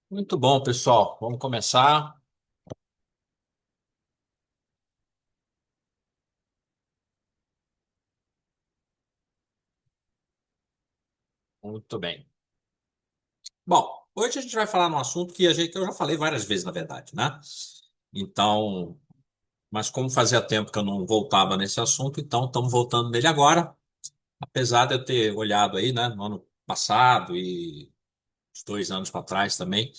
Muito bom, pessoal. Vamos começar. Muito bem. Bom, hoje a gente vai falar num assunto que eu já falei várias vezes, na verdade, né? Então, mas como fazia tempo que eu não voltava nesse assunto, então estamos voltando nele agora, apesar de eu ter olhado aí, né, no ano passado e uns 2 anos para trás também,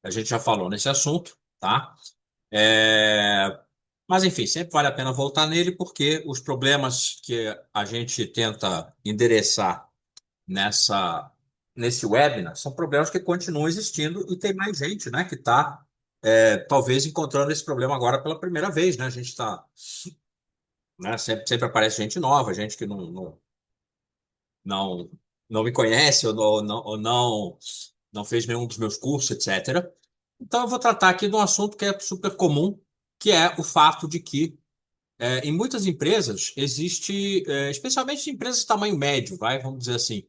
a gente já falou nesse assunto, tá? É, Mas enfim, sempre vale a pena voltar nele porque os problemas que a gente tenta endereçar nessa nesse webinar são problemas que continuam existindo e tem mais gente, né, que está talvez encontrando esse problema agora pela primeira vez, né? A gente está, né, sempre aparece gente nova, gente que não, não me conhece ou não fez nenhum dos meus cursos, etc. Então eu vou tratar aqui de um assunto que é super comum, que é o fato de que em muitas empresas existe, especialmente em empresas de tamanho médio, vamos dizer assim,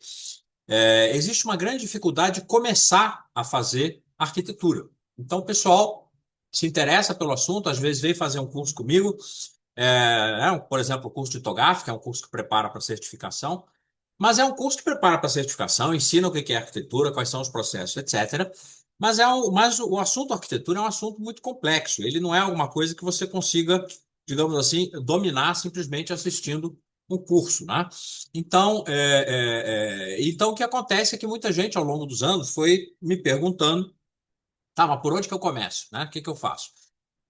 existe uma grande dificuldade de começar a fazer arquitetura. Então, o pessoal se interessa pelo assunto, às vezes vem fazer um curso comigo, por exemplo, o curso de TOGAF, que é um curso que prepara para certificação, mas é um curso que prepara para certificação, ensina o que é arquitetura, quais são os processos, etc. Mas o assunto arquitetura é um assunto muito complexo. Ele não é alguma coisa que você consiga, digamos assim, dominar simplesmente assistindo um curso, né? Então, o que acontece é que muita gente ao longo dos anos foi me perguntando, tá, mas por onde que eu começo, né? O que que eu faço?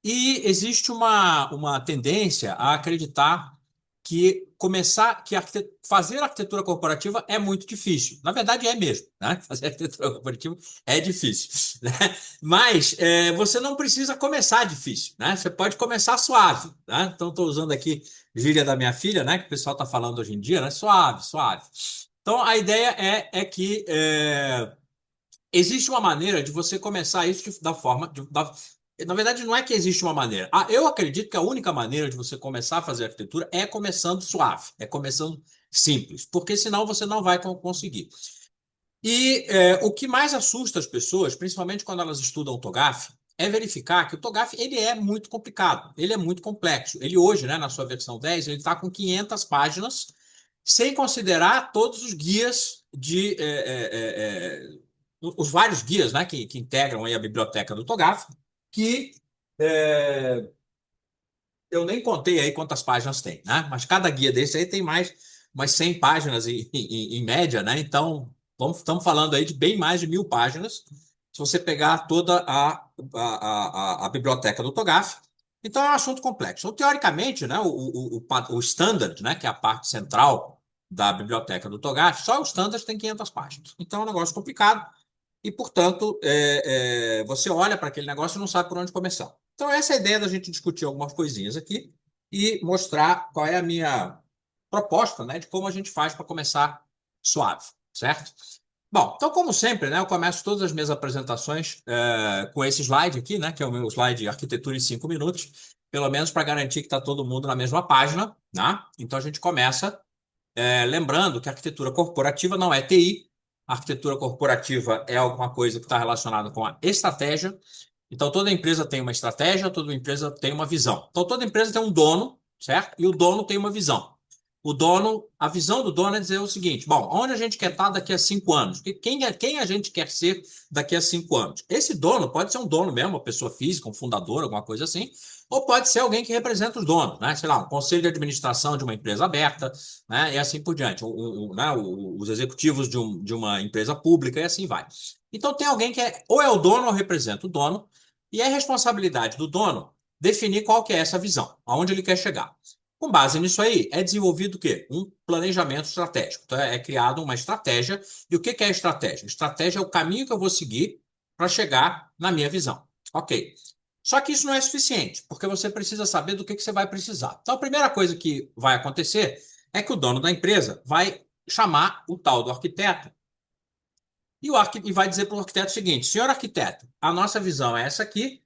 E existe uma tendência a acreditar que fazer arquitetura corporativa é muito difícil. Na verdade, é mesmo, né? Fazer arquitetura corporativa é difícil, né? Mas você não precisa começar difícil, né? Você pode começar suave, né? Então, estou usando aqui gíria da minha filha, né? Que o pessoal está falando hoje em dia, né? Suave, suave. Então, a ideia é que existe uma maneira de você começar isso da forma. Na verdade, não é que existe uma maneira. Eu acredito que a única maneira de você começar a fazer arquitetura é começando suave, é começando simples, porque senão você não vai conseguir. E o que mais assusta as pessoas, principalmente quando elas estudam o TOGAF, é verificar que o TOGAF ele é muito complicado, ele é muito complexo. Ele hoje, né, na sua versão 10, ele está com 500 páginas, sem considerar todos os guias os vários guias, né, que integram aí a biblioteca do TOGAF, que é, eu nem contei aí quantas páginas tem, né? Mas cada guia desse aí tem mais umas 100 páginas em média, né? Então, estamos falando aí de bem mais de 1.000 páginas, se você pegar toda a biblioteca do TOGAF. Então, é um assunto complexo. Então, teoricamente, né, o standard, né, que é a parte central da biblioteca do TOGAF, só o standard tem 500 páginas. Então, é um negócio complicado e, portanto, você olha para aquele negócio e não sabe por onde começar. Então, essa é a ideia da gente discutir algumas coisinhas aqui e mostrar qual é a minha proposta, né, de como a gente faz para começar suave, certo? Bom, então, como sempre, né, eu começo todas as minhas apresentações com esse slide aqui, né, que é o meu slide Arquitetura em 5 minutos, pelo menos para garantir que está todo mundo na mesma página, né? Então, a gente começa lembrando que a arquitetura corporativa não é TI. A arquitetura corporativa é alguma coisa que está relacionada com a estratégia. Então, toda empresa tem uma estratégia, toda empresa tem uma visão. Então, toda empresa tem um dono, certo? E o dono tem uma visão. A visão do dono é dizer o seguinte: bom, onde a gente quer estar daqui a 5 anos? Quem a gente quer ser daqui a 5 anos? Esse dono pode ser um dono mesmo, uma pessoa física, um fundador, alguma coisa assim, ou pode ser alguém que representa os donos, né? Sei lá, um conselho de administração de uma empresa aberta, né? E assim por diante, né? Os executivos de uma empresa pública e assim vai. Então tem alguém que ou é o dono ou representa o dono, e é responsabilidade do dono definir qual que é essa visão, aonde ele quer chegar. Com base nisso aí, é desenvolvido o quê? Um planejamento estratégico. Então, é criado uma estratégia. E o que que é estratégia? Estratégia é o caminho que eu vou seguir para chegar na minha visão. Ok. Só que isso não é suficiente, porque você precisa saber do que você vai precisar. Então, a primeira coisa que vai acontecer é que o dono da empresa vai chamar o tal do arquiteto e vai dizer para o arquiteto o seguinte: senhor arquiteto, a nossa visão é essa aqui,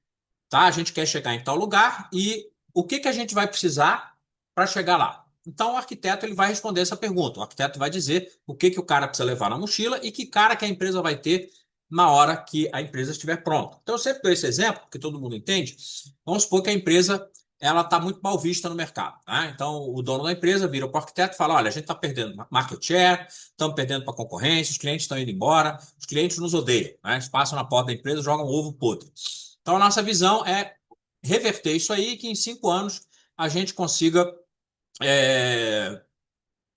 tá? A gente quer chegar em tal lugar e o que que a gente vai precisar para chegar lá? Então, o arquiteto ele vai responder essa pergunta. O arquiteto vai dizer o que que o cara precisa levar na mochila e que cara que a empresa vai ter na hora que a empresa estiver pronta. Então, eu sempre dou esse exemplo, porque todo mundo entende. Vamos supor que a empresa ela está muito mal vista no mercado. Né? Então, o dono da empresa vira para o arquiteto e fala: olha, a gente está perdendo market share, estamos perdendo para a concorrência, os clientes estão indo embora, os clientes nos odeiam. Né? Eles passam na porta da empresa e jogam ovo podre. Então, a nossa visão é reverter isso aí e que em 5 anos a gente consiga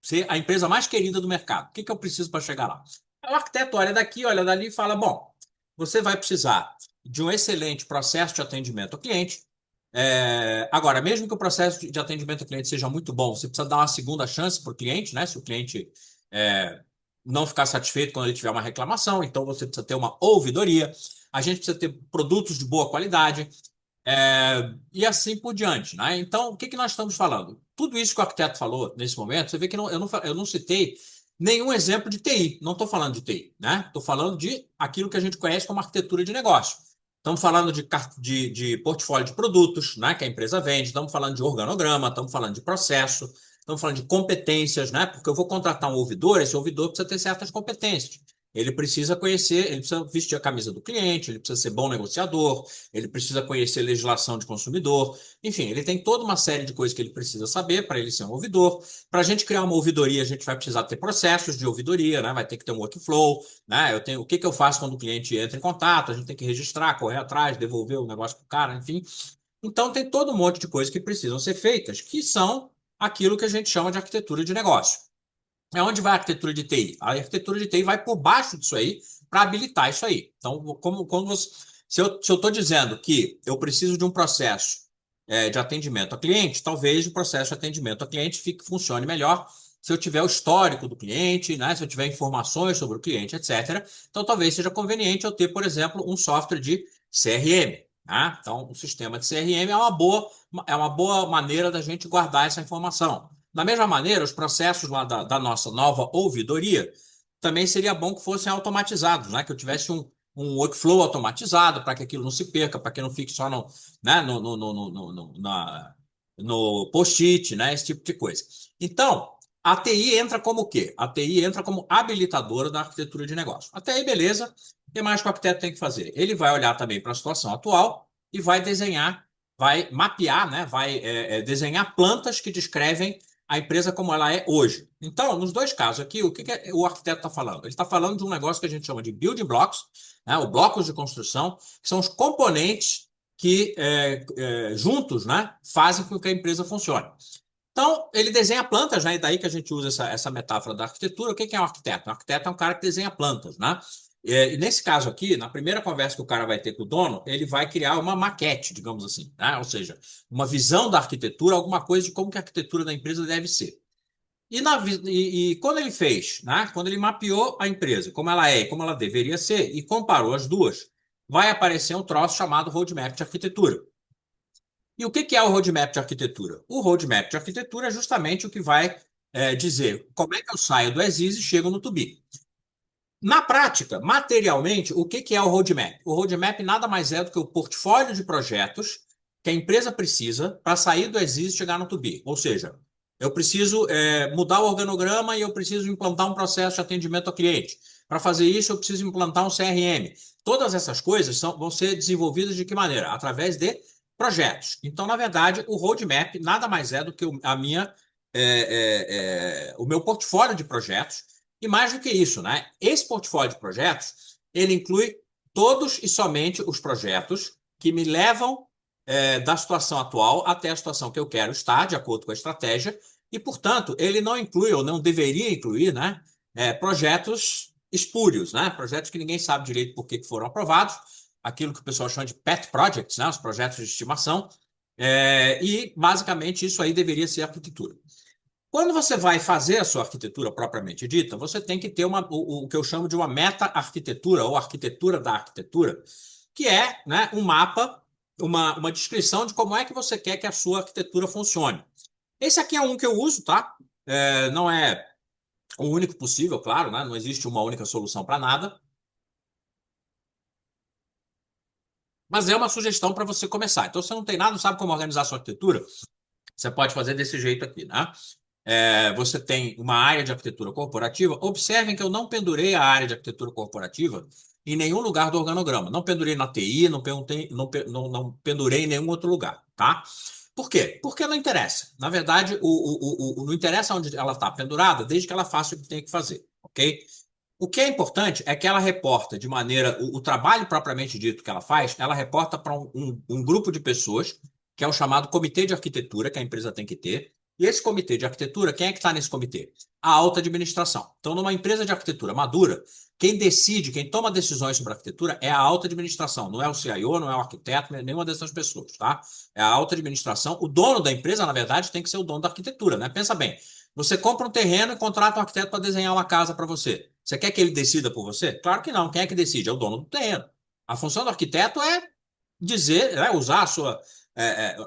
ser a empresa mais querida do mercado. O que que eu preciso para chegar lá? O arquiteto olha daqui, olha dali e fala: bom, você vai precisar de um excelente processo de atendimento ao cliente. Agora, mesmo que o processo de atendimento ao cliente seja muito bom, você precisa dar uma segunda chance para o cliente, né? Se o cliente não ficar satisfeito quando ele tiver uma reclamação, então você precisa ter uma ouvidoria. A gente precisa ter produtos de boa qualidade. E assim por diante, né? Então, o que que nós estamos falando? Tudo isso que o arquiteto falou nesse momento, você vê que eu não citei nenhum exemplo de TI. Não estou falando de TI, né? Estou falando de aquilo que a gente conhece como arquitetura de negócio. Estamos falando de portfólio de produtos, né? Que a empresa vende. Estamos falando de organograma, estamos falando de processo, estamos falando de competências, né? Porque eu vou contratar um ouvidor, esse ouvidor precisa ter certas competências. Ele precisa conhecer, ele precisa vestir a camisa do cliente, ele precisa ser bom negociador, ele precisa conhecer legislação de consumidor, enfim, ele tem toda uma série de coisas que ele precisa saber para ele ser um ouvidor. Para a gente criar uma ouvidoria, a gente vai precisar ter processos de ouvidoria, né? Vai ter que ter um workflow, né? O que que eu faço quando o cliente entra em contato? A gente tem que registrar, correr atrás, devolver o negócio para o cara, enfim. Então, tem todo um monte de coisas que precisam ser feitas, que são aquilo que a gente chama de arquitetura de negócio. É onde vai a arquitetura de TI? A arquitetura de TI vai por baixo disso aí para habilitar isso aí. Então, se eu estou dizendo que eu preciso de um processo de atendimento a cliente, talvez o processo de atendimento a cliente funcione melhor se eu tiver o histórico do cliente, né? Se eu tiver informações sobre o cliente, etc. Então, talvez seja conveniente eu ter, por exemplo, um software de CRM. Né? Então, um sistema de CRM é uma boa maneira da gente guardar essa informação. Da mesma maneira, os processos lá da nossa nova ouvidoria também seria bom que fossem automatizados, né? Que eu tivesse um workflow automatizado para que aquilo não se perca, para que não fique só né? No post-it, né? Esse tipo de coisa. Então, a TI entra como o quê? A TI entra como habilitadora da arquitetura de negócio. Até aí, beleza. O que mais que o arquiteto tem que fazer? Ele vai olhar também para a situação atual e vai desenhar, vai mapear, né? Vai desenhar plantas que descrevem a empresa como ela é hoje. Então, nos dois casos aqui, o que que o arquiteto está falando? Ele está falando de um negócio que a gente chama de building blocks, né, ou blocos de construção, que são os componentes que juntos, né, fazem com que a empresa funcione. Então, ele desenha plantas, né? E daí que a gente usa essa metáfora da arquitetura. O que é um arquiteto? Um arquiteto é um cara que desenha plantas, né? E nesse caso aqui, na primeira conversa que o cara vai ter com o dono, ele vai criar uma maquete, digamos assim, né? Ou seja, uma visão da arquitetura, alguma coisa de como que a arquitetura da empresa deve ser. E quando ele fez, né? Quando ele mapeou a empresa, como ela é e como ela deveria ser, e comparou as duas, vai aparecer um troço chamado roadmap de arquitetura. E o que é o roadmap de arquitetura? O roadmap de arquitetura é justamente o que vai dizer como é que eu saio do as is e chego no to be. Na prática, materialmente, o que é o roadmap? O roadmap nada mais é do que o portfólio de projetos que a empresa precisa para sair do as is e chegar no to be. Ou seja, eu preciso mudar o organograma e eu preciso implantar um processo de atendimento ao cliente. Para fazer isso, eu preciso implantar um CRM. Todas essas coisas vão ser desenvolvidas de que maneira? Através de projetos. Então, na verdade, o roadmap nada mais é do que o meu portfólio de projetos. E mais do que isso, né? Esse portfólio de projetos, ele inclui todos e somente os projetos que me levam da situação atual até a situação que eu quero estar, de acordo com a estratégia, e, portanto, ele não inclui, ou não deveria incluir, né, projetos espúrios, né? Projetos que ninguém sabe direito por que foram aprovados, aquilo que o pessoal chama de pet projects, né? Os projetos de estimação, e, basicamente, isso aí deveria ser arquitetura. Quando você vai fazer a sua arquitetura propriamente dita, você tem que ter o que eu chamo de uma meta-arquitetura, ou arquitetura da arquitetura, que é, né, um mapa, uma descrição de como é que você quer que a sua arquitetura funcione. Esse aqui é um que eu uso, tá? Não é o único possível, claro, né? Não existe uma única solução para nada, mas é uma sugestão para você começar. Então, se você não tem nada, não sabe como organizar a sua arquitetura, você pode fazer desse jeito aqui, né? Você tem uma área de arquitetura corporativa. Observem que eu não pendurei a área de arquitetura corporativa em nenhum lugar do organograma. Não pendurei na TI, não pendurei em nenhum outro lugar, tá? Por quê? Porque não interessa. Na verdade, não interessa onde ela está pendurada, desde que ela faça o que tem que fazer, ok? O que é importante é que ela reporta de maneira. O trabalho propriamente dito que ela faz, ela reporta para um grupo de pessoas, que é o chamado Comitê de Arquitetura, que a empresa tem que ter. E esse comitê de arquitetura, quem é que está nesse comitê? A alta administração. Então, numa empresa de arquitetura madura, quem decide, quem toma decisões sobre arquitetura é a alta administração, não é o CIO, não é o arquiteto, nenhuma dessas pessoas, tá? É a alta administração. O dono da empresa, na verdade, tem que ser o dono da arquitetura, né? Pensa bem. Você compra um terreno e contrata um arquiteto para desenhar uma casa para você. Você quer que ele decida por você? Claro que não. Quem é que decide? É o dono do terreno. A função do arquiteto é dizer, né, usar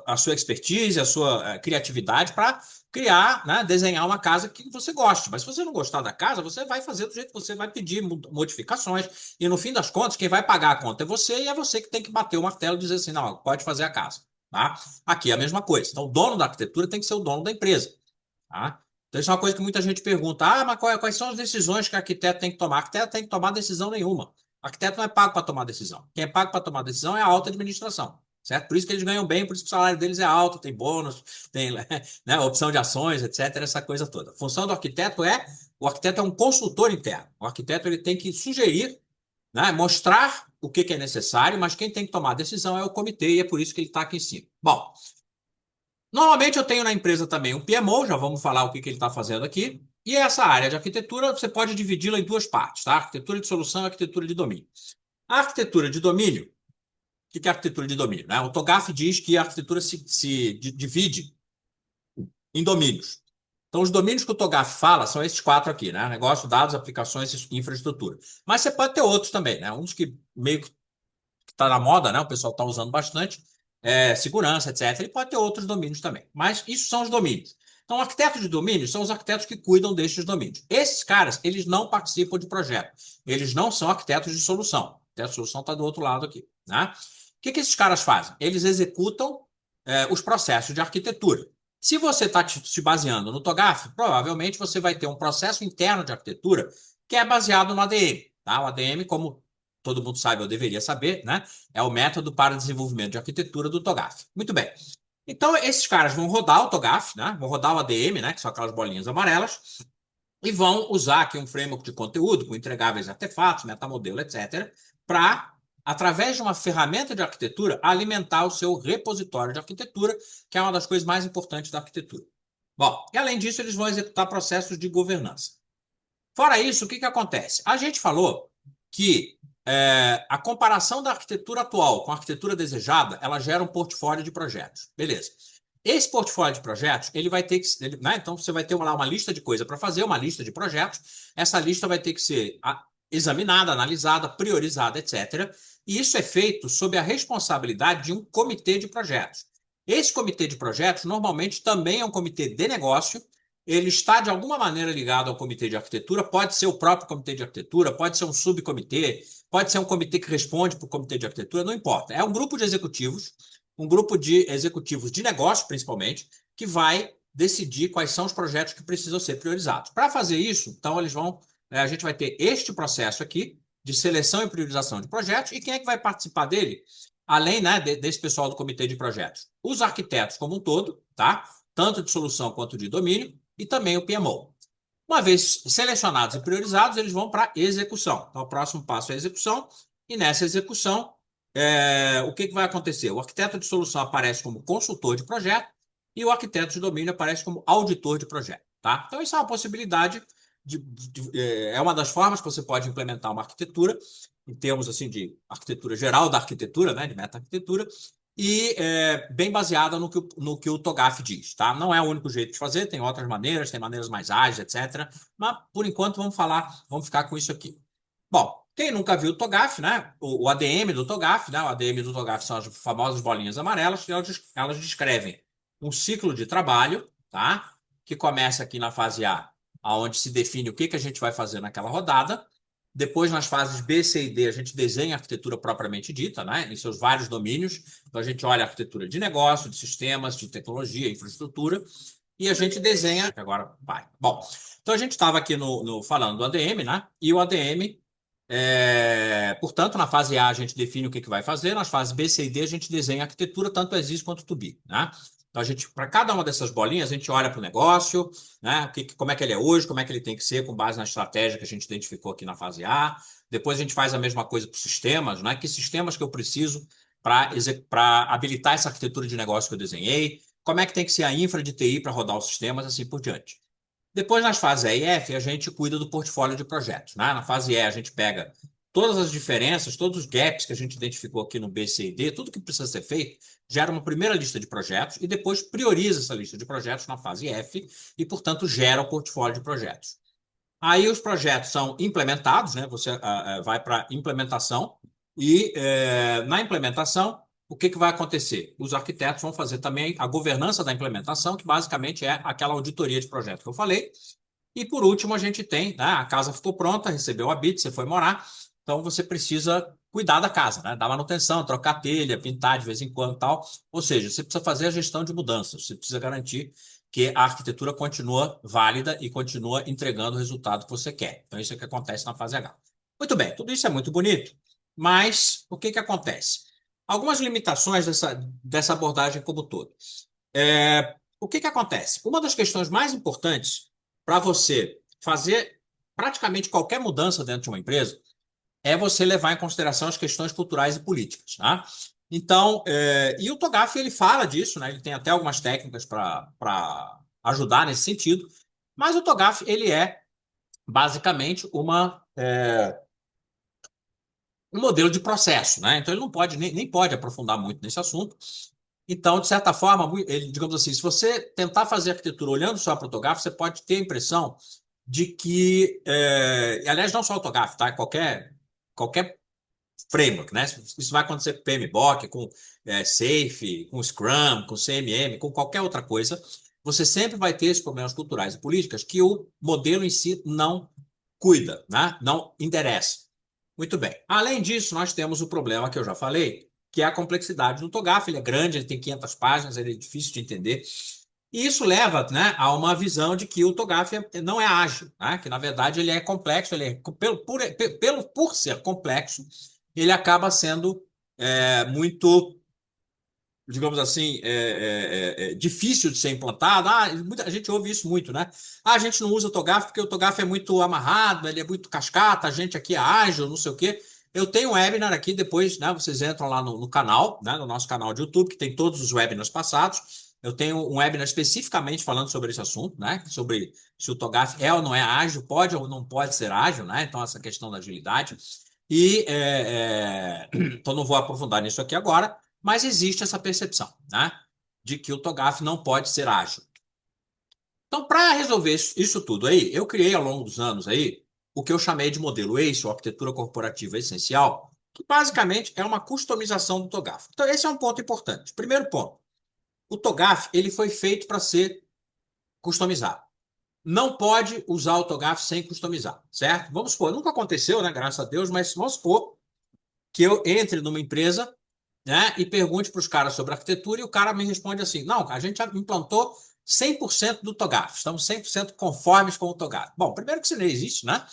a sua expertise, a sua criatividade para criar, né, desenhar uma casa que você goste. Mas se você não gostar da casa, você vai fazer do jeito que você vai pedir modificações. E no fim das contas, quem vai pagar a conta é você e é você que tem que bater o martelo e dizer assim, não, pode fazer a casa. Tá? Aqui é a mesma coisa. Então, o dono da arquitetura tem que ser o dono da empresa. Tá? Então, isso é uma coisa que muita gente pergunta: mas quais são as decisões que o arquiteto tem que tomar? O arquiteto tem que tomar decisão nenhuma. O arquiteto não é pago para tomar decisão. Quem é pago para tomar decisão é a alta administração. Certo? Por isso que eles ganham bem, por isso que o salário deles é alto, tem bônus, tem né, opção de ações, etc., essa coisa toda. A função do arquiteto o arquiteto é um consultor interno. O arquiteto ele tem que sugerir, né, mostrar o que é necessário, mas quem tem que tomar a decisão é o comitê, e é por isso que ele está aqui em cima. Bom, normalmente eu tenho na empresa também um PMO, já vamos falar o que ele está fazendo aqui. E essa área de arquitetura, você pode dividi-la em duas partes, tá? Arquitetura de solução e arquitetura de domínio. A arquitetura de domínio, o que é arquitetura de domínio, né? O TOGAF diz que a arquitetura se divide em domínios. Então, os domínios que o TOGAF fala são esses quatro aqui, né? Negócio, dados, aplicações e infraestrutura. Mas você pode ter outros também, né? Um dos que meio que está na moda, né? O pessoal está usando bastante, segurança, etc. Ele pode ter outros domínios também. Mas isso são os domínios. Então, arquitetos de domínio são os arquitetos que cuidam destes domínios. Esses caras, eles não participam de projeto. Eles não são arquitetos de solução. O arquiteto de solução está do outro lado aqui, né? O que esses caras fazem? Eles executam os processos de arquitetura. Se você está se baseando no TOGAF, provavelmente você vai ter um processo interno de arquitetura que é baseado no ADM. Tá? O ADM, como todo mundo sabe, eu deveria saber, né? É o método para desenvolvimento de arquitetura do TOGAF. Muito bem. Então, esses caras vão rodar o TOGAF, né? Vão rodar o ADM, né? Que são aquelas bolinhas amarelas, e vão usar aqui um framework de conteúdo com entregáveis artefatos, metamodelo, etc., para, através de uma ferramenta de arquitetura, alimentar o seu repositório de arquitetura, que é uma das coisas mais importantes da arquitetura. Bom, e além disso, eles vão executar processos de governança. Fora isso, o que acontece? A gente falou que a comparação da arquitetura atual com a arquitetura desejada, ela gera um portfólio de projetos. Beleza. Esse portfólio de projetos, ele vai ter que, né? Então você vai ter lá uma lista de coisa para fazer, uma lista de projetos. Essa lista vai ter que ser examinada, analisada, priorizada, etc. E isso é feito sob a responsabilidade de um comitê de projetos. Esse comitê de projetos normalmente também é um comitê de negócio. Ele está de alguma maneira ligado ao comitê de arquitetura, pode ser o próprio comitê de arquitetura, pode ser um subcomitê, pode ser um comitê que responde para o comitê de arquitetura, não importa. É um grupo de executivos, um grupo de executivos de negócio, principalmente, que vai decidir quais são os projetos que precisam ser priorizados. Para fazer isso, então, a gente vai ter este processo aqui de seleção e priorização de projetos, e quem é que vai participar dele? Além, né, desse pessoal do comitê de projetos, os arquitetos como um todo, tá? Tanto de solução quanto de domínio, e também o PMO. Uma vez selecionados e priorizados, eles vão para a execução. Então, o próximo passo é a execução, e nessa execução, o que vai acontecer? O arquiteto de solução aparece como consultor de projeto e o arquiteto de domínio aparece como auditor de projeto. Tá? Então, isso é uma possibilidade, é uma das formas que você pode implementar uma arquitetura, em termos assim, de arquitetura geral da arquitetura, né, de meta-arquitetura, e bem baseada no que o TOGAF diz. Tá? Não é o único jeito de fazer, tem outras maneiras, tem maneiras mais ágeis, etc. Mas, por enquanto, vamos ficar com isso aqui. Bom, quem nunca viu o TOGAF, né? O ADM do TOGAF, né? O ADM do TOGAF são as famosas bolinhas amarelas, que elas descrevem um ciclo de trabalho, tá? Que começa aqui na fase A, onde se define o que a gente vai fazer naquela rodada. Depois, nas fases B, C e D, a gente desenha a arquitetura propriamente dita, né? Em seus vários domínios. Então, a gente olha a arquitetura de negócio, de sistemas, de tecnologia, infraestrutura, e a gente desenha. Agora vai. Bom, então a gente estava aqui falando do ADM, né? E o ADM Portanto, na fase A a gente define o que vai fazer, nas fases B, C e D a gente desenha a arquitetura, tanto as is quanto to be, né? Então, para cada uma dessas bolinhas, a gente olha para o negócio, né? Como é que ele é hoje, como é que ele tem que ser, com base na estratégia que a gente identificou aqui na fase A. Depois a gente faz a mesma coisa para os sistemas, né? Que sistemas que eu preciso para habilitar essa arquitetura de negócio que eu desenhei, como é que tem que ser a infra de TI para rodar os sistemas, assim por diante. Depois, nas fases E e F, a gente cuida do portfólio de projetos, né? Na fase E, a gente pega todas as diferenças, todos os gaps que a gente identificou aqui no B, C e D, tudo que precisa ser feito, gera uma primeira lista de projetos e depois prioriza essa lista de projetos na fase F e, portanto, gera o portfólio de projetos. Aí os projetos são implementados, né? Você vai para implementação e na implementação, o que vai acontecer? Os arquitetos vão fazer também a governança da implementação, que basicamente é aquela auditoria de projeto que eu falei. E por último, a gente tem, né, a casa ficou pronta, recebeu a BIT, você foi morar, então você precisa cuidar da casa, né? Dar manutenção, trocar telha, pintar de vez em quando e tal. Ou seja, você precisa fazer a gestão de mudanças, você precisa garantir que a arquitetura continua válida e continua entregando o resultado que você quer. Então, isso é o que acontece na fase H. Muito bem, tudo isso é muito bonito, mas o que acontece? Algumas limitações dessa abordagem como todo. O que acontece? Uma das questões mais importantes para você fazer praticamente qualquer mudança dentro de uma empresa é você levar em consideração as questões culturais e políticas, tá? Então, e o TOGAF ele fala disso, né? Ele tem até algumas técnicas para ajudar nesse sentido, mas o TOGAF ele é basicamente um modelo de processo, né? Então ele não pode nem pode aprofundar muito nesse assunto. Então, de certa forma, ele, digamos assim, se você tentar fazer arquitetura olhando só para o TOGAF, você pode ter a impressão de que, aliás, não só o TOGAF, tá? Qualquer framework, né? Isso vai acontecer com PMBOK, com Safe, com Scrum, com CMM, com qualquer outra coisa. Você sempre vai ter esses problemas culturais e políticas que o modelo em si não cuida, né? Não endereça. Muito bem. Além disso, nós temos o problema que eu já falei, que é a complexidade do TOGAF. Ele é grande, ele tem 500 páginas, ele é difícil de entender. E isso leva, né, a uma visão de que o TOGAF não é ágil, né? Que na verdade ele é complexo, por ser complexo, ele acaba sendo muito, digamos assim, difícil de ser implantado. A gente ouve isso muito, né? A gente não usa o TOGAF porque o TOGAF é muito amarrado, ele é muito cascata, a gente aqui é ágil, não sei o quê. Eu tenho um webinar aqui, depois, né, vocês entram lá no canal, né, no nosso canal de YouTube, que tem todos os webinars passados. Eu tenho um webinar especificamente falando sobre esse assunto, né? Sobre se o TOGAF é ou não é ágil, pode ou não pode ser ágil, né? Então, essa questão da agilidade. Então, não vou aprofundar nisso aqui agora, mas existe essa percepção, né? De que o TOGAF não pode ser ágil. Então, para resolver isso tudo aí, eu criei ao longo dos anos aí o que eu chamei de modelo ACE, ou Arquitetura Corporativa Essencial, que basicamente é uma customização do TOGAF. Então, esse é um ponto importante. Primeiro ponto. O TOGAF ele foi feito para ser customizado. Não pode usar o TOGAF sem customizar, certo? Vamos supor, nunca aconteceu, né? Graças a Deus, mas vamos supor que eu entre numa empresa, né, e pergunte para os caras sobre arquitetura e o cara me responde assim: não, a gente já implantou 100% do TOGAF, estamos 100% conformes com o TOGAF. Bom, primeiro que isso não existe, né?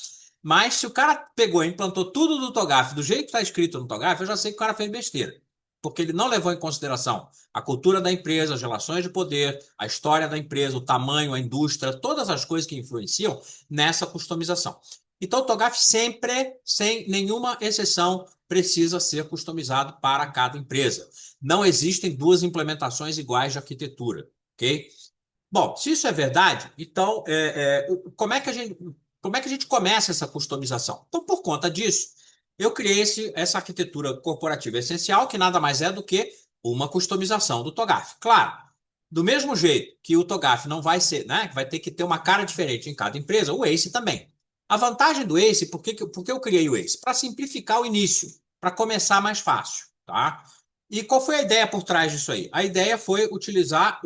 Mas se o cara pegou e implantou tudo do TOGAF do jeito que está escrito no TOGAF, eu já sei que o cara fez besteira. Porque ele não levou em consideração a cultura da empresa, as relações de poder, a história da empresa, o tamanho, a indústria, todas as coisas que influenciam nessa customização. Então, o TOGAF sempre, sem nenhuma exceção, precisa ser customizado para cada empresa. Não existem duas implementações iguais de arquitetura, ok? Bom, se isso é verdade, então como é que a gente começa essa customização? Então, por conta disso, eu criei essa arquitetura corporativa essencial, que nada mais é do que uma customização do TOGAF. Claro, do mesmo jeito que o TOGAF não vai ser, né, que vai ter que ter uma cara diferente em cada empresa, o ACE também. A vantagem do ACE, por que eu criei o ACE? Para simplificar o início, para começar mais fácil, tá? E qual foi a ideia por trás disso aí? A ideia foi utilizar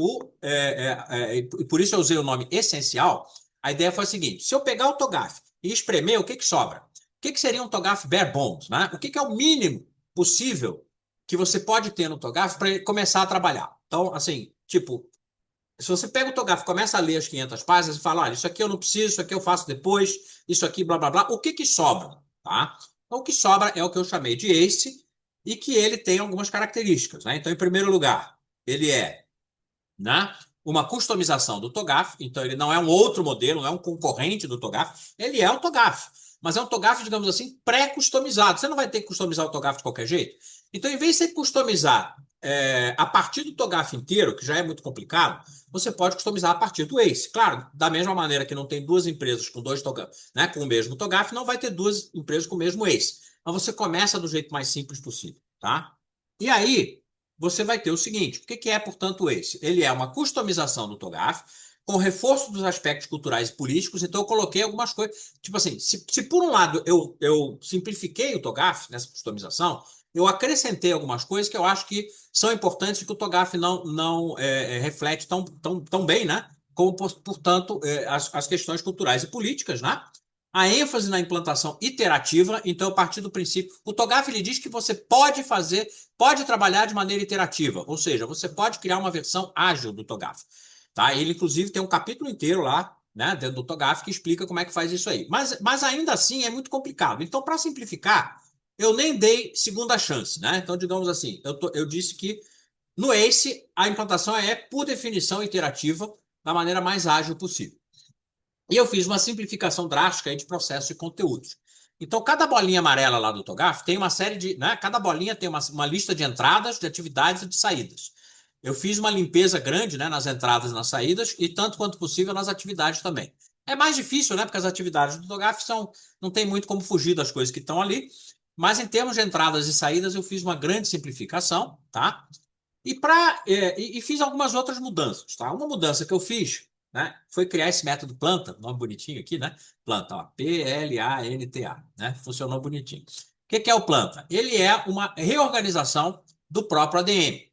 e por isso eu usei o nome essencial. A ideia foi a seguinte: se eu pegar o TOGAF e espremer, o que sobra? O que seria um TOGAF bare bones, né? O que é o mínimo possível que você pode ter no TOGAF para começar a trabalhar? Então, assim, tipo, se você pega o TOGAF, começa a ler as 500 páginas e fala: olha, isso aqui eu não preciso, isso aqui eu faço depois, isso aqui, blá, blá, blá. O que sobra? Tá? Então, o que sobra é o que eu chamei de ACE e que ele tem algumas características, né? Então, em primeiro lugar, ele é, né, uma customização do TOGAF, então ele não é um outro modelo, não é um concorrente do TOGAF, ele é o TOGAF, mas é um TOGAF, digamos assim, pré-customizado. Você não vai ter que customizar o TOGAF de qualquer jeito. Então, em vez de você customizar a partir do TOGAF inteiro, que já é muito complicado, você pode customizar a partir do ACE. Claro, da mesma maneira que não tem duas empresas com dois TOGAF, né, com o mesmo TOGAF, não vai ter duas empresas com o mesmo ACE. Mas você começa do jeito mais simples possível, tá? E aí, você vai ter o seguinte: o que é, portanto, esse? Ele é uma customização do TOGAF com reforço dos aspectos culturais e políticos. Então, eu coloquei algumas coisas. Tipo assim, se por um lado eu simplifiquei o TOGAF nessa customização, eu acrescentei algumas coisas que eu acho que são importantes e que o TOGAF não reflete tão bem, né? Como, portanto, as questões culturais e políticas, né? A ênfase na implantação iterativa. Então, a partir do princípio, o TOGAF ele diz que você pode trabalhar de maneira iterativa, ou seja, você pode criar uma versão ágil do TOGAF. Tá? Ele, inclusive, tem um capítulo inteiro lá, né, dentro do TOGAF que explica como é que faz isso aí. Mas ainda assim é muito complicado. Então, para simplificar, eu nem dei segunda chance. Né? Então, digamos assim, eu disse que no ACE a implantação é, por definição, iterativa, da maneira mais ágil possível. E eu fiz uma simplificação drástica aí de processo e conteúdos. Então, cada bolinha amarela lá do TOGAF tem uma série de, né, cada bolinha tem uma lista de entradas, de atividades e de saídas. Eu fiz uma limpeza grande, né, nas entradas e nas saídas e tanto quanto possível nas atividades também. É mais difícil, né, porque as atividades do TOGAF não tem muito como fugir das coisas que estão ali, mas em termos de entradas e saídas eu fiz uma grande simplificação, tá? E fiz algumas outras mudanças, tá? Uma mudança que eu fiz, né, foi criar esse método planta, nome bonitinho aqui, né? Planta, ó, Planta, né? Funcionou bonitinho. O que é o planta? Ele é uma reorganização do próprio ADM.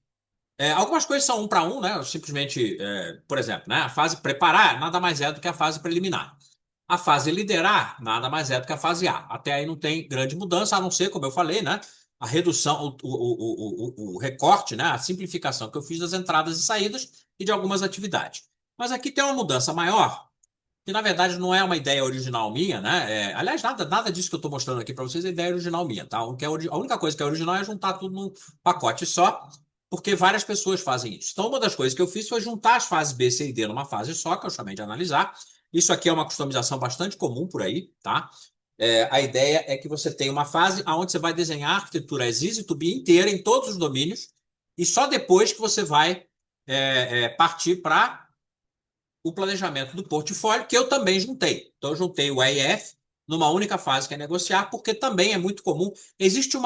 Algumas coisas são um para um, né? Simplesmente, por exemplo, né? A fase preparar nada mais é do que a fase preliminar. A fase liderar nada mais é do que a fase A. Até aí não tem grande mudança, a não ser, como eu falei, né? A redução, o recorte, né? A simplificação que eu fiz das entradas e saídas e de algumas atividades. Mas aqui tem uma mudança maior, que na verdade não é uma ideia original minha, né? Aliás, nada disso que eu estou mostrando aqui para vocês é ideia original minha, tá? A única coisa que é original é juntar tudo num pacote só, porque várias pessoas fazem isso. Então, uma das coisas que eu fiz foi juntar as fases B, C e D numa fase só, que eu chamei de analisar. Isso aqui é uma customização bastante comum por aí, tá? A ideia é que você tem uma fase onde você vai desenhar a arquitetura as easy to be inteira em todos os domínios, e só depois que você vai partir para o planejamento do portfólio, que eu também juntei. Então, eu juntei o EIF numa única fase, que é negociar, porque também é muito comum. Existe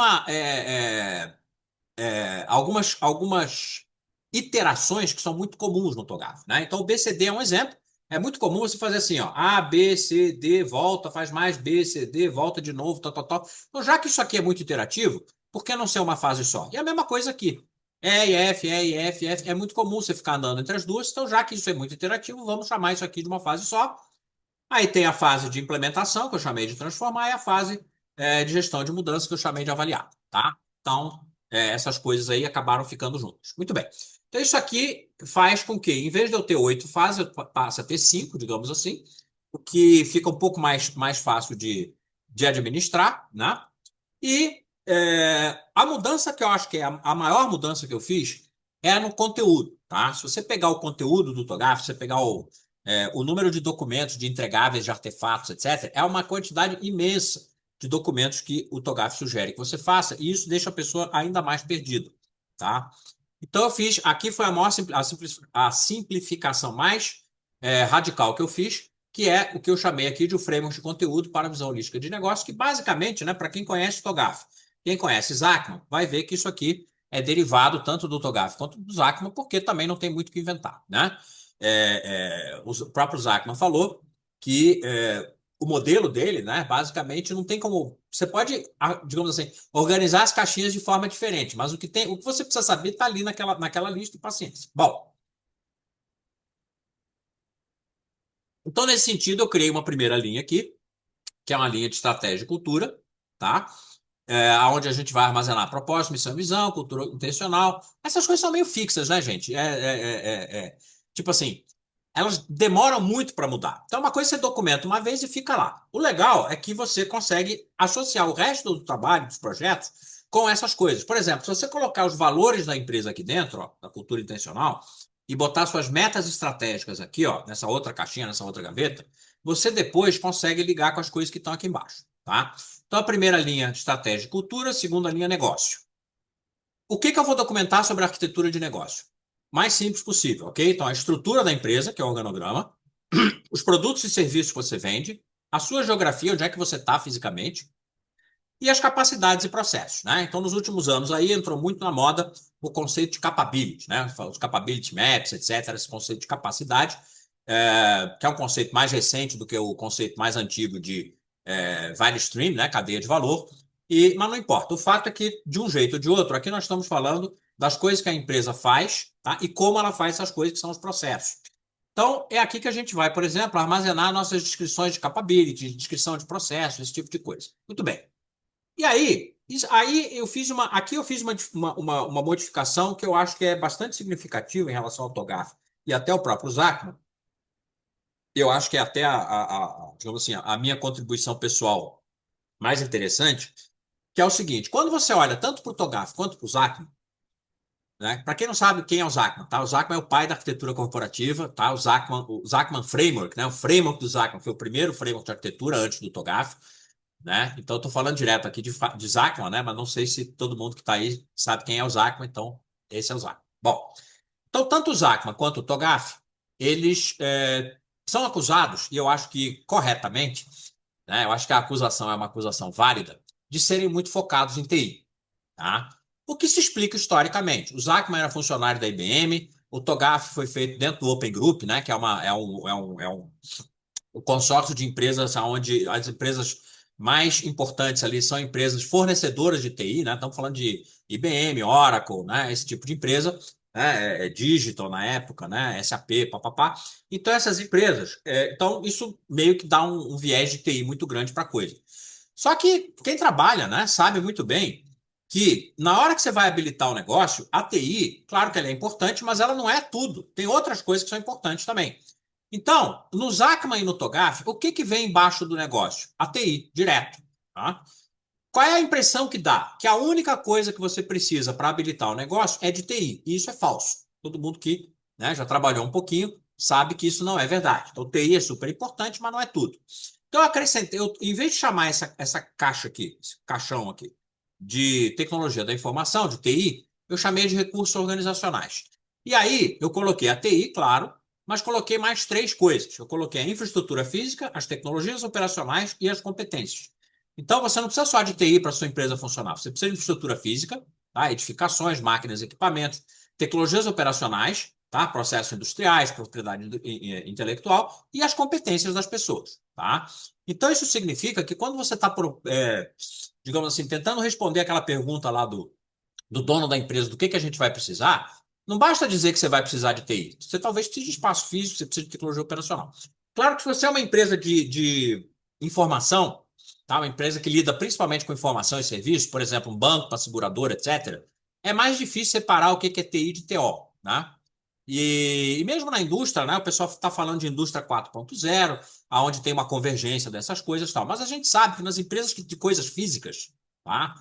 algumas iterações que são muito comuns no TOGAF, né? Então, o BCD é um exemplo. É muito comum você fazer assim, ó, A, B, C, D, volta, faz mais B, C, D, volta de novo, tal, tal, tal. Então, já que isso aqui é muito iterativo, por que não ser uma fase só? E a mesma coisa aqui. E, F, F. É muito comum você ficar andando entre as duas, então, já que isso é muito iterativo, vamos chamar isso aqui de uma fase só. Aí tem a fase de implementação, que eu chamei de transformar, e a fase de gestão de mudança, que eu chamei de avaliar, tá? Então, essas coisas aí acabaram ficando juntas. Muito bem. Então, isso aqui faz com que, em vez de eu ter 8 fases, eu passe a ter 5, digamos assim, o que fica um pouco mais fácil de administrar, né? E a mudança que eu acho que é a maior mudança que eu fiz é no conteúdo, tá? Se você pegar o conteúdo do TOGAF, se você pegar o número de documentos, de entregáveis, de artefatos, etc., é uma quantidade imensa de documentos que o TOGAF sugere que você faça, e isso deixa a pessoa ainda mais perdida, tá? Então eu fiz, aqui foi a maior a simplificação mais radical que eu fiz, que é o que eu chamei aqui de o framework de conteúdo para a visão holística de negócio, que basicamente, né, para quem conhece o TOGAF, quem conhece Zachman, vai ver que isso aqui é derivado tanto do TOGAF quanto do Zachman, porque também não tem muito o que inventar, né? O próprio Zachman falou que o modelo dele, né, basicamente não tem como. Você pode, digamos assim, organizar as caixinhas de forma diferente, mas o que você precisa saber está ali naquela lista e paciência. Bom, então nesse sentido eu criei uma primeira linha aqui, que é uma linha de estratégia e cultura, tá? Onde a gente vai armazenar propósito, missão e visão, cultura intencional. Essas coisas são meio fixas, né, gente? Tipo assim. elas demoram muito para mudar. Então, uma coisa você documenta uma vez e fica lá. O legal é que você consegue associar o resto do trabalho, dos projetos, com essas coisas. Por exemplo, se você colocar os valores da empresa aqui dentro, ó, da cultura intencional, e botar suas metas estratégicas aqui, ó, nessa outra caixinha, nessa outra gaveta, você depois consegue ligar com as coisas que estão aqui embaixo, tá? Então, a primeira linha, estratégia e cultura, a segunda linha, negócio. O que que eu vou documentar sobre a arquitetura de negócio? Mais simples possível, ok? Então, a estrutura da empresa, que é o organograma, os produtos e serviços que você vende, a sua geografia, onde é que você está fisicamente, e as capacidades e processos, né? Então, nos últimos anos aí entrou muito na moda o conceito de capability, né? Os capability maps, etc., esse conceito de capacidade, que é um conceito mais recente do que o conceito mais antigo de value stream, né? Cadeia de valor. Mas não importa. O fato é que, de um jeito ou de outro, aqui nós estamos falando das coisas que a empresa faz, tá? E como ela faz essas coisas, que são os processos. Então, é aqui que a gente vai, por exemplo, armazenar nossas descrições de capability, descrição de processo, esse tipo de coisa. Muito bem. E aí, aí eu fiz aqui eu fiz uma modificação que eu acho que é bastante significativa em relação ao TOGAF e até o próprio Zachman. Eu acho que é até digamos assim, a minha contribuição pessoal mais interessante, que é o seguinte: quando você olha tanto para o TOGAF quanto para o Zachman, né? Para quem não sabe quem é o Zachman, tá? O Zachman é o pai da arquitetura corporativa, tá? O Zachman Framework, né? O framework do Zachman foi o primeiro framework de arquitetura antes do TOGAF, né? Então, eu estou falando direto aqui de Zachman, né? Mas não sei se todo mundo que está aí sabe quem é o Zachman, então esse é o Zachman. Bom, então tanto o Zachman quanto o TOGAF, eles são acusados, e eu acho que corretamente, né? Eu acho que a acusação é uma acusação válida, de serem muito focados em TI, tá? O que se explica historicamente. O Zachman era funcionário da IBM, o TOGAF foi feito dentro do Open Group, né? Que é um consórcio de empresas onde as empresas mais importantes ali são empresas fornecedoras de TI, né? Estamos falando de IBM, Oracle, né? Esse tipo de empresa, né? Digital na época, né? SAP, papapá. Então, essas empresas, então isso meio que dá um viés de TI muito grande para a coisa. Só que quem trabalha, né, sabe muito bem que na hora que você vai habilitar o negócio, a TI, claro que ela é importante, mas ela não é tudo. Tem outras coisas que são importantes também. Então, no Zachman e no TOGAF, o que que vem embaixo do negócio? A TI, direto. Tá? Qual é a impressão que dá? Que a única coisa que você precisa para habilitar o negócio é de TI. E isso é falso. Todo mundo que, né, já trabalhou um pouquinho sabe que isso não é verdade. Então, TI é super importante, mas não é tudo. Então, eu acrescentei, em vez de chamar essa caixa aqui, esse caixão aqui, de tecnologia da informação, de TI, eu chamei de recursos organizacionais. E aí, eu coloquei a TI, claro, mas coloquei mais três coisas. Eu coloquei a infraestrutura física, as tecnologias operacionais e as competências. Então, você não precisa só de TI para sua empresa funcionar. Você precisa de infraestrutura física, tá? Edificações, máquinas, equipamentos, tecnologias operacionais, tá? Processos industriais, propriedade intelectual e as competências das pessoas. Tá? Então, isso significa que quando você está, digamos assim, tentando responder aquela pergunta lá do dono da empresa do que a gente vai precisar, não basta dizer que você vai precisar de TI. Você talvez precise de espaço físico, você precisa de tecnologia operacional. Claro que se você é uma empresa de informação, tá? Uma empresa que lida principalmente com informação e serviços, por exemplo, um banco, uma seguradora, etc., é mais difícil separar o que é TI de TO, né? E mesmo na indústria, né, o pessoal está falando de indústria 4.0, aonde tem uma convergência dessas coisas e tal. Mas a gente sabe que nas empresas de coisas físicas, tá?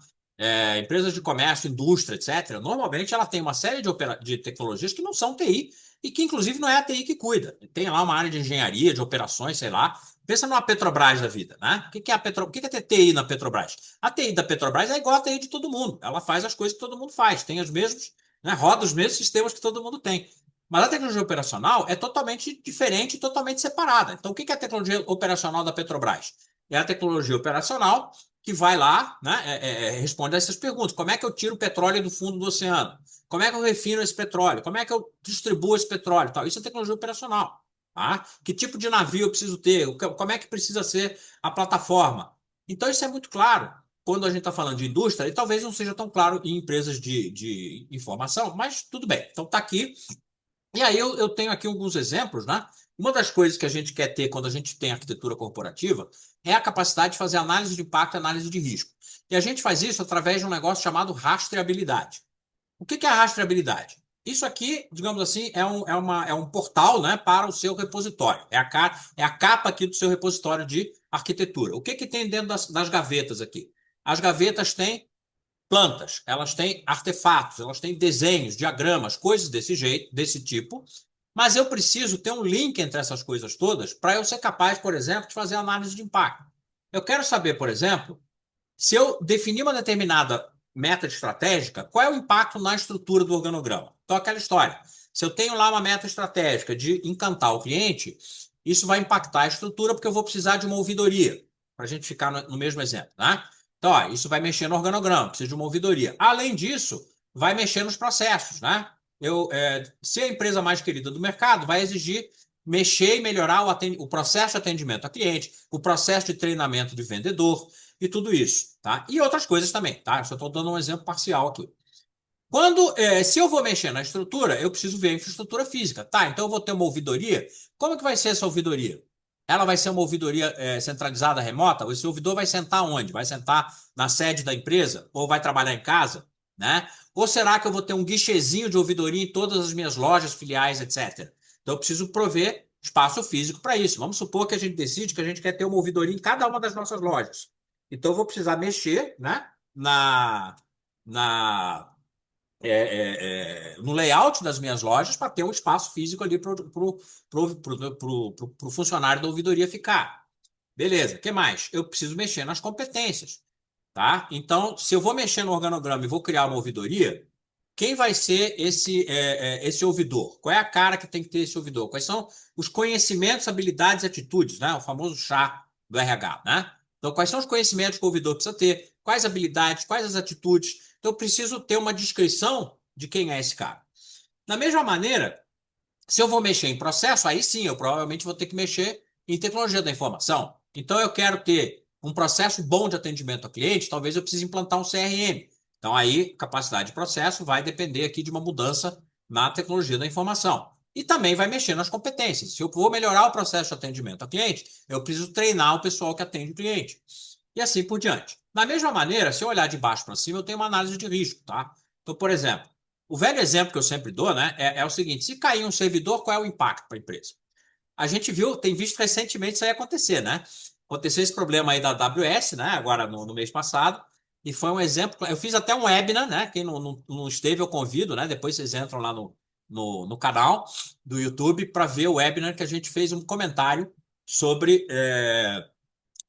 Empresas de comércio, indústria, etc., normalmente ela tem uma série de tecnologias que não são TI e que, inclusive, não é a TI que cuida. Tem lá uma área de engenharia, de operações, sei lá. Pensa numa Petrobras da vida, né? O que é o que é ter TI na Petrobras? A TI da Petrobras é igual a TI de todo mundo. Ela faz as coisas que todo mundo faz, tem os mesmos, né, roda os mesmos sistemas que todo mundo tem. Mas a tecnologia operacional é totalmente diferente e totalmente separada. Então, o que é a tecnologia operacional da Petrobras? É a tecnologia operacional que vai lá, né, responde a essas perguntas. Como é que eu tiro o petróleo do fundo do oceano? Como é que eu refino esse petróleo? Como é que eu distribuo esse petróleo? Tal. Isso é tecnologia operacional. Tá? Que tipo de navio eu preciso ter? Como é que precisa ser a plataforma? Então, isso é muito claro quando a gente está falando de indústria, e talvez não seja tão claro em empresas de informação, mas tudo bem. Então, está aqui. E aí eu tenho aqui alguns exemplos, né? Uma das coisas que a gente quer ter quando a gente tem arquitetura corporativa é a capacidade de fazer análise de impacto e análise de risco. E a gente faz isso através de um negócio chamado rastreabilidade. O que é a rastreabilidade? Isso aqui, digamos assim, é um portal, né, para o seu repositório. É a capa aqui do seu repositório de arquitetura. O que que tem dentro das gavetas aqui? As gavetas têm plantas, elas têm artefatos, elas têm desenhos, diagramas, coisas desse jeito, desse tipo. Mas eu preciso ter um link entre essas coisas todas para eu ser capaz, por exemplo, de fazer análise de impacto. Eu quero saber, por exemplo, se eu definir uma determinada meta estratégica, qual é o impacto na estrutura do organograma? Então, aquela história. Se eu tenho lá uma meta estratégica de encantar o cliente, isso vai impactar a estrutura, porque eu vou precisar de uma ouvidoria, para a gente ficar no mesmo exemplo, né? Então, ó, isso vai mexer no organograma, precisa de uma ouvidoria. Além disso, vai mexer nos processos, né? Se a empresa mais querida do mercado vai exigir mexer e melhorar o processo de atendimento a cliente, o processo de treinamento de vendedor, e tudo isso, tá? E outras coisas também, tá? Eu só estou dando um exemplo parcial aqui. Se eu vou mexer na estrutura, eu preciso ver a infraestrutura física, tá? Então eu vou ter uma ouvidoria. Como que vai ser essa ouvidoria? Ela vai ser uma ouvidoria centralizada, remota? Esse ouvidor vai sentar onde? Vai sentar na sede da empresa? Ou vai trabalhar em casa? Né? Ou será que eu vou ter um guichezinho de ouvidoria em todas as minhas lojas, filiais, etc. Então eu preciso prover espaço físico para isso. Vamos supor que a gente decide que a gente quer ter uma ouvidoria em cada uma das nossas lojas. Então eu vou precisar mexer, né, na no layout das minhas lojas para ter um espaço físico ali para o funcionário da ouvidoria ficar. Beleza, o que mais? Eu preciso mexer nas competências, tá? Então, se eu vou mexer no organograma e vou criar uma ouvidoria, quem vai ser esse ouvidor? Qual é a cara que tem que ter esse ouvidor? Quais são os conhecimentos, habilidades e atitudes, né? O famoso chá do RH, né? Então, quais são os conhecimentos que o ouvidor precisa ter? Quais habilidades? Quais as atitudes? Então, eu preciso ter uma descrição de quem é esse cara. Da mesma maneira, se eu vou mexer em processo, aí sim, eu provavelmente vou ter que mexer em tecnologia da informação. Então, eu quero ter um processo bom de atendimento ao cliente, talvez eu precise implantar um CRM. Então, aí, capacidade de processo vai depender aqui de uma mudança na tecnologia da informação. E também vai mexer nas competências. Se eu vou melhorar o processo de atendimento ao cliente, eu preciso treinar o pessoal que atende o cliente. E assim por diante. Da mesma maneira, se eu olhar de baixo para cima, eu tenho uma análise de risco, tá? Então, por exemplo, o velho exemplo que eu sempre dou, né, é o seguinte: se cair um servidor, qual é o impacto para a empresa? A gente viu, tem visto recentemente isso aí acontecer, né? Aconteceu esse problema aí da AWS, né? Agora no mês passado, e foi um exemplo. Eu fiz até um webinar, né? Quem não esteve, eu convido, né? Depois vocês entram lá no canal do YouTube para ver o webinar que a gente fez um comentário sobre,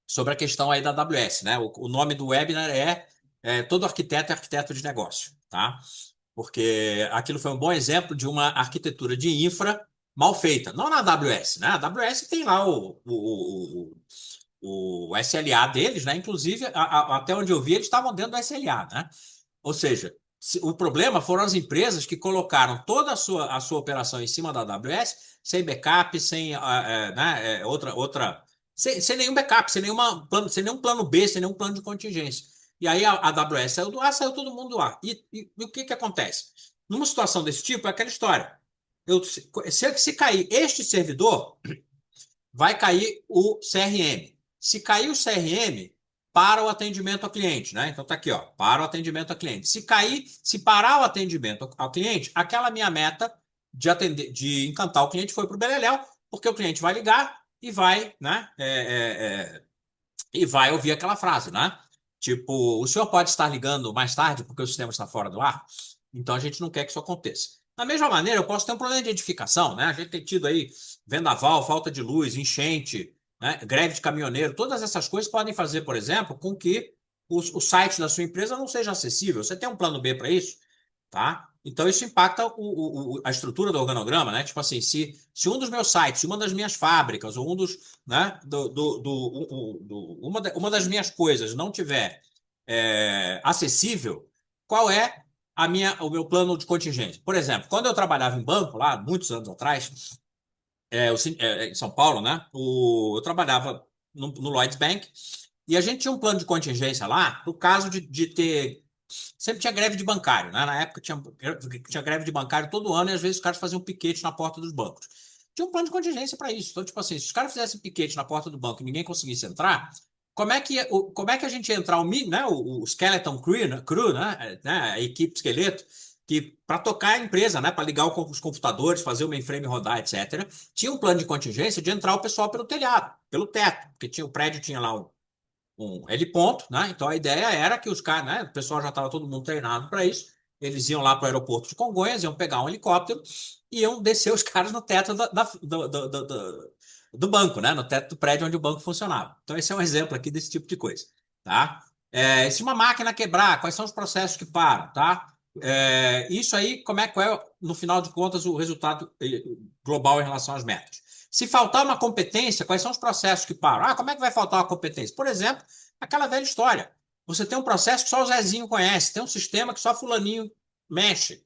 sobre a questão aí da AWS, né? O nome do webinar Todo Arquiteto é Arquiteto de Negócio, tá? Porque aquilo foi um bom exemplo de uma arquitetura de infra mal feita. Não na AWS, né? A AWS tem lá o SLA deles, né? Inclusive, até onde eu vi, eles estavam dentro do SLA, né? Ou seja, o problema foram as empresas que colocaram toda a sua operação em cima da AWS, sem backup, né, sem nenhum backup, sem nenhum plano B, sem nenhum plano de contingência. E aí a AWS saiu do ar, saiu todo mundo do ar. E o que que acontece? Numa situação desse tipo, é aquela história. Se cair este servidor, vai cair o CRM. Se cair o CRM, para o atendimento ao cliente, né? Então tá aqui, ó, para o atendimento ao cliente. Se parar o atendimento ao cliente, aquela minha meta de encantar o cliente foi para o beleléu, porque o cliente vai ligar e vai, né? E vai ouvir aquela frase, né? Tipo, o senhor pode estar ligando mais tarde porque o sistema está fora do ar? Então a gente não quer que isso aconteça. Da mesma maneira, eu posso ter um problema de edificação, né? A gente tem tido aí vendaval, falta de luz, enchente, né? Greve de caminhoneiro, todas essas coisas podem fazer, por exemplo, com que o site da sua empresa não seja acessível. Você tem um plano B para isso? Tá? Então isso impacta a estrutura do organograma, né? Tipo assim, se um dos meus sites, uma das minhas fábricas, ou um dos, né, uma das minhas coisas não tiver acessível, qual é o meu plano de contingência? Por exemplo, quando eu trabalhava em banco, lá, muitos anos atrás, em São Paulo, né? Eu trabalhava no Lloyds Bank e a gente tinha um plano de contingência lá, no caso de ter. Sempre tinha greve de bancário, né? Na época tinha greve de bancário todo ano e às vezes os caras faziam piquete na porta dos bancos. Tinha um plano de contingência para isso. Então, tipo assim, se os caras fizessem piquete na porta do banco e ninguém conseguisse entrar, como é que a gente ia entrar né? O skeleton crew, né? A equipe esqueleto, que para tocar a empresa, né, para ligar os computadores, fazer o mainframe rodar, etc., tinha um plano de contingência de entrar o pessoal pelo telhado, pelo teto, porque tinha, o prédio tinha lá um heliponto, né? Então a ideia era que os caras, né, o pessoal já estava todo mundo treinado para isso, eles iam lá para o aeroporto de Congonhas, iam pegar um helicóptero e iam descer os caras no teto do banco, né? No teto do prédio onde o banco funcionava. Então esse é um exemplo aqui desse tipo de coisa, tá? Se uma máquina quebrar, quais são os processos que param, tá? Isso aí, qual é, no final de contas, o resultado global em relação às metas? Se faltar uma competência, quais são os processos que param? Como é que vai faltar uma competência? Por exemplo, aquela velha história. Você tem um processo que só o Zezinho conhece, tem um sistema que só fulaninho mexe.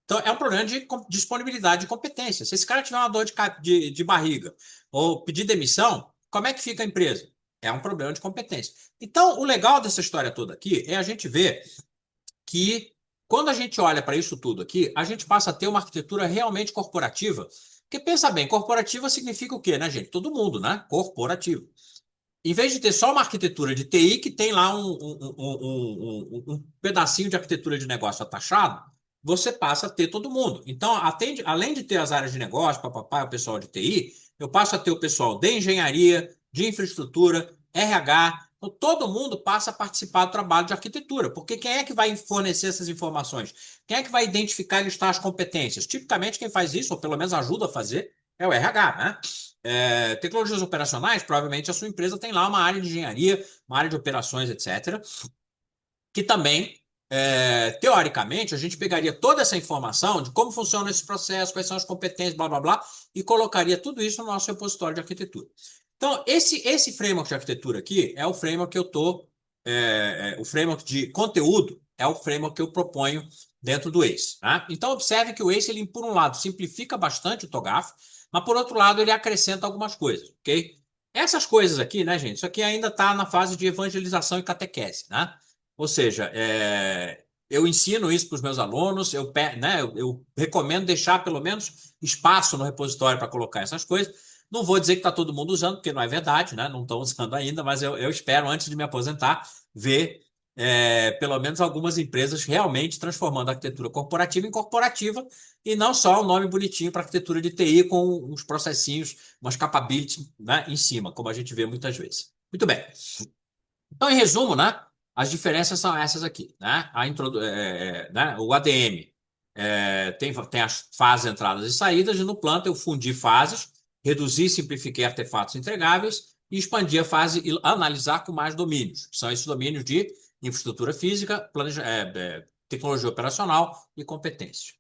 Então, é um problema de disponibilidade de competência. Se esse cara tiver uma dor de barriga ou pedir demissão, como é que fica a empresa? É um problema de competência. Então, o legal dessa história toda aqui é a gente ver que, quando a gente olha para isso tudo aqui, a gente passa a ter uma arquitetura realmente corporativa. Porque, pensa bem, corporativa significa o quê, né, gente? Todo mundo, né? Corporativo. Em vez de ter só uma arquitetura de TI que tem lá um pedacinho de arquitetura de negócio atachado, você passa a ter todo mundo. Então, além de ter as áreas de negócio, papapá, o pessoal de TI, eu passo a ter o pessoal de engenharia, de infraestrutura, RH. Então, todo mundo passa a participar do trabalho de arquitetura, porque quem é que vai fornecer essas informações? Quem é que vai identificar e listar as competências? Tipicamente, quem faz isso, ou pelo menos ajuda a fazer, é o RH, né? Tecnologias operacionais, provavelmente a sua empresa tem lá uma área de engenharia, uma área de operações, etc., que também, teoricamente, a gente pegaria toda essa informação de como funciona esse processo, quais são as competências, blá, blá, blá, e colocaria tudo isso no nosso repositório de arquitetura. Então, esse framework de arquitetura aqui é o framework que eu estou, o framework de conteúdo é o framework que eu proponho dentro do ACE. Tá? Então, observe que o ACE, ele, por um lado, simplifica bastante o TOGAF, mas, por outro lado, ele acrescenta algumas coisas, ok? Essas coisas aqui, né, gente? Isso aqui ainda está na fase de evangelização e catequese, né? Ou seja, eu ensino isso para os meus alunos, né, eu recomendo deixar pelo menos espaço no repositório para colocar essas coisas. Não vou dizer que está todo mundo usando, porque não é verdade, né? Não estão usando ainda, mas eu espero, antes de me aposentar, ver pelo menos algumas empresas realmente transformando a arquitetura corporativa em corporativa e não só o nome bonitinho para arquitetura de TI com uns processinhos, umas capabilities, né, em cima, como a gente vê muitas vezes. Muito bem. Então, em resumo, né, as diferenças são essas aqui, né? Né, o ADM tem as fases, entradas e saídas, e no planta eu fundi fases, reduzi e simplifiquei artefatos entregáveis e expandi a fase e analisar com mais domínios, que são esses domínios de infraestrutura física, tecnologia operacional e competência.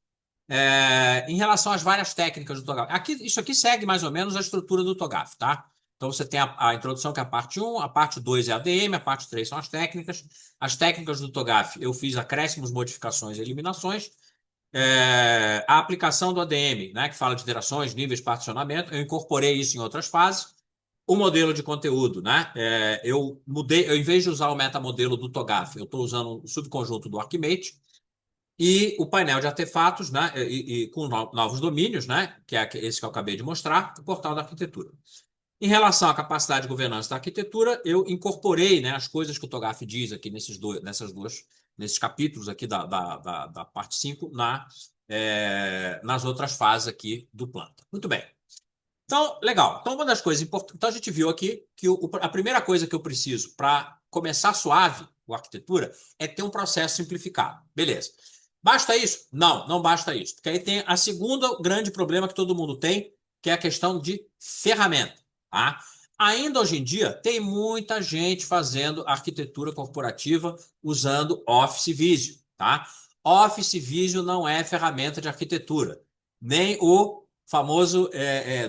Em relação às várias técnicas do TOGAF, isso aqui segue mais ou menos a estrutura do TOGAF, tá? Então você tem a introdução, que é a parte 1, a parte 2 é a ADM, a parte 3 são as técnicas. As técnicas do TOGAF eu fiz acréscimos, modificações e eliminações. A aplicação do ADM, né, que fala de iterações, níveis, particionamento, eu incorporei isso em outras fases. O modelo de conteúdo, né? Eu mudei, em vez de usar o metamodelo do TOGAF, eu estou usando o subconjunto do Archimate. E o painel de artefatos, né, e com novos domínios, né, que é esse que eu acabei de mostrar, o portal da arquitetura. Em relação à capacidade de governança da arquitetura, eu incorporei, né, as coisas que o TOGAF diz aqui nesses capítulos aqui da parte 5 nas outras fases aqui do planta. Muito bem. Então, legal. Então, uma das coisas importantes. Então, a gente viu aqui que a primeira coisa que eu preciso para começar suave a arquitetura é ter um processo simplificado. Beleza. Basta isso? Não, não basta isso. Porque aí tem a segunda grande problema que todo mundo tem, que é a questão de ferramenta. Tá? Ainda hoje em dia, tem muita gente fazendo arquitetura corporativa usando Office Visio. Tá? Office Visio não é ferramenta de arquitetura. Nem o famoso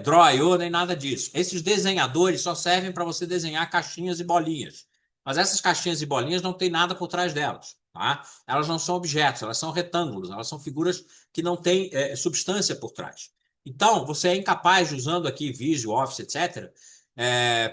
Draw.io, nem nada disso. Esses desenhadores só servem para você desenhar caixinhas e bolinhas. Mas essas caixinhas e bolinhas não tem nada por trás delas. Tá? Elas não são objetos, elas são retângulos, elas são figuras que não têm substância por trás. Então, você é incapaz de, usando aqui Visio, Office, etc.,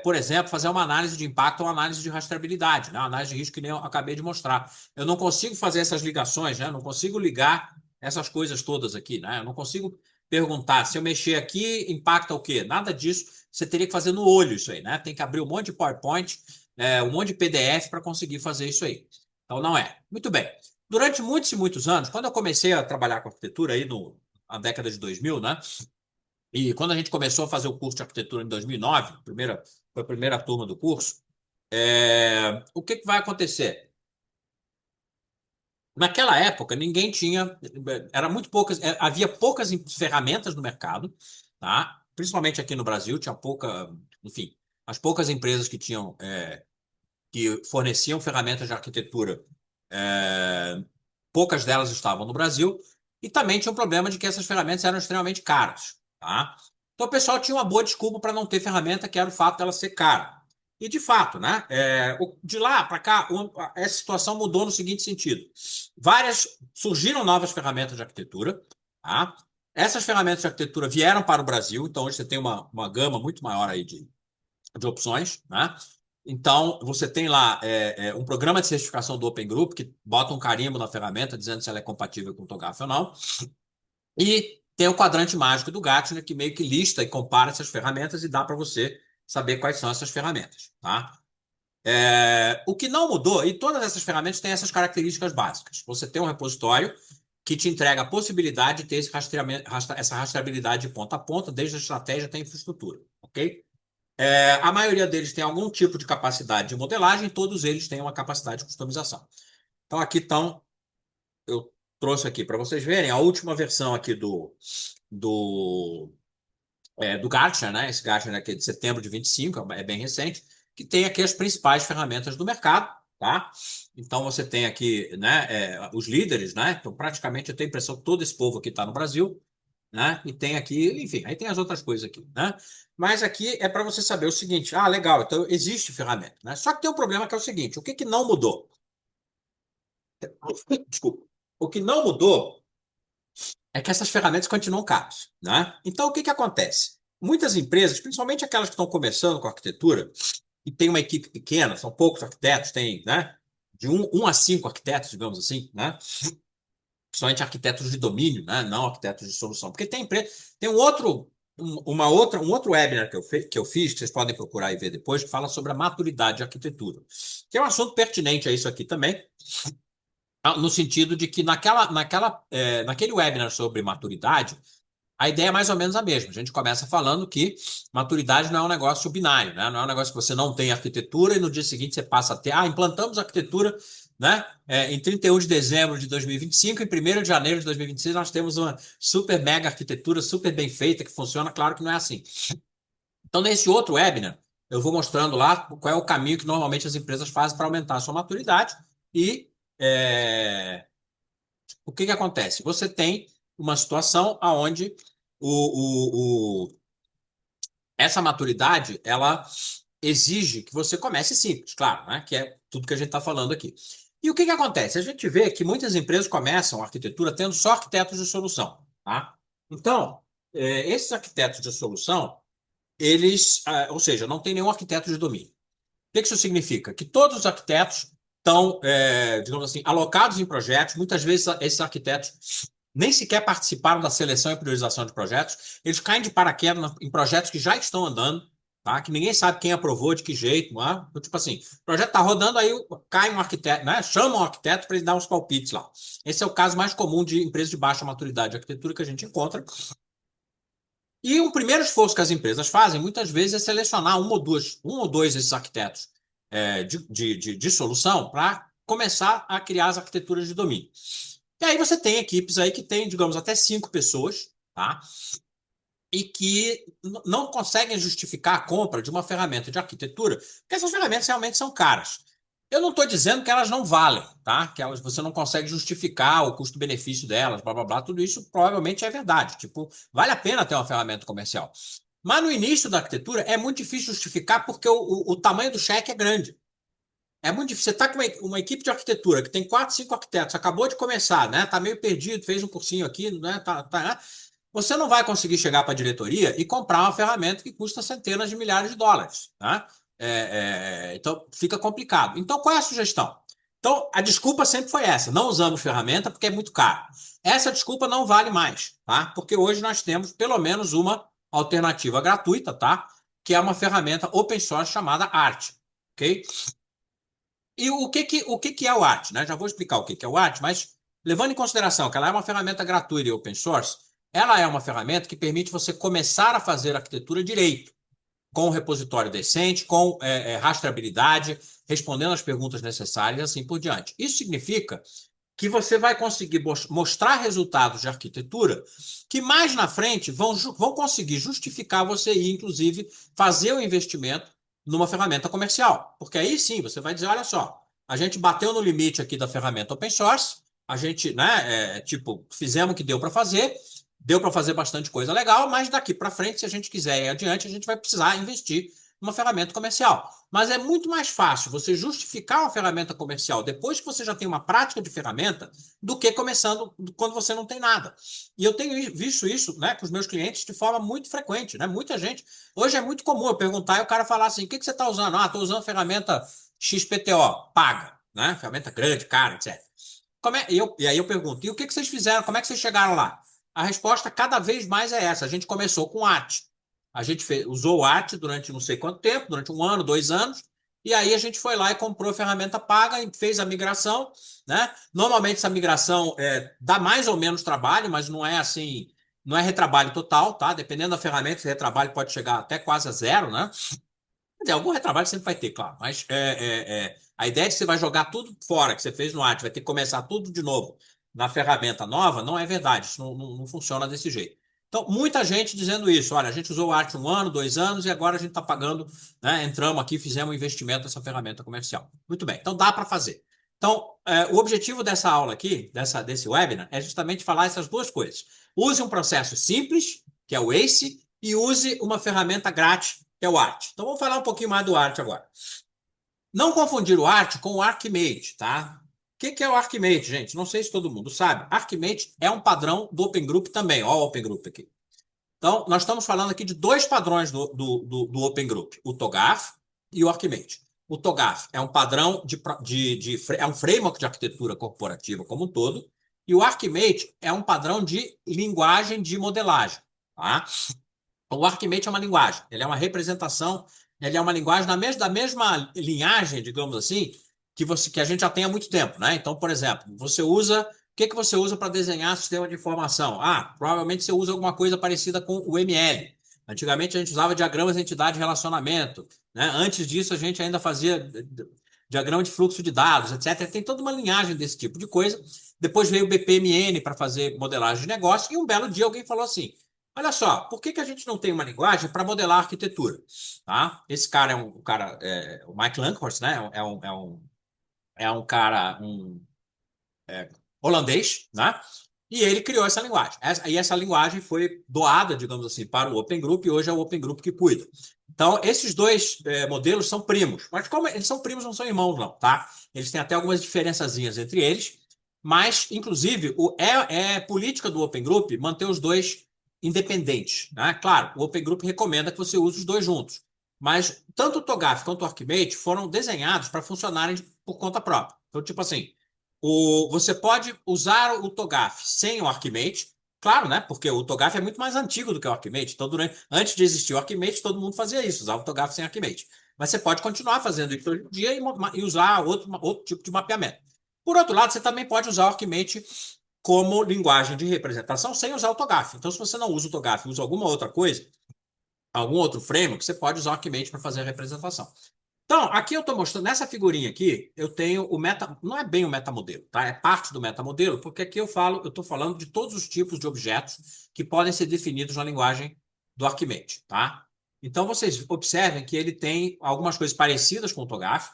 por exemplo, fazer uma análise de impacto ou uma análise de rastreabilidade, né? Uma análise de risco que nem eu acabei de mostrar. Eu não consigo fazer essas ligações, né? Eu não consigo ligar essas coisas todas aqui. Né? Eu não consigo perguntar se eu mexer aqui, impacta o quê? Nada disso. Você teria que fazer no olho isso aí. Né? Tem que abrir um monte de PowerPoint, um monte de PDF para conseguir fazer isso aí. Então, não é. Muito bem. Durante muitos e muitos anos, quando eu comecei a trabalhar com arquitetura aí na década de 2000, né? E quando a gente começou a fazer o curso de arquitetura em 2009, foi a primeira turma do curso, o que que vai acontecer? Naquela época, ninguém tinha, era muito poucas, havia poucas ferramentas no mercado, tá? Principalmente aqui no Brasil, tinha pouca, enfim, as poucas empresas que tinham, que forneciam ferramentas de arquitetura, é, poucas delas estavam no Brasil, e também tinha um problema de que essas ferramentas eram extremamente caras, tá? Então o pessoal tinha uma boa desculpa para não ter ferramenta, que era o fato dela ser cara. E de fato, né? De lá para cá, essa situação mudou no seguinte sentido: surgiram novas ferramentas de arquitetura, tá? Essas ferramentas de arquitetura vieram para o Brasil, então hoje você tem uma gama muito maior aí de opções, né? Então, você tem lá um programa de certificação do Open Group que bota um carimbo na ferramenta dizendo se ela é compatível com o TOGAF ou não. E tem o quadrante mágico do Gartner que meio que lista e compara essas ferramentas e dá para você saber quais são essas ferramentas, tá? O que não mudou, e todas essas ferramentas têm essas características básicas. Você tem um repositório que te entrega a possibilidade de ter essa rastreabilidade de ponta a ponta, desde a estratégia até a infraestrutura, ok? A maioria deles tem algum tipo de capacidade de modelagem, todos eles têm uma capacidade de customização. Então, aqui estão, eu trouxe aqui para vocês verem a última versão aqui do Gartner, né? Esse Gartner aqui é de setembro de 25, é bem recente, que tem aqui as principais ferramentas do mercado, tá? Então, você tem aqui, né, os líderes, né? Então, praticamente, eu tenho a impressão que todo esse povo aqui está no Brasil, né? E tem aqui, enfim, aí tem as outras coisas aqui, né? Mas aqui é para você saber o seguinte: ah, legal, então existe ferramenta, né? Só que tem um problema que é o seguinte: o que que não mudou? Desculpa. O que não mudou é que essas ferramentas continuam caras, né? Então o que que acontece? Muitas empresas, principalmente aquelas que estão começando com arquitetura e tem uma equipe pequena, são poucos arquitetos, tem, né? De um a cinco arquitetos, digamos assim, né? Principalmente arquitetos de domínio, né? Não arquitetos de solução. Porque tem um outro webinar que eu fiz, que vocês podem procurar e ver depois, que fala sobre a maturidade de arquitetura. Que é um assunto pertinente a isso aqui também, no sentido de que naquele webinar sobre maturidade, a ideia é mais ou menos a mesma. A gente começa falando que maturidade não é um negócio binário, né? Não é um negócio que você não tem arquitetura e no dia seguinte você passa a ter. Ah, implantamos arquitetura, né? Em 31 de dezembro de 2025, em 1º de janeiro de 2026, nós temos uma super mega arquitetura, super bem feita, que funciona. Claro que não é assim. Então, nesse outro webinar, eu vou mostrando lá qual é o caminho que normalmente as empresas fazem para aumentar a sua maturidade e é, o que que acontece? Você tem uma situação onde essa maturidade ela exige que você comece simples, claro, né? Que é tudo que a gente está falando aqui. E o que que acontece? A gente vê que muitas empresas começam a arquitetura tendo só arquitetos de solução, tá? Então, esses arquitetos de solução, ou seja, não tem nenhum arquiteto de domínio. O que que isso significa? Que todos os arquitetos estão, digamos assim, alocados em projetos. Muitas vezes esses arquitetos nem sequer participaram da seleção e priorização de projetos. Eles caem de paraquedas em projetos que já estão andando, tá? Que ninguém sabe quem aprovou, de que jeito, não é? Então, tipo assim, o projeto está rodando, aí cai um arquiteto, né? Chama um arquiteto para ele dar uns palpites lá. Esse é o caso mais comum de empresas de baixa maturidade de arquitetura que a gente encontra. E um primeiro esforço que as empresas fazem, muitas vezes, é selecionar um ou dois desses arquitetos de solução para começar a criar as arquiteturas de domínio. E aí você tem equipes aí que tem, digamos, até 5 pessoas, tá? E que não conseguem justificar a compra de uma ferramenta de arquitetura, porque essas ferramentas realmente são caras. Eu não estou dizendo que elas não valem, tá? Você não consegue justificar o custo-benefício delas, blá blá blá, tudo isso provavelmente é verdade. Tipo, vale a pena ter uma ferramenta comercial. Mas no início da arquitetura é muito difícil justificar porque o tamanho do cheque é grande. É muito difícil. Você está com uma equipe de arquitetura que tem 4, 5 arquitetos, acabou de começar, né? Tá meio perdido, fez um cursinho aqui, né? Né? Você não vai conseguir chegar para a diretoria e comprar uma ferramenta que custa centenas de milhares de dólares, tá? Então fica complicado. Então qual é a sugestão? Então a desculpa sempre foi essa: não usamos ferramenta porque é muito caro. Essa desculpa não vale mais, tá? Porque hoje nós temos pelo menos uma alternativa gratuita, tá? Que é uma ferramenta open source chamada Art, ok? E o que que é o Art, né? Já vou explicar o que que é o Art, mas levando em consideração que ela é uma ferramenta gratuita e open source, ela é uma ferramenta que permite você começar a fazer arquitetura direito, com um repositório decente, com rastreabilidade, respondendo as perguntas necessárias e assim por diante. Isso significa que você vai conseguir mostrar resultados de arquitetura que mais na frente vão conseguir justificar você ir, inclusive, fazer o investimento numa ferramenta comercial. Porque aí sim, você vai dizer, olha só, a gente bateu no limite aqui da ferramenta open source, a gente, né, tipo, fizemos o que deu para fazer bastante coisa legal, mas daqui para frente, se a gente quiser ir adiante, a gente vai precisar investir numa ferramenta comercial. Mas é muito mais fácil você justificar uma ferramenta comercial depois que você já tem uma prática de ferramenta do que começando quando você não tem nada. E eu tenho visto isso, né, com os meus clientes de forma muito frequente, né? Muita gente. Hoje é muito comum eu perguntar e o cara falar assim: o que que você está usando? Ah, estou usando a ferramenta XPTO, paga, né? Ferramenta grande, cara, etc. E aí eu pergunto: e o que que vocês fizeram? Como é que vocês chegaram lá? A resposta cada vez mais é essa. A gente começou com AT. A gente usou o AT durante não sei quanto tempo, durante 1 ano, 2 anos, e aí a gente foi lá e comprou a ferramenta paga e fez a migração, né? Normalmente essa migração dá mais ou menos trabalho, mas não é assim, não é retrabalho total, tá? Dependendo da ferramenta, esse retrabalho pode chegar até quase a zero, né? Quer dizer, algum retrabalho sempre vai ter, claro, mas a ideia de que você vai jogar tudo fora que você fez no Art, vai ter que começar tudo de novo na ferramenta nova, não é verdade, isso não funciona desse jeito. Então, muita gente dizendo isso, olha, a gente usou o Art 1 ano, 2 anos, e agora a gente está pagando, né, entramos aqui, fizemos um investimento nessa ferramenta comercial. Muito bem, então dá para fazer. Então, o objetivo dessa aula aqui, desse webinar, é justamente falar essas duas coisas. Use um processo simples, que é o ACE, e use uma ferramenta grátis, que é o Art. Então vamos falar um pouquinho mais do Art agora. Não confundir o Art com o Archimate, tá? O que é o Archimate, gente? Não sei se todo mundo sabe. Archimate é um padrão do Open Group também. Ó, o Open Group aqui. Então, nós estamos falando aqui de dois padrões do Open Group, o TOGAF e o Archimate. O TOGAF é um padrão é um framework de arquitetura corporativa como um todo, e o Archimate é um padrão de linguagem de modelagem, tá? O Archimate é uma linguagem, ele é uma representação, ele é uma linguagem da mesma linhagem, digamos assim, que a gente já tem há muito tempo, né? Então, por exemplo, o que você usa para desenhar sistema de informação? Ah, provavelmente você usa alguma coisa parecida com o ML. Antigamente a gente usava diagramas de entidade e relacionamento, né? Antes disso a gente ainda fazia diagrama de fluxo de dados, etc. Tem toda uma linhagem desse tipo de coisa. Depois veio o BPMN para fazer modelagem de negócio e um belo dia alguém falou assim: olha só, por que que a gente não tem uma linguagem para modelar arquitetura? Tá? Esse cara o Mike Lankhorst, né? É um cara holandês, né? E ele criou essa linguagem. E essa linguagem foi doada, digamos assim, para o Open Group e hoje é o Open Group que cuida. Então, esses dois modelos são primos. Mas como eles são primos, não são irmãos, não, tá? Eles têm até algumas diferençazinhas entre eles, mas, inclusive, é política do Open Group manter os dois independentes, né? Claro, o Open Group recomenda que você use os dois juntos, mas tanto o TOGAF quanto o Archimate foram desenhados para funcionarem por conta própria. Então, tipo assim, você pode usar o TOGAF sem o Archimate, claro, né? Porque o TOGAF é muito mais antigo do que o Archimate. Então, antes de existir o Archimate, todo mundo fazia isso, usava o TOGAF sem Archimate. Mas você pode continuar fazendo isso hoje em dia e usar outro tipo de mapeamento. Por outro lado, você também pode usar o Archimate como linguagem de representação sem usar o TOGAF. Então, se você não usa o TOGAF, usa alguma outra coisa, algum outro framework, você pode usar o Archimate para fazer a representação. Então, aqui eu estou mostrando, nessa figurinha aqui, eu tenho o meta, não é bem o metamodelo, tá? É parte do metamodelo, porque aqui eu estou falando de todos os tipos de objetos que podem ser definidos na linguagem do Archimate, tá? Então, vocês observem que ele tem algumas coisas parecidas com o TOGAF,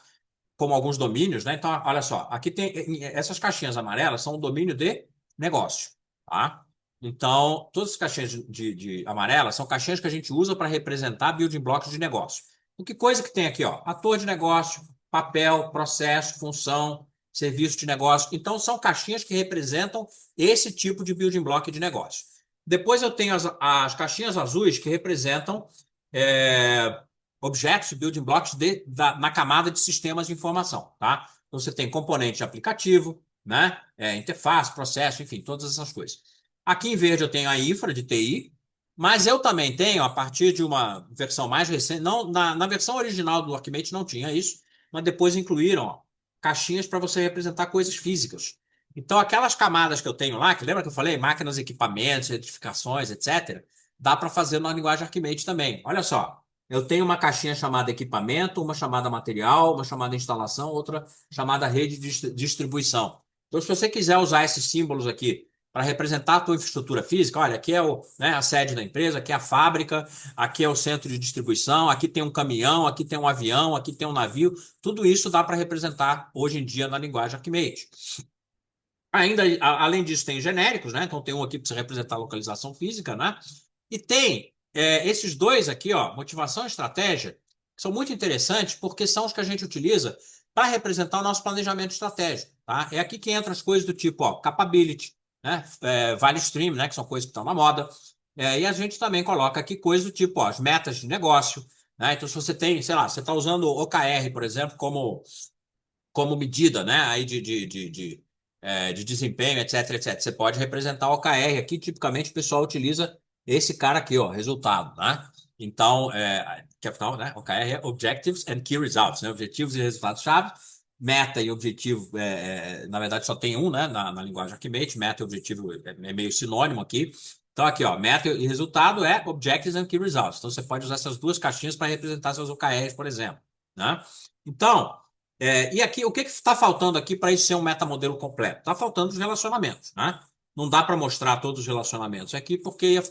como alguns domínios, né? Então, olha só, aqui tem essas caixinhas amarelas são o domínio de negócio, tá? Então, todas as caixinhas de amarelas são caixinhas que a gente usa para representar building blocks de negócio. O que coisa que tem aqui, ó? Ator de negócio, papel, processo, função, serviço de negócio. Então, são caixinhas que representam esse tipo de building block de negócio. Depois eu tenho as caixinhas azuis que representam objetos, building blocks na camada de sistemas de informação, tá? Então, você tem componente de aplicativo, né? Interface, processo, enfim, todas essas coisas. Aqui em verde eu tenho a infra de TI, mas eu também tenho, a partir de uma versão mais recente, não, na versão original do Archimate não tinha isso, mas depois incluíram, ó, caixinhas para você representar coisas físicas. Então, aquelas camadas que eu tenho lá, que lembra que eu falei? Máquinas, equipamentos, edificações, etc. Dá para fazer na linguagem Arquimate também. Olha só, eu tenho uma caixinha chamada equipamento, uma chamada material, uma chamada instalação, outra chamada rede de distribuição. Então, se você quiser usar esses símbolos aqui para representar a tua infraestrutura física, olha, aqui é a sede da empresa, aqui é a fábrica, aqui é o centro de distribuição, aqui tem um caminhão, aqui tem um avião, aqui tem um navio. Tudo isso dá para representar hoje em dia na linguagem Arquimate. Ainda, além disso, tem genéricos, né? Então tem um aqui para você representar a localização física, né? E tem esses dois aqui, ó, motivação e estratégia, que são muito interessantes porque são os que a gente utiliza para representar o nosso planejamento estratégico, tá? É aqui que entram as coisas do tipo, ó, capability, né? Value stream, né? Que são coisas que estão na moda. E a gente também coloca aqui coisas do tipo, ó, as metas de negócio, né? Então, se você tem, sei lá, você está usando o OKR, por exemplo, como medida, né? Aí de desempenho, etc, etc. Você pode representar o OKR. Aqui, tipicamente, o pessoal utiliza esse cara aqui, ó, resultado, né? Então, que afinal, né? OKR é Objectives and Key Results, né? Objetivos e resultados-chave. Meta e objetivo, na verdade, só tem um, né? Na linguagem Arquimate. Meta e objetivo é meio sinônimo aqui. Então, aqui, ó, meta e resultado é Objectives and Key Results. Então, você pode usar essas duas caixinhas para representar seus OKRs, por exemplo, né? Então, e aqui, o que está faltando aqui para isso ser um metamodelo completo? Está faltando os relacionamentos, né? Não dá para mostrar todos os relacionamentos aqui, porque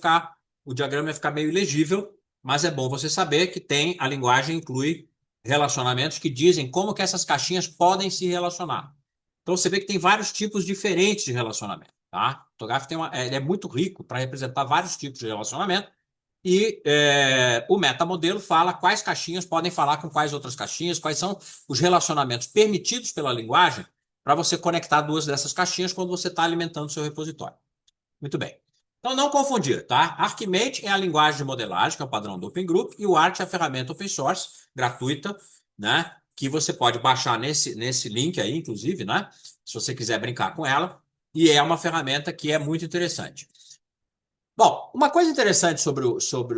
o diagrama ia ficar meio ilegível, mas é bom você saber que a linguagem inclui relacionamentos que dizem como que essas caixinhas podem se relacionar. Então você vê que tem vários tipos diferentes de relacionamento, tá? O TOGAF ele é muito rico para representar vários tipos de relacionamento. E o metamodelo fala quais caixinhas podem falar com quais outras caixinhas, quais são os relacionamentos permitidos pela linguagem para você conectar duas dessas caixinhas quando você está alimentando o seu repositório. Muito bem. Então, não confundir, tá? Archimate é a linguagem de modelagem, que é o padrão do Open Group, e o Arch é a ferramenta open source, gratuita, né? Que você pode baixar nesse link aí, inclusive, né? Se você quiser brincar com ela. E é uma ferramenta que é muito interessante. Bom, uma coisa interessante sobre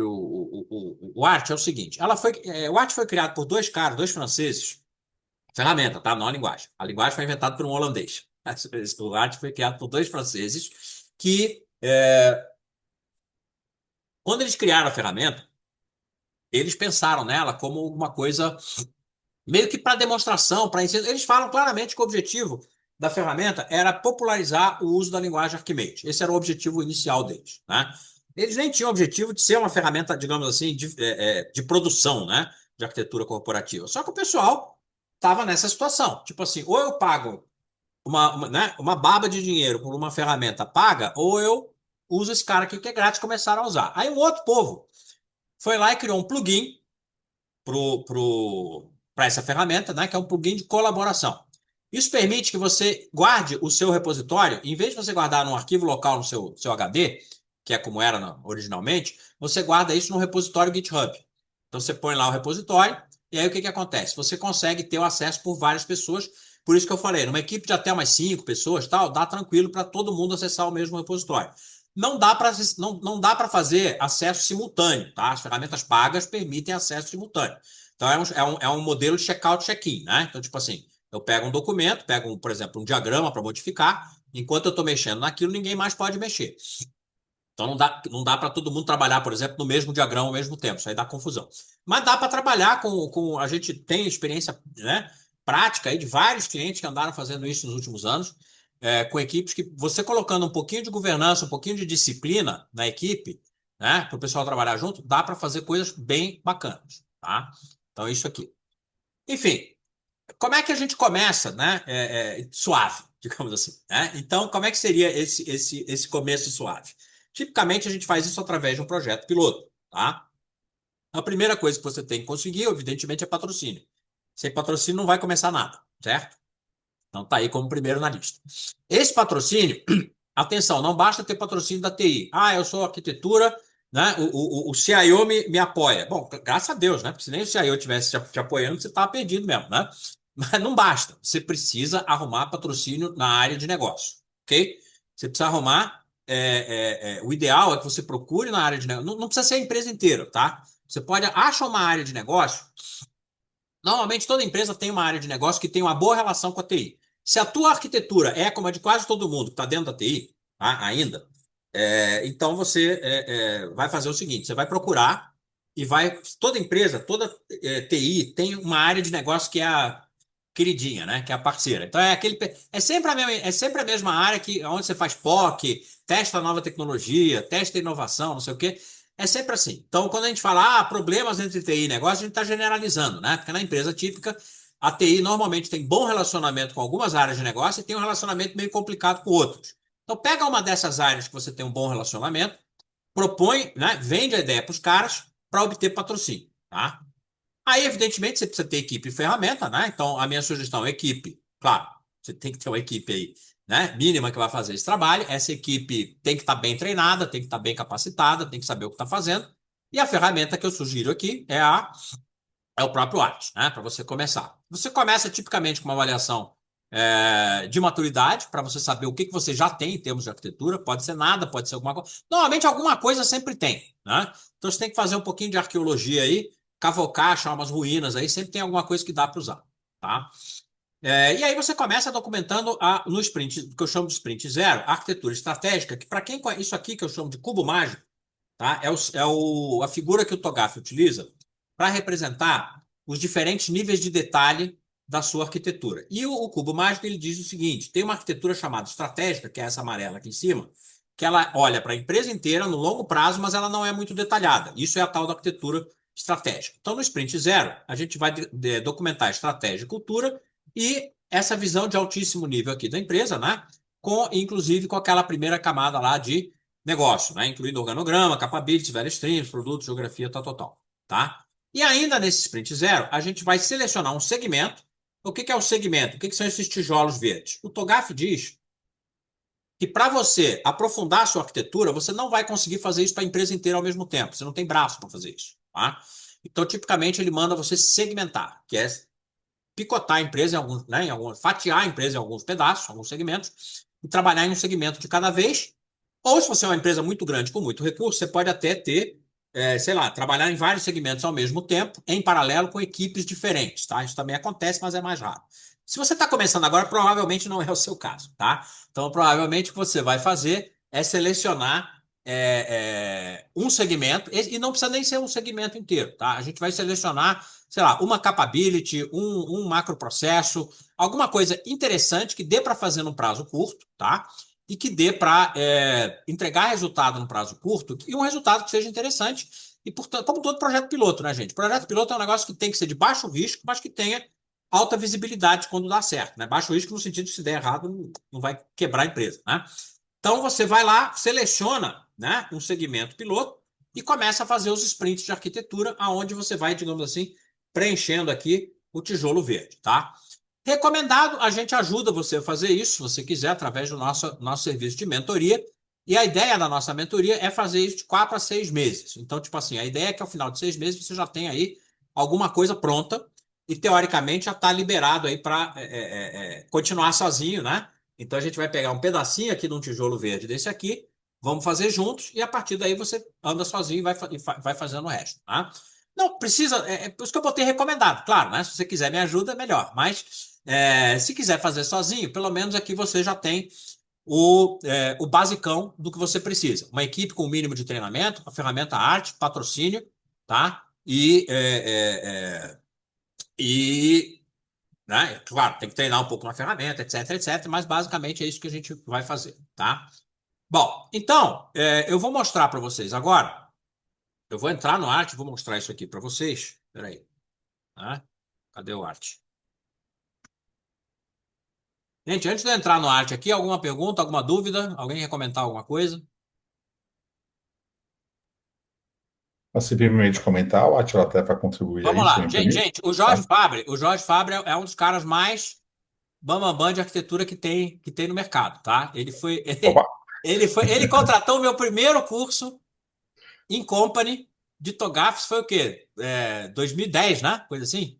o Art é o seguinte: o Art foi criado por dois caras, dois franceses, ferramenta, tá? Não a linguagem. A linguagem foi inventada por um holandês. O Art foi criado por dois franceses que, quando eles criaram a ferramenta, eles pensaram nela como uma coisa meio que para demonstração, para ensino. Eles falam claramente que o objetivo da ferramenta era popularizar o uso da linguagem Arquimate. Esse era o objetivo inicial deles, né? Eles nem tinham o objetivo de ser uma ferramenta, digamos assim, de produção, né? De arquitetura corporativa. Só que o pessoal estava nessa situação. Tipo assim, ou eu pago né, uma baba de dinheiro por uma ferramenta paga, ou eu uso esse cara aqui que é grátis e começaram a usar. Aí um outro povo foi lá e criou um plugin para essa ferramenta, né, que é um plugin de colaboração. Isso permite que você guarde o seu repositório, em vez de você guardar num arquivo local no seu HD, que é como era originalmente, você guarda isso no repositório GitHub. Então você põe lá o repositório, e aí o que acontece? Você consegue ter o acesso por várias pessoas. Por isso que eu falei, numa equipe de até umas 5 pessoas, tal, dá tranquilo para todo mundo acessar o mesmo repositório. Não dá para fazer acesso simultâneo, tá? As ferramentas pagas permitem acesso simultâneo. Então é um modelo de checkout check-in, né? Então, tipo assim, eu pego um documento, pego, por exemplo, um diagrama para modificar, enquanto eu estou mexendo naquilo, ninguém mais pode mexer. Então não dá para todo mundo trabalhar, por exemplo, no mesmo diagrama ao mesmo tempo, isso aí dá confusão. Mas dá para trabalhar a gente tem experiência, né, prática aí de vários clientes que andaram fazendo isso nos últimos anos, com equipes que você colocando um pouquinho de governança, um pouquinho de disciplina na equipe, né, para o pessoal trabalhar junto, dá para fazer coisas bem bacanas, tá? Então isso aqui. Enfim, como é que a gente começa, né, suave, digamos assim, né? Então, como é que seria esse começo suave? Tipicamente, a gente faz isso através de um projeto piloto, tá? A primeira coisa que você tem que conseguir, evidentemente, é patrocínio. Sem patrocínio não vai começar nada, certo? Então tá aí como primeiro na lista. Esse patrocínio, atenção, não basta ter patrocínio da TI. Ah, eu sou arquitetura, né? O CIO me apoia. Bom, graças a Deus, né? Porque se nem o CIO tivesse te apoiando, você estava perdido mesmo, né? Mas não basta. Você precisa arrumar patrocínio na área de negócio, ok? Você precisa arrumar. O ideal é que você procure na área de negócio. Não precisa ser a empresa inteira, tá? Você pode achar uma área de negócio Normalmente toda empresa tem uma área de negócio que tem uma boa relação com a TI. Se a tua arquitetura é como a de quase todo mundo que está dentro da TI, tá, ainda, então você vai fazer o seguinte: você vai procurar e vai. Toda empresa, toda TI tem uma área de negócio que é a queridinha, né? Que é a parceira. Então é sempre a mesma área que onde você faz POC, testa nova tecnologia, testa inovação, não sei o quê. É sempre assim. Então, quando a gente fala, problemas entre TI e negócio, a gente está generalizando, né? Porque na empresa típica, a TI normalmente tem bom relacionamento com algumas áreas de negócio e tem um relacionamento meio complicado com outros. Então, pega uma dessas áreas que você tem um bom relacionamento, propõe, né? Vende a ideia para os caras para obter patrocínio, tá? Aí, evidentemente, você precisa ter equipe e ferramenta, né? Então, a minha sugestão é equipe. Claro, você tem que ter uma equipe aí, né? Mínima que vai fazer esse trabalho. Essa equipe tem que estar bem treinada, tem que estar bem capacitada, tem que saber o que está fazendo. E a ferramenta que eu sugiro aqui é o próprio Art, né? Para você começar. Você começa tipicamente com uma avaliação de maturidade, para você saber o que você já tem em termos de arquitetura. Pode ser nada, pode ser alguma coisa. Normalmente, alguma coisa sempre tem, né? Então, você tem que fazer um pouquinho de arqueologia aí, cavocar, achar umas ruínas aí, sempre tem alguma coisa que dá para usar, tá? E aí você começa documentando no sprint, que eu chamo de sprint zero, a arquitetura estratégica, que para quem conhece isso aqui que eu chamo de cubo mágico, tá? A figura que o Togashi utiliza para representar os diferentes níveis de detalhe da sua arquitetura. E o cubo mágico ele diz o seguinte: tem uma arquitetura chamada estratégica, que é essa amarela aqui em cima, que ela olha para a empresa inteira no longo prazo, mas ela não é muito detalhada. Isso é a tal da arquitetura estratégica. Então, no sprint zero, a gente vai documentar estratégia e cultura e essa visão de altíssimo nível aqui da empresa, né? Inclusive com aquela primeira camada lá de negócio, né? Incluindo organograma, capabilities, value streams, produtos, geografia, tal, tal, tal, tá? E ainda nesse sprint zero, a gente vai selecionar um segmento. O que é o segmento? O que são esses tijolos verdes? O TOGAF diz que para você aprofundar a sua arquitetura, você não vai conseguir fazer isso para a empresa inteira ao mesmo tempo. Você não tem braço para fazer isso, tá? Então, tipicamente, ele manda você segmentar, que é picotar a empresa fatiar a empresa em alguns pedaços, alguns segmentos, e trabalhar em um segmento de cada vez. Ou se você é uma empresa muito grande com muito recurso, você pode até ter, sei lá, trabalhar em vários segmentos ao mesmo tempo, em paralelo com equipes diferentes, tá? Isso também acontece, mas é mais raro. Se você está começando agora, provavelmente não é o seu caso, tá? Então, provavelmente o que você vai fazer é selecionar um segmento, e não precisa nem ser um segmento inteiro, tá? A gente vai selecionar, sei lá, uma capability, um macroprocesso, alguma coisa interessante que dê para fazer num prazo curto, tá? E que dê para entregar resultado no prazo curto e um resultado que seja interessante. E, portanto, como todo projeto piloto, né, gente? Projeto piloto é um negócio que tem que ser de baixo risco, mas que tenha alta visibilidade quando dá certo, né? Baixo risco no sentido de se der errado, não vai quebrar a empresa, né? Então você vai lá, seleciona, né, um segmento piloto e começa a fazer os sprints de arquitetura, aonde você vai, digamos assim, preenchendo aqui o tijolo verde, tá? Recomendado, a gente ajuda você a fazer isso, se você quiser, através do nosso serviço de mentoria. E a ideia da nossa mentoria é fazer isso de 4 a 6 meses. Então, tipo assim, a ideia é que ao final de 6 meses você já tenha aí alguma coisa pronta e, teoricamente, já está liberado aí para continuar sozinho, né? Então, a gente vai pegar um pedacinho aqui de um tijolo verde desse aqui, vamos fazer juntos e, a partir daí, você anda sozinho e vai fazendo o resto, tá? Não precisa, por isso que eu botei recomendado, claro, né? Se você quiser me ajuda, é melhor. Mas se quiser fazer sozinho, pelo menos aqui você já tem o basicão do que você precisa. Uma equipe com o mínimo de treinamento, a ferramenta arte, patrocínio, tá? E né? Claro, tem que treinar um pouco na ferramenta, etc, etc. Mas basicamente é isso que a gente vai fazer, tá? Bom, então, eu vou mostrar para vocês agora. Eu vou entrar no arte, vou mostrar isso aqui para vocês. Espera aí, tá? Cadê o arte? Gente, antes de eu entrar no arte aqui, alguma pergunta, alguma dúvida? Alguém quer comentar alguma coisa? Mas simplesmente comentar, o Atila até para contribuir Vamos aí, se lá. me Gente, permite. gente, o Jorge Fabre é um dos caras mais bambambam de arquitetura que tem no mercado, tá? Ele foi, Opa, ele contratou o meu primeiro curso em company de Togafos, foi o quê? 2010, né? Coisa assim?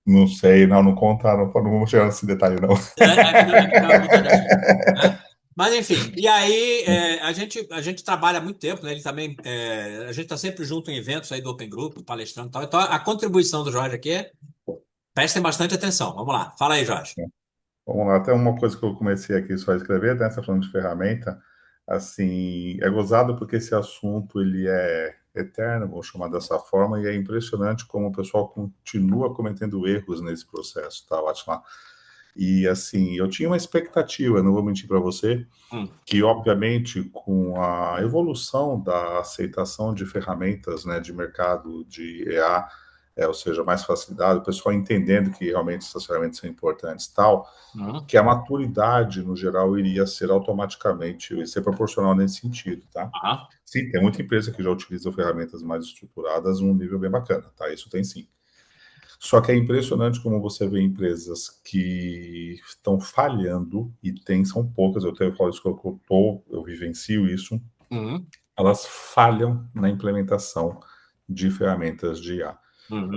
não sei, não, não conta, não, não vamos chegar nesse detalhe, não. A vida é muito antiga, né? Mas enfim, e aí a gente trabalha há muito tempo, né? Ele também, a gente está sempre junto em eventos aí do Open Group, palestrando e tal. Então a contribuição do Jorge aqui Prestem bastante atenção. Vamos lá. Fala aí, Jorge. Vamos lá, até uma coisa que eu comecei aqui só a escrever, né? Você tá falando de ferramenta, assim, é gozado porque esse assunto ele é eterno, vou chamar dessa forma, e é impressionante como o pessoal continua cometendo erros nesse processo, tá, Atila? E assim, eu tinha uma expectativa, não vou mentir para você, Hum, que obviamente com a evolução da aceitação de ferramentas, né, de mercado de EA, ou seja, mais facilidade, o pessoal entendendo que realmente essas ferramentas são importantes, e tal, hum, que a maturidade no geral iria ser automaticamente, ser proporcional nesse sentido, tá? aham, Sim, tem muita empresa que já utiliza ferramentas mais estruturadas num nível bem bacana, tá? Isso tem sim. Só que é impressionante como você vê empresas que estão falhando, e tem, são poucas, eu falo isso que eu vivencio isso, uhum, elas falham na implementação de ferramentas de IA. uhum,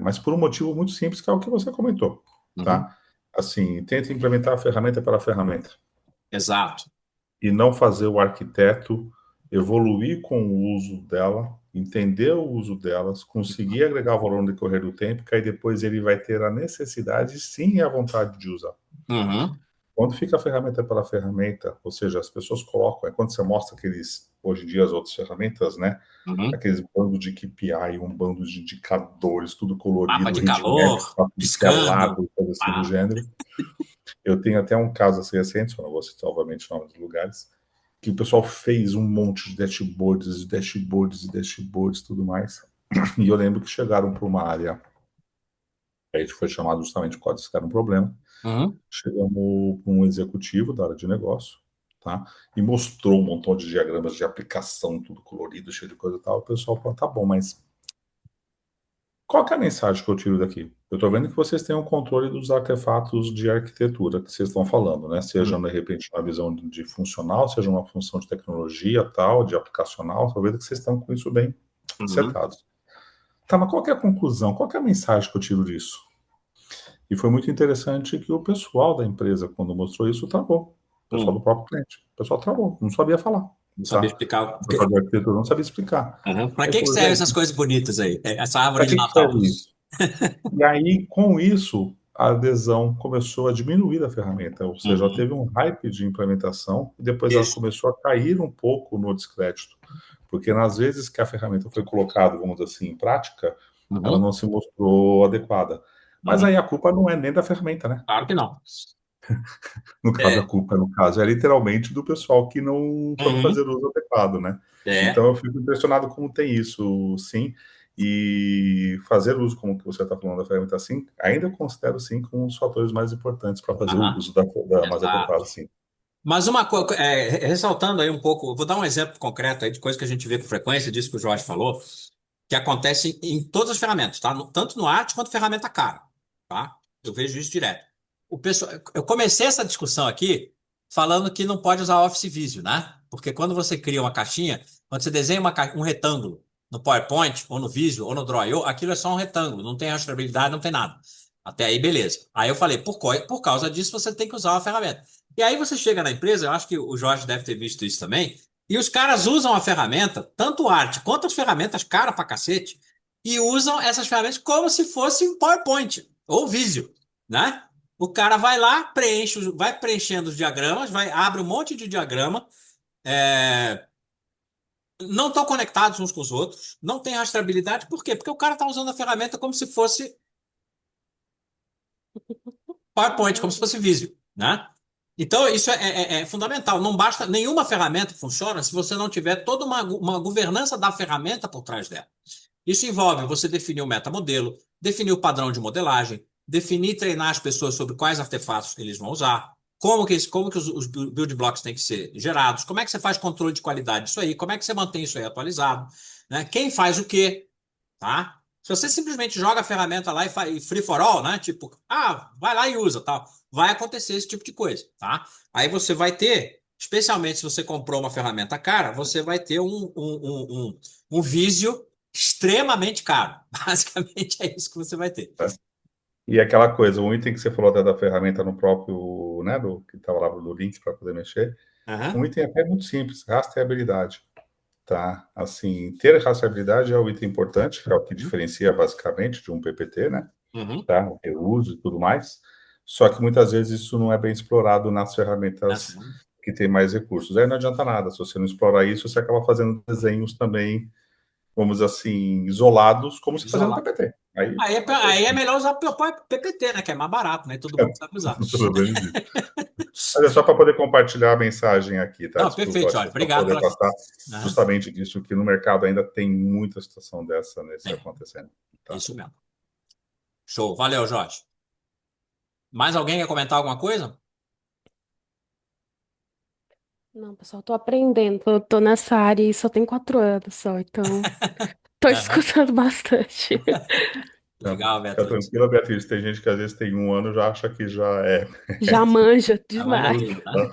Mas por um motivo muito simples, que é o que você comentou, uhum. tá? Assim, tenta implementar a ferramenta pela ferramenta Exato. e não fazer o arquiteto evoluir com o uso dela, entender o uso delas, conseguir agregar valor no decorrer do tempo, que aí depois ele vai ter a necessidade, sim, e a vontade de usar. Uhum, Quando fica a ferramenta pela ferramenta, ou seja, as pessoas colocam, é quando você mostra aqueles, hoje em dia, as outras ferramentas, né? uhum. Aqueles bandos de KPI, um bando de indicadores, tudo Mapa colorido, de heat map, calor, para tudo que é piscando. lado, coisa assim do Ah, gênero. Eu tenho até um caso assim recente, eu não vou citar, obviamente, o nome dos lugares, que o pessoal fez um monte de dashboards, dashboards e dashboards e tudo mais. E eu lembro que chegaram para uma área, a gente foi chamado justamente por causa desse era um problema. uhum, Chegamos para um executivo da área de negócio, tá? E mostrou um montão de diagramas de aplicação, tudo colorido, cheio de coisa e tal. O pessoal falou: tá bom, mas qual que é a mensagem que eu tiro daqui? Eu estou vendo que vocês têm o controle dos artefatos de arquitetura que vocês estão falando, né? Seja, uhum, de repente, uma visão de funcional, seja uma função de tecnologia, tal, de aplicacional. Estou vendo que vocês estão com isso bem uhum, setados. Tá, mas qual que é a conclusão? Qual que é a mensagem que eu tiro disso? E foi muito interessante que o pessoal da empresa, quando mostrou isso, travou. O pessoal do uhum. próprio cliente. O pessoal travou, não sabia falar, Não sabia tá? explicar. O pessoal de arquitetura não sabia explicar. Para Aí que falou, servem gente, essas coisas bonitas aí? Essa árvore para de que Natal. serve isso? E aí, com isso, a adesão começou a diminuir da ferramenta, ou seja, ela Uhum. teve um hype de implementação e depois ela Isso. começou a cair um pouco no descrédito, porque nas vezes que a ferramenta foi colocada, vamos dizer assim, em prática, ela Uhum. não se mostrou adequada. Mas Uhum. aí a culpa não é nem da ferramenta, né? Claro que não. No caso, a É. culpa, no caso, é literalmente do pessoal que não soube fazer Uhum. o uso adequado, né? É. Então, eu fico impressionado como tem isso, sim, e fazer uso, como que você está falando da ferramenta, assim, ainda eu considero, sim, como um dos fatores mais importantes para fazer o Aham. uso da mais adequado, Exato. sim. Mas uma coisa, ressaltando aí um pouco, vou dar um exemplo concreto aí de coisa que a gente vê com frequência, disso que o Jorge falou, que acontece em todas as ferramentas, tá? Tanto no arte quanto ferramenta cara, tá? Eu vejo isso direto. O pessoal, eu comecei essa discussão aqui falando que não pode usar Office Visio, né? Porque quando você cria uma caixinha, quando você desenha um retângulo no PowerPoint, ou no Visio, ou no Draw.io, aquilo é só um retângulo, não tem rastreabilidade, não tem nada. Até aí, beleza. Aí eu falei, por causa disso, você tem que usar uma ferramenta. E aí você chega na empresa, eu acho que o Jorge deve ter visto isso também, e os caras usam a ferramenta, tanto o arte quanto as ferramentas, cara pra cacete, e usam essas ferramentas como se fosse um PowerPoint ou Visio, né? O cara vai lá, vai preenchendo os diagramas, abre um monte de diagrama, é, não estão conectados uns com os outros, não tem rastreabilidade, por quê? Porque o cara está usando a ferramenta como se fosse PowerPoint, como se fosse Visio, né? Então, isso é fundamental. Não basta, nenhuma ferramenta funciona se você não tiver toda uma governança da ferramenta por trás dela. Isso envolve você definir o metamodelo, definir o padrão de modelagem, definir e treinar as pessoas sobre quais artefatos eles vão usar, como que os build blocks têm que ser gerados, como é que você faz controle de qualidade disso aí, como é que você mantém isso aí atualizado, né? Quem faz o quê, tá? Se você simplesmente joga a ferramenta lá e free for all, né? Tipo, vai lá e usa, tal. Vai acontecer esse tipo de coisa, tá? Aí você vai ter, especialmente se você comprou uma ferramenta cara, você vai ter um Visio extremamente caro. Basicamente é isso que você vai ter. Tá? E aquela coisa, um item que você falou até da ferramenta no próprio, né, do que estava lá do link para poder mexer, um Aham, item até muito simples, rastreabilidade. Tá? Assim, ter rastreabilidade é o item importante, que é o que diferencia basicamente de um PPT, né? Uhum. tá? O reuso e tudo mais. Só que muitas vezes isso não é bem explorado nas ferramentas Uhum. que têm mais recursos. Aí não adianta nada, se você não explorar isso, você acaba fazendo desenhos também, vamos dizer assim, isolados, como se fazia no Isolar. PPT. Aí, Aí é melhor usar o PPT, né? Que é mais barato, né? Todo mundo sabe usar. tudo bem disso. Mas é só para poder compartilhar a mensagem aqui, tá? Não, Desculpa, perfeito, acho que Jorge. é só Obrigado poder pela. passar Aham. justamente disso, que no mercado ainda tem muita situação dessa nesse É, acontecendo, tá? isso mesmo. Show. Valeu, Jorge. Mais alguém quer comentar alguma coisa? Não, pessoal, tô aprendendo. Tô nessa área e só tem 4 anos só, então tô Aham. escutando bastante. Não, Legal, fica Beatriz. tranquila, Beatriz. Tem gente que às vezes tem 1 ano e já acha que já é Já manja Ah, mas já demais. tudo, tá?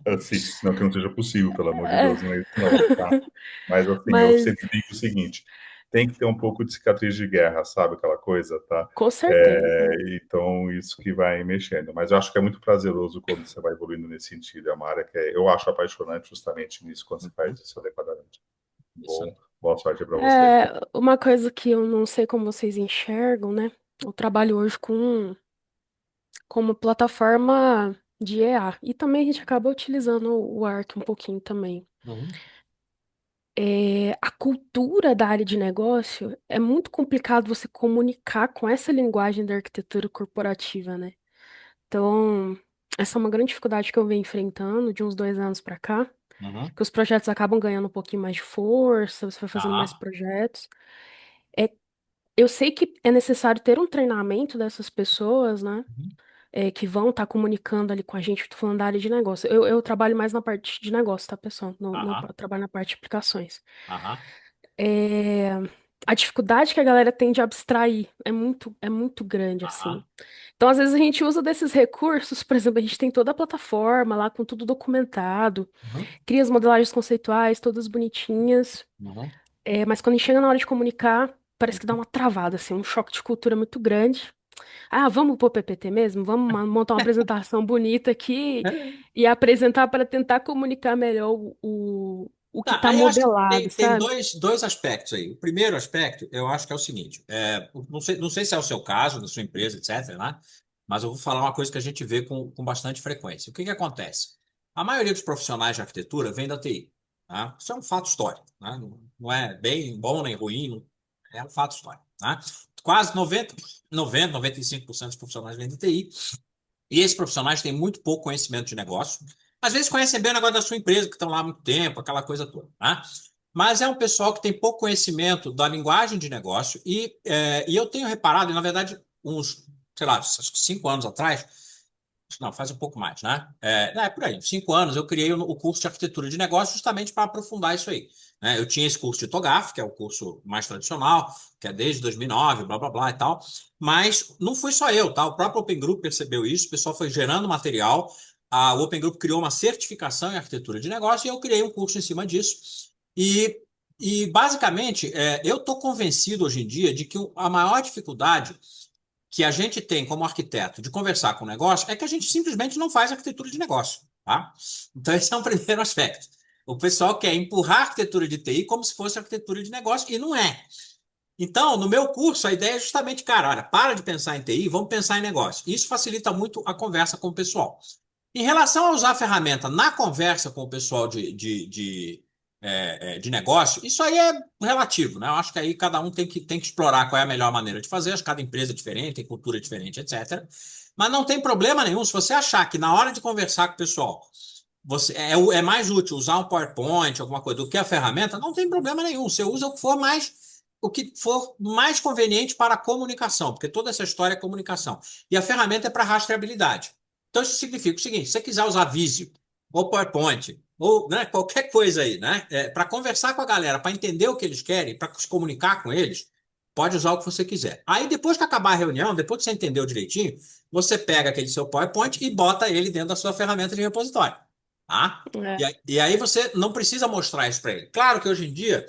assim. Não que não seja possível, pelo amor de É. Deus, não é isso não, tá? Mas assim, eu Mas sempre digo o seguinte: tem que ter um pouco de cicatriz de guerra, sabe aquela coisa, tá? com certeza. Então, isso que vai mexendo. Mas eu acho que é muito prazeroso quando você vai evoluindo nesse sentido. É uma área que eu acho apaixonante justamente nisso, quando você faz isso adequadamente. Isso. Bom, boa sorte para você. É uma coisa que eu não sei como vocês enxergam, né? Eu trabalho hoje com uma plataforma de EA. E também a gente acaba utilizando o Arc um pouquinho também. Uhum. A cultura da área de negócio é muito complicado você comunicar com essa linguagem da arquitetura corporativa, né? Então, essa é uma grande dificuldade que eu venho enfrentando de uns 2 anos pra cá, Uhum. que os projetos acabam ganhando um pouquinho mais de força, você vai fazendo mais Aham. projetos. É, eu sei que é necessário ter um treinamento dessas pessoas, né? Uhum. Que vão estar comunicando ali com a gente, tô falando da área de negócio. Eu trabalho mais na parte de negócio, tá, pessoal? Não Aham. trabalho na parte de aplicações. Aham. É, a dificuldade que a galera tem de abstrair é muito grande, assim. Aham. Então, às vezes, a gente usa desses recursos, por exemplo, a gente tem toda a plataforma lá com tudo documentado, Uhum. cria as modelagens conceituais, todas bonitinhas, Uhum. mas quando a gente chega na hora de comunicar, parece que dá uma travada, assim, um choque de cultura muito grande. Ah, vamos pôr PPT mesmo? Vamos montar uma apresentação bonita aqui e apresentar para tentar comunicar melhor o que Tá, está aí eu acho que modelado, tem sabe? dois aspectos aí. O primeiro aspecto, eu acho que é o seguinte: não sei se é o seu caso, da sua empresa, etc., né? Mas eu vou falar uma coisa que a gente vê com bastante frequência. O que que acontece? A maioria dos profissionais de arquitetura vem da TI. Tá? Isso é um fato histórico, né? Não é bem bom nem ruim, é um fato histórico. Tá? Quase 95% dos profissionais vêm da TI. E esses profissionais têm muito pouco conhecimento de negócio. Às vezes conhecem bem o negócio da sua empresa, que estão lá há muito tempo, aquela coisa toda, né? Mas é um pessoal que tem pouco conhecimento da linguagem de negócio e eu tenho reparado, e na verdade, uns, sei lá, acho que 5 anos atrás, não, faz um pouco mais, né? Por aí, 5 anos eu criei o curso de arquitetura de negócio justamente para aprofundar isso aí. Né? Eu tinha esse curso de TOGAF, que é o curso mais tradicional, que é desde 2009, blá, blá, blá e tal. Mas não fui só eu, tá? O próprio Open Group percebeu isso, o pessoal foi gerando material. O Open Group criou uma certificação em arquitetura de negócio e eu criei um curso em cima disso. E, basicamente, eu estou convencido hoje em dia de que a maior dificuldade que a gente tem como arquiteto de conversar com o negócio é que a gente simplesmente não faz arquitetura de negócio, tá? Então, esse é um primeiro aspecto. O pessoal quer empurrar a arquitetura de TI como se fosse arquitetura de negócio, e não é. Então, no meu curso, a ideia é justamente, cara, olha, para de pensar em TI, vamos pensar em negócio. Isso facilita muito a conversa com o pessoal. Em relação a usar a ferramenta na conversa com o pessoal de negócio, isso aí é relativo, né? Eu acho que aí cada um tem que explorar qual é a melhor maneira de fazer, acho que cada empresa é diferente, tem cultura diferente, etc. Mas não tem problema nenhum se você achar que na hora de conversar com o pessoal é mais útil usar um PowerPoint, alguma coisa, do que a ferramenta, não tem problema nenhum. Você usa o que for mais conveniente para a comunicação, porque toda essa história é comunicação. E a ferramenta é para rastreabilidade. Então, isso significa o seguinte: se você quiser usar Visio, ou PowerPoint, ou né, qualquer coisa aí, né, para conversar com a galera, para entender o que eles querem, para se comunicar com eles, pode usar o que você quiser. Aí, depois que acabar a reunião, depois que você entendeu direitinho, você pega aquele seu PowerPoint e bota ele dentro da sua ferramenta de repositório. Tá? E É. aí, e aí você não precisa mostrar isso para ele. Claro que hoje em dia,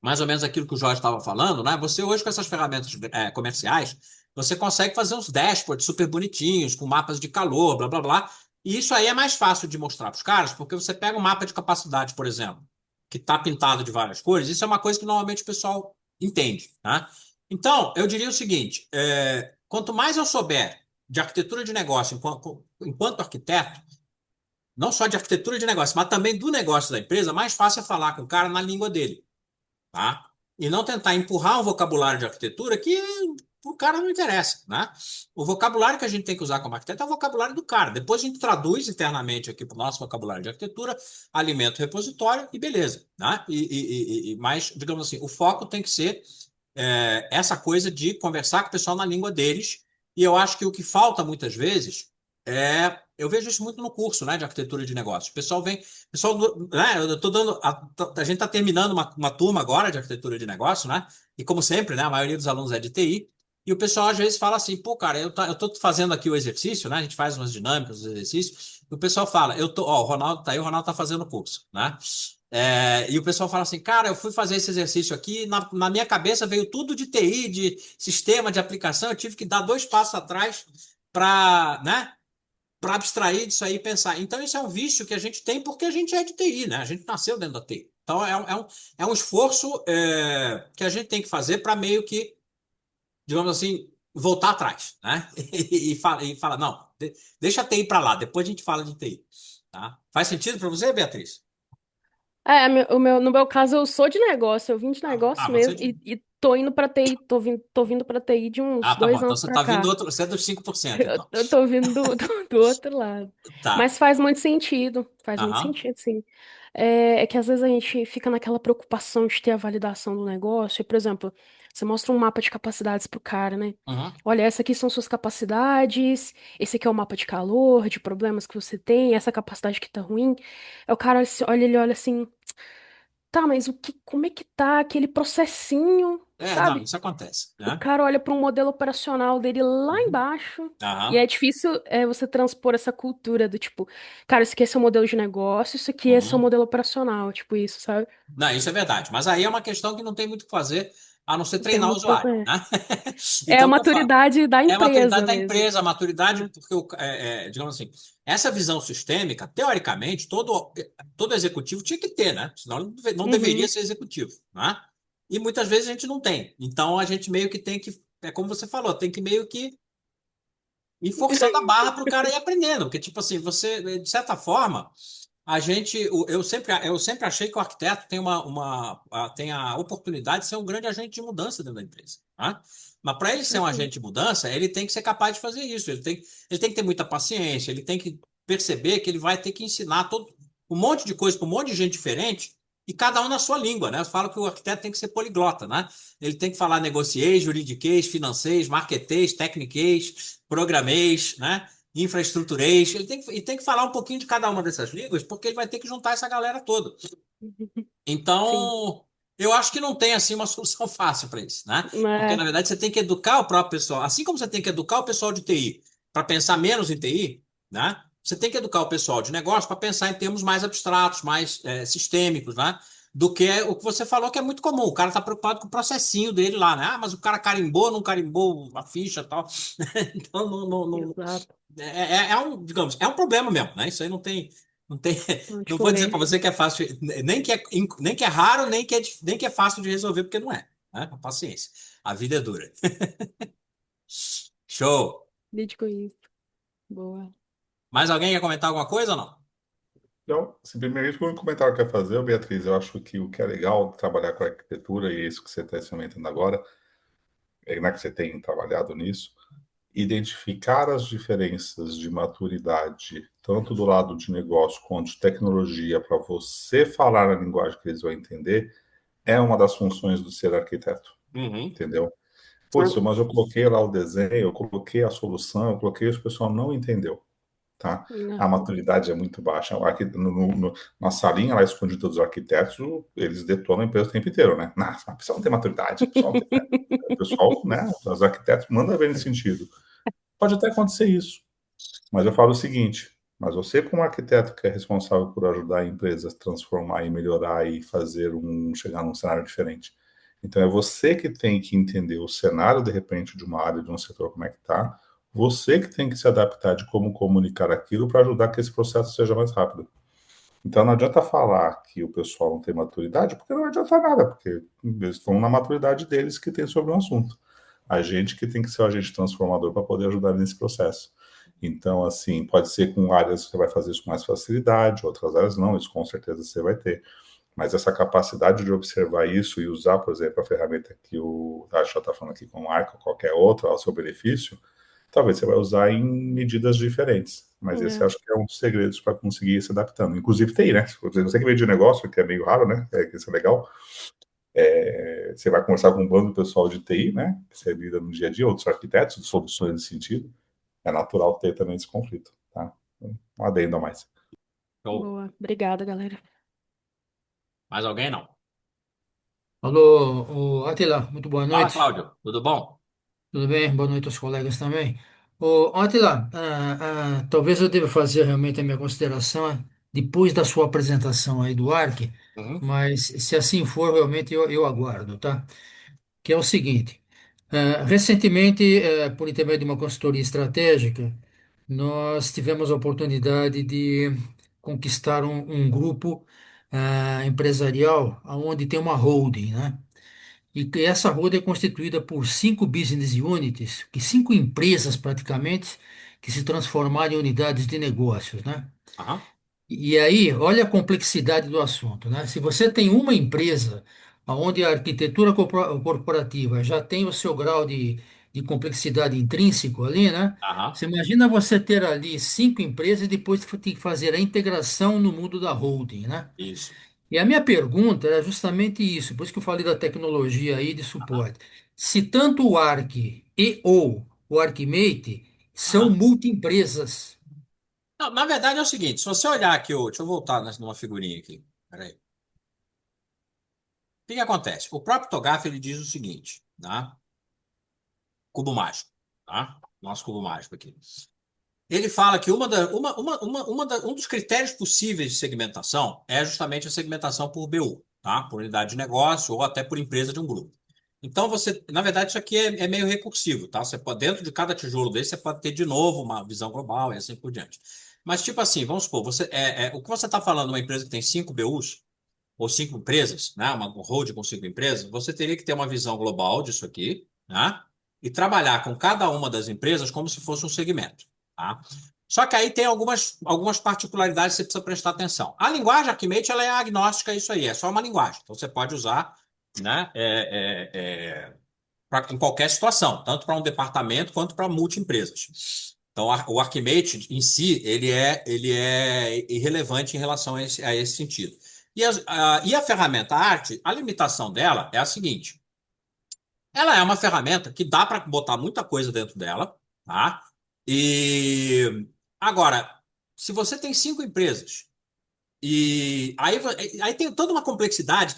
mais ou menos aquilo que o Jorge estava falando, né? Você hoje com essas ferramentas comerciais, você consegue fazer uns dashboards super bonitinhos, com mapas de calor, blá, blá, blá. E isso aí é mais fácil de mostrar para os caras, porque você pega um mapa de capacidade, por exemplo, que está pintado de várias cores, isso é uma coisa que normalmente o pessoal entende, tá? Então, eu diria o seguinte: quanto mais eu souber de arquitetura de negócio enquanto arquiteto, não só de arquitetura de negócio, mas também do negócio da empresa, mais fácil é falar com o cara na língua dele, tá? E não tentar empurrar um vocabulário de arquitetura que o cara não interessa, né? O vocabulário que a gente tem que usar como arquiteto é o vocabulário do cara. Depois a gente traduz internamente aqui para o nosso vocabulário de arquitetura, alimenta o repositório e beleza, né? Mas, digamos assim, o foco tem que ser essa coisa de conversar com o pessoal na língua deles. E eu acho que o que falta muitas vezes eu vejo isso muito no curso, né, de arquitetura de negócios. O pessoal vem, né, eu tô dando, a gente está terminando uma turma agora de arquitetura de negócio, né? E como sempre, né, a maioria dos alunos é de TI. E o pessoal às vezes fala assim, pô, cara, eu tô fazendo aqui o exercício, né? A gente faz umas dinâmicas, os exercícios. E o pessoal fala, ó, o Ronaldo tá aí, o Ronaldo tá fazendo o curso, né? E o pessoal fala assim, cara, eu fui fazer esse exercício aqui, na minha cabeça veio tudo de TI, de sistema, de aplicação, eu tive que dar 2 passos atrás para, né, para abstrair disso aí e pensar. Então, isso é um vício que a gente tem porque a gente é de TI, né? A gente nasceu dentro da TI. Então, é um esforço que a gente tem que fazer para meio que, digamos assim, voltar atrás, né? E fala, não, deixa a TI para lá, depois a gente fala de TI. Tá? Faz sentido para você, Beatriz? No meu caso, eu sou de negócio, eu vim de negócio Você. mesmo e tô indo pra TI, tô vindo pra TI de uns Tá bom. dois Então anos você pra tá vindo cá. você é dos 5%, então. Eu tô vindo do outro lado. Tá. Mas faz muito Aham. sentido, sim. É que às vezes a gente fica naquela preocupação de ter a validação do negócio. E, por exemplo, você mostra um mapa de capacidades pro cara, né? Uhum. Olha, essa aqui são suas capacidades, esse aqui é o mapa de calor, de problemas que você tem, essa capacidade que tá ruim. Aí o cara ele olha assim, tá, mas como é que tá aquele processinho, Não, sabe? isso acontece, O né? cara olha para um modelo operacional dele lá Uhum. embaixo e Aham. é difícil você transpor essa cultura do tipo, cara, isso aqui é seu modelo de negócio, isso aqui é seu Uhum. modelo operacional, tipo isso, sabe? Não, isso é verdade. Mas aí é uma questão que não tem muito o que fazer a não ser Não tem treinar o muito pra usuário, ver. né? É a Então, o que eu falo? maturidade da É a maturidade empresa da mesmo, empresa, a maturidade, né? porque, digamos assim, essa visão sistêmica, teoricamente, todo executivo tinha que ter, né? Senão ele não deveria Uhum. ser executivo, né? E muitas vezes a gente não tem. Então, a gente meio que tem que, como você falou, tem que meio que ir forçando a barra para o cara ir aprendendo. Porque, tipo assim, você, de certa forma, eu sempre achei que o arquiteto tem a oportunidade de ser um grande agente de mudança dentro da empresa. Tá? Mas para Com ele ser um certeza. agente de mudança, ele tem que ser capaz de fazer isso. Ele tem que ter muita paciência, ele tem que perceber que ele vai ter que ensinar um monte de coisa para um monte de gente diferente. E cada um na sua língua, né? Eu falo que o arquiteto tem que ser poliglota, né? Ele tem que falar negociês, juridiquês, financês, marketês, tecniquês, programês, né? Infraestruturês. Ele tem que falar um pouquinho de cada uma dessas línguas, porque ele vai ter que juntar essa galera toda. Sim. Então, eu acho que não tem assim uma solução fácil para isso, né? Porque, na É. verdade, você tem que educar o próprio pessoal. Assim como você tem que educar o pessoal de TI para pensar menos em TI, né? Você tem que educar o pessoal de negócio para pensar em termos mais abstratos, mais sistêmicos, né? Do que o que você falou que é muito comum. O cara está preocupado com o processinho dele lá, né? Ah, mas o cara carimbou, não carimbou a ficha e tal. Então, Exato. digamos, é um problema mesmo, né? Isso aí não tem, Então, não tipo, vou dizer para você que é fácil, nem que é raro, nem que é fácil de resolver, porque não é, né? Paciência. A vida é dura. Show. lide com isso. Boa. Mais alguém quer comentar alguma coisa ou não? Então, simplesmente um comentário que eu quero fazer, Beatriz, eu acho que o que é legal de trabalhar com arquitetura, e é isso que você está experimentando agora, né, que você tem trabalhado nisso, identificar as diferenças de maturidade, tanto do lado de negócio quanto de tecnologia, para você falar na linguagem que eles vão entender, é uma das funções do ser arquiteto, Uhum. entendeu? Putz, mas eu coloquei lá o desenho, eu coloquei a solução, eu coloquei, isso, o pessoal não entendeu, tá? É. A maturidade é muito baixa. Na salinha lá escondida dos arquitetos, eles detonam a empresa o tempo inteiro, né? Nossa, a pessoa não tem maturidade, a pessoa não tem, né? O pessoal, né? Os arquitetos mandam ver nesse sentido. Pode até acontecer isso, mas eu falo o seguinte: mas você, como arquiteto que é responsável por ajudar a empresa a se transformar e melhorar e chegar num cenário diferente. Então é você que tem que entender o cenário, de repente, de uma área, de um setor, como é que está. Você que tem que se adaptar de como comunicar aquilo para ajudar que esse processo seja mais rápido. Então não adianta falar que o pessoal não tem maturidade, porque não adianta nada, porque eles estão na maturidade deles que tem sobre o assunto. A gente que tem que ser o agente transformador para poder ajudar nesse processo. Então, assim, pode ser com áreas que você vai fazer isso com mais facilidade, outras áreas não, isso com certeza você vai ter. Mas essa capacidade de observar isso e usar, por exemplo, a ferramenta que o Tasha está falando aqui com o Arco ou qualquer outra ao seu benefício, talvez você vai usar em medidas diferentes. Mas esse É, acho que é um dos segredos para conseguir ir se adaptando. Inclusive TI, né? Você que veio de negócio, que é meio raro, né? Que isso é legal. Você vai conversar com um bando de pessoal de TI, né? Que você lida no dia a dia, outros arquitetos de soluções nesse sentido. É natural ter também esse conflito, tá? Um adendo a mais. Show. boa. Obrigada, galera. Mais alguém não? Alô, Atila, muito boa Fala, noite. Cláudio. Tudo bom? Tudo bem? Boa noite aos colegas também. Atila, talvez eu deva fazer realmente a minha consideração depois da sua apresentação aí do ARC, Uhum. mas se assim for, realmente eu aguardo, tá? Que é o seguinte, recentemente, por intermédio de uma consultoria estratégica, nós tivemos a oportunidade de conquistar um grupo empresarial onde tem uma holding, né? E que essa roda é constituída por 5 business units, que 5 empresas praticamente, que se transformaram em unidades de negócios, né? Aham, E aí, olha a complexidade do assunto, né? Se você tem uma empresa onde a arquitetura corporativa já tem o seu grau de complexidade intrínseco ali, né? aham. Você imagina você ter ali 5 empresas e depois tem que fazer a integração no mundo da holding, né? Isso. E a minha pergunta era justamente isso, por isso que eu falei da tecnologia aí de suporte. Se tanto o Arc e ou o Archimate são Aham. multi-empresas. Não, na verdade é o seguinte, se você olhar aqui, deixa eu voltar numa figurinha aqui. Peraí. O que que acontece? O próprio Togaf ele diz o seguinte, tá? Cubo mágico, tá? Nosso cubo mágico aqui. Ele fala que um dos critérios possíveis de segmentação é justamente a segmentação por BU, tá? Por unidade de negócio ou até por empresa de um grupo. Então você, na verdade, isso aqui é meio recursivo, tá? Você pode, dentro de cada tijolo desse, você pode ter de novo uma visão global e assim por diante. Mas, tipo assim, vamos supor, o que você está falando, uma empresa que tem 5 BUs, ou 5 empresas, né? Uma holding com 5 empresas, você teria que ter uma visão global disso aqui, né? E trabalhar com cada uma das empresas como se fosse um segmento, tá? Só que aí tem algumas particularidades que você precisa prestar atenção. A linguagem Archimate ela é agnóstica a isso aí, é só uma linguagem. Então você pode usar, né? Em qualquer situação, tanto para um departamento quanto para multi-empresas. Então, o Archimate em si, ele é irrelevante em relação a esse sentido. E a ferramenta arte, a limitação dela é a seguinte: ela é uma ferramenta que dá para botar muita coisa dentro dela, tá? E agora, se você tem 5 empresas e aí tem toda uma complexidade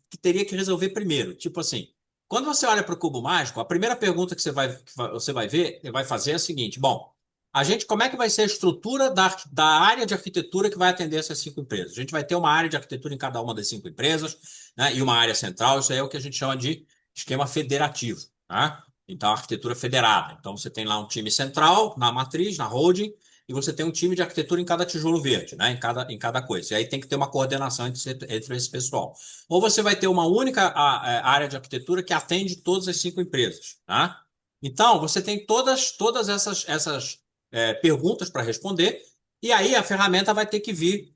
que teria que resolver primeiro. Tipo assim, quando você olha para o cubo mágico, a primeira pergunta que você vai ver, vai fazer é a seguinte: bom, como é que vai ser a estrutura da área de arquitetura que vai atender essas 5 empresas? A gente vai ter uma área de arquitetura em cada uma das 5 empresas, né, e uma área central. Isso aí é o que a gente chama de esquema federativo, tá? Então, arquitetura federada. Então, você tem lá um time central na matriz, na holding, e você tem um time de arquitetura em cada tijolo verde, né? Em cada coisa. E aí tem que ter uma coordenação entre esse pessoal. Ou você vai ter uma única área de arquitetura que atende todas as 5 empresas, tá? Então, você tem todas essas perguntas para responder, e aí a ferramenta vai ter que vir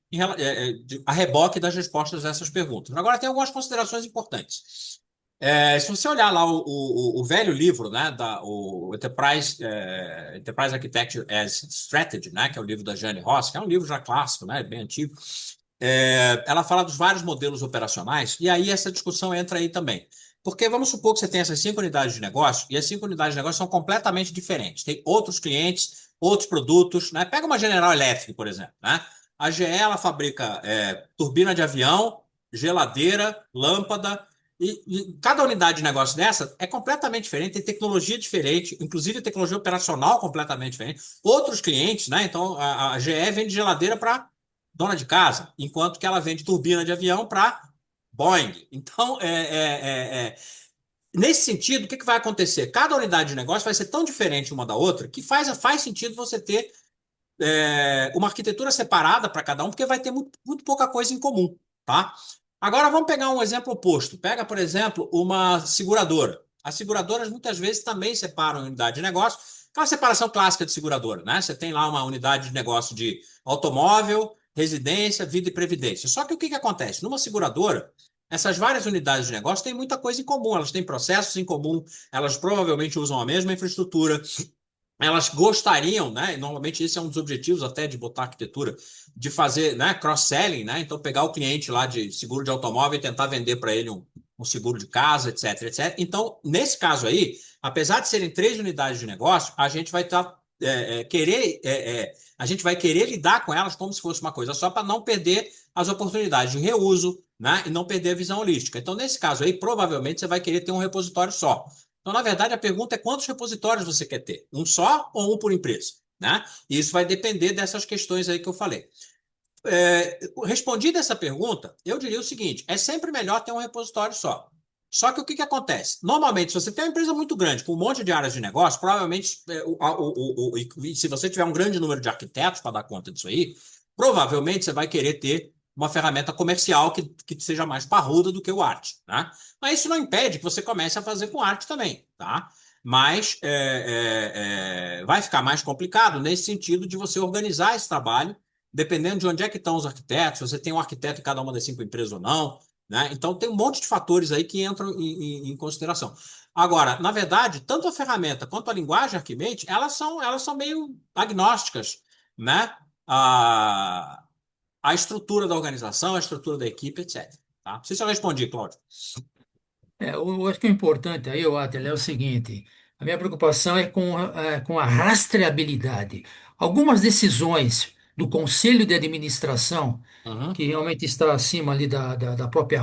a reboque das respostas dessas perguntas. Agora, tem algumas considerações importantes. Se você olhar lá o velho livro, né, o Enterprise Architecture as Strategy, né, que é o livro da Jane Ross, que é um livro já clássico, né, bem antigo, ela fala dos vários modelos operacionais, e aí essa discussão entra aí também. Porque vamos supor que você tem essas 5 unidades de negócio, e as 5 unidades de negócio são completamente diferentes. Tem outros clientes, outros produtos, né? Pega uma General Electric, por exemplo, né? A GE, ela fabrica turbina de avião, geladeira, lâmpada, e cada unidade de negócio dessa é completamente diferente, tem tecnologia diferente, inclusive tecnologia operacional completamente diferente. Outros clientes, né? Então, a GE vende geladeira para dona de casa, enquanto que ela vende turbina de avião para Boeing. Então, nesse sentido, o que vai acontecer? Cada unidade de negócio vai ser tão diferente uma da outra que faz sentido você ter uma arquitetura separada para cada um, porque vai ter muito, muito pouca coisa em comum, tá? Agora vamos pegar um exemplo oposto. Pega, por exemplo, uma seguradora. As seguradoras muitas vezes também separam unidade de negócio, aquela separação clássica de seguradora, né? Você tem lá uma unidade de negócio de automóvel, residência, vida e previdência. Só que o que que acontece? Numa seguradora, essas várias unidades de negócio têm muita coisa em comum, elas têm processos em comum, elas provavelmente usam a mesma infraestrutura, elas gostariam, né? E normalmente esse é um dos objetivos até de botar arquitetura, de fazer, né, cross-selling, né? Então pegar o cliente lá de seguro de automóvel e tentar vender para ele um seguro de casa, etc, etc. Então, nesse caso aí, apesar de serem 3 unidades de negócio, a gente vai estar a gente vai querer lidar com elas como se fosse uma coisa só para não perder as oportunidades de reuso, né? E não perder a visão holística. Então, nesse caso aí, provavelmente você vai querer ter um repositório só. Então, na verdade, a pergunta é quantos repositórios você quer ter? Um só ou um por empresa? Né? E isso vai depender dessas questões aí que eu falei. Respondida essa pergunta, eu diria o seguinte: é sempre melhor ter um repositório só. Só que o que que acontece? Normalmente, se você tem uma empresa muito grande, com um monte de áreas de negócio, provavelmente, e se você tiver um grande número de arquitetos para dar conta disso aí, provavelmente você vai querer ter uma ferramenta comercial que seja mais parruda do que o arte, né? Mas isso não impede que você comece a fazer com arte também, tá? Mas vai ficar mais complicado nesse sentido de você organizar esse trabalho dependendo de onde é que estão os arquitetos, você tem um arquiteto em cada uma das 5 empresas ou não, né? Então tem um monte de fatores aí que entram em consideração. Agora, na verdade, tanto a ferramenta quanto a linguagem Archimate, elas são meio agnósticas, né? A estrutura da organização, a estrutura da equipe, etc. Tá? Não sei se eu respondi, Cláudio. Eu acho que o importante aí, Atila, é o seguinte: a minha preocupação com a rastreabilidade. Algumas decisões do Conselho de Administração, Uhum, que realmente está acima ali da própria,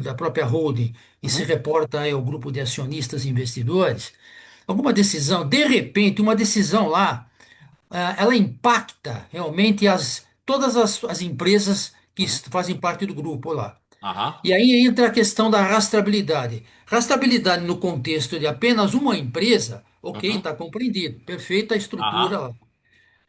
da própria holding e se uhum, reporta aí ao grupo de acionistas e investidores, alguma decisão, de repente, uma decisão lá, ela impacta realmente todas as empresas que uhum, fazem parte do grupo lá. aham, E aí entra a questão da rastreabilidade. Rastreabilidade no contexto de apenas uma empresa, ok, uhum, está compreendido, perfeita a estrutura aham, lá.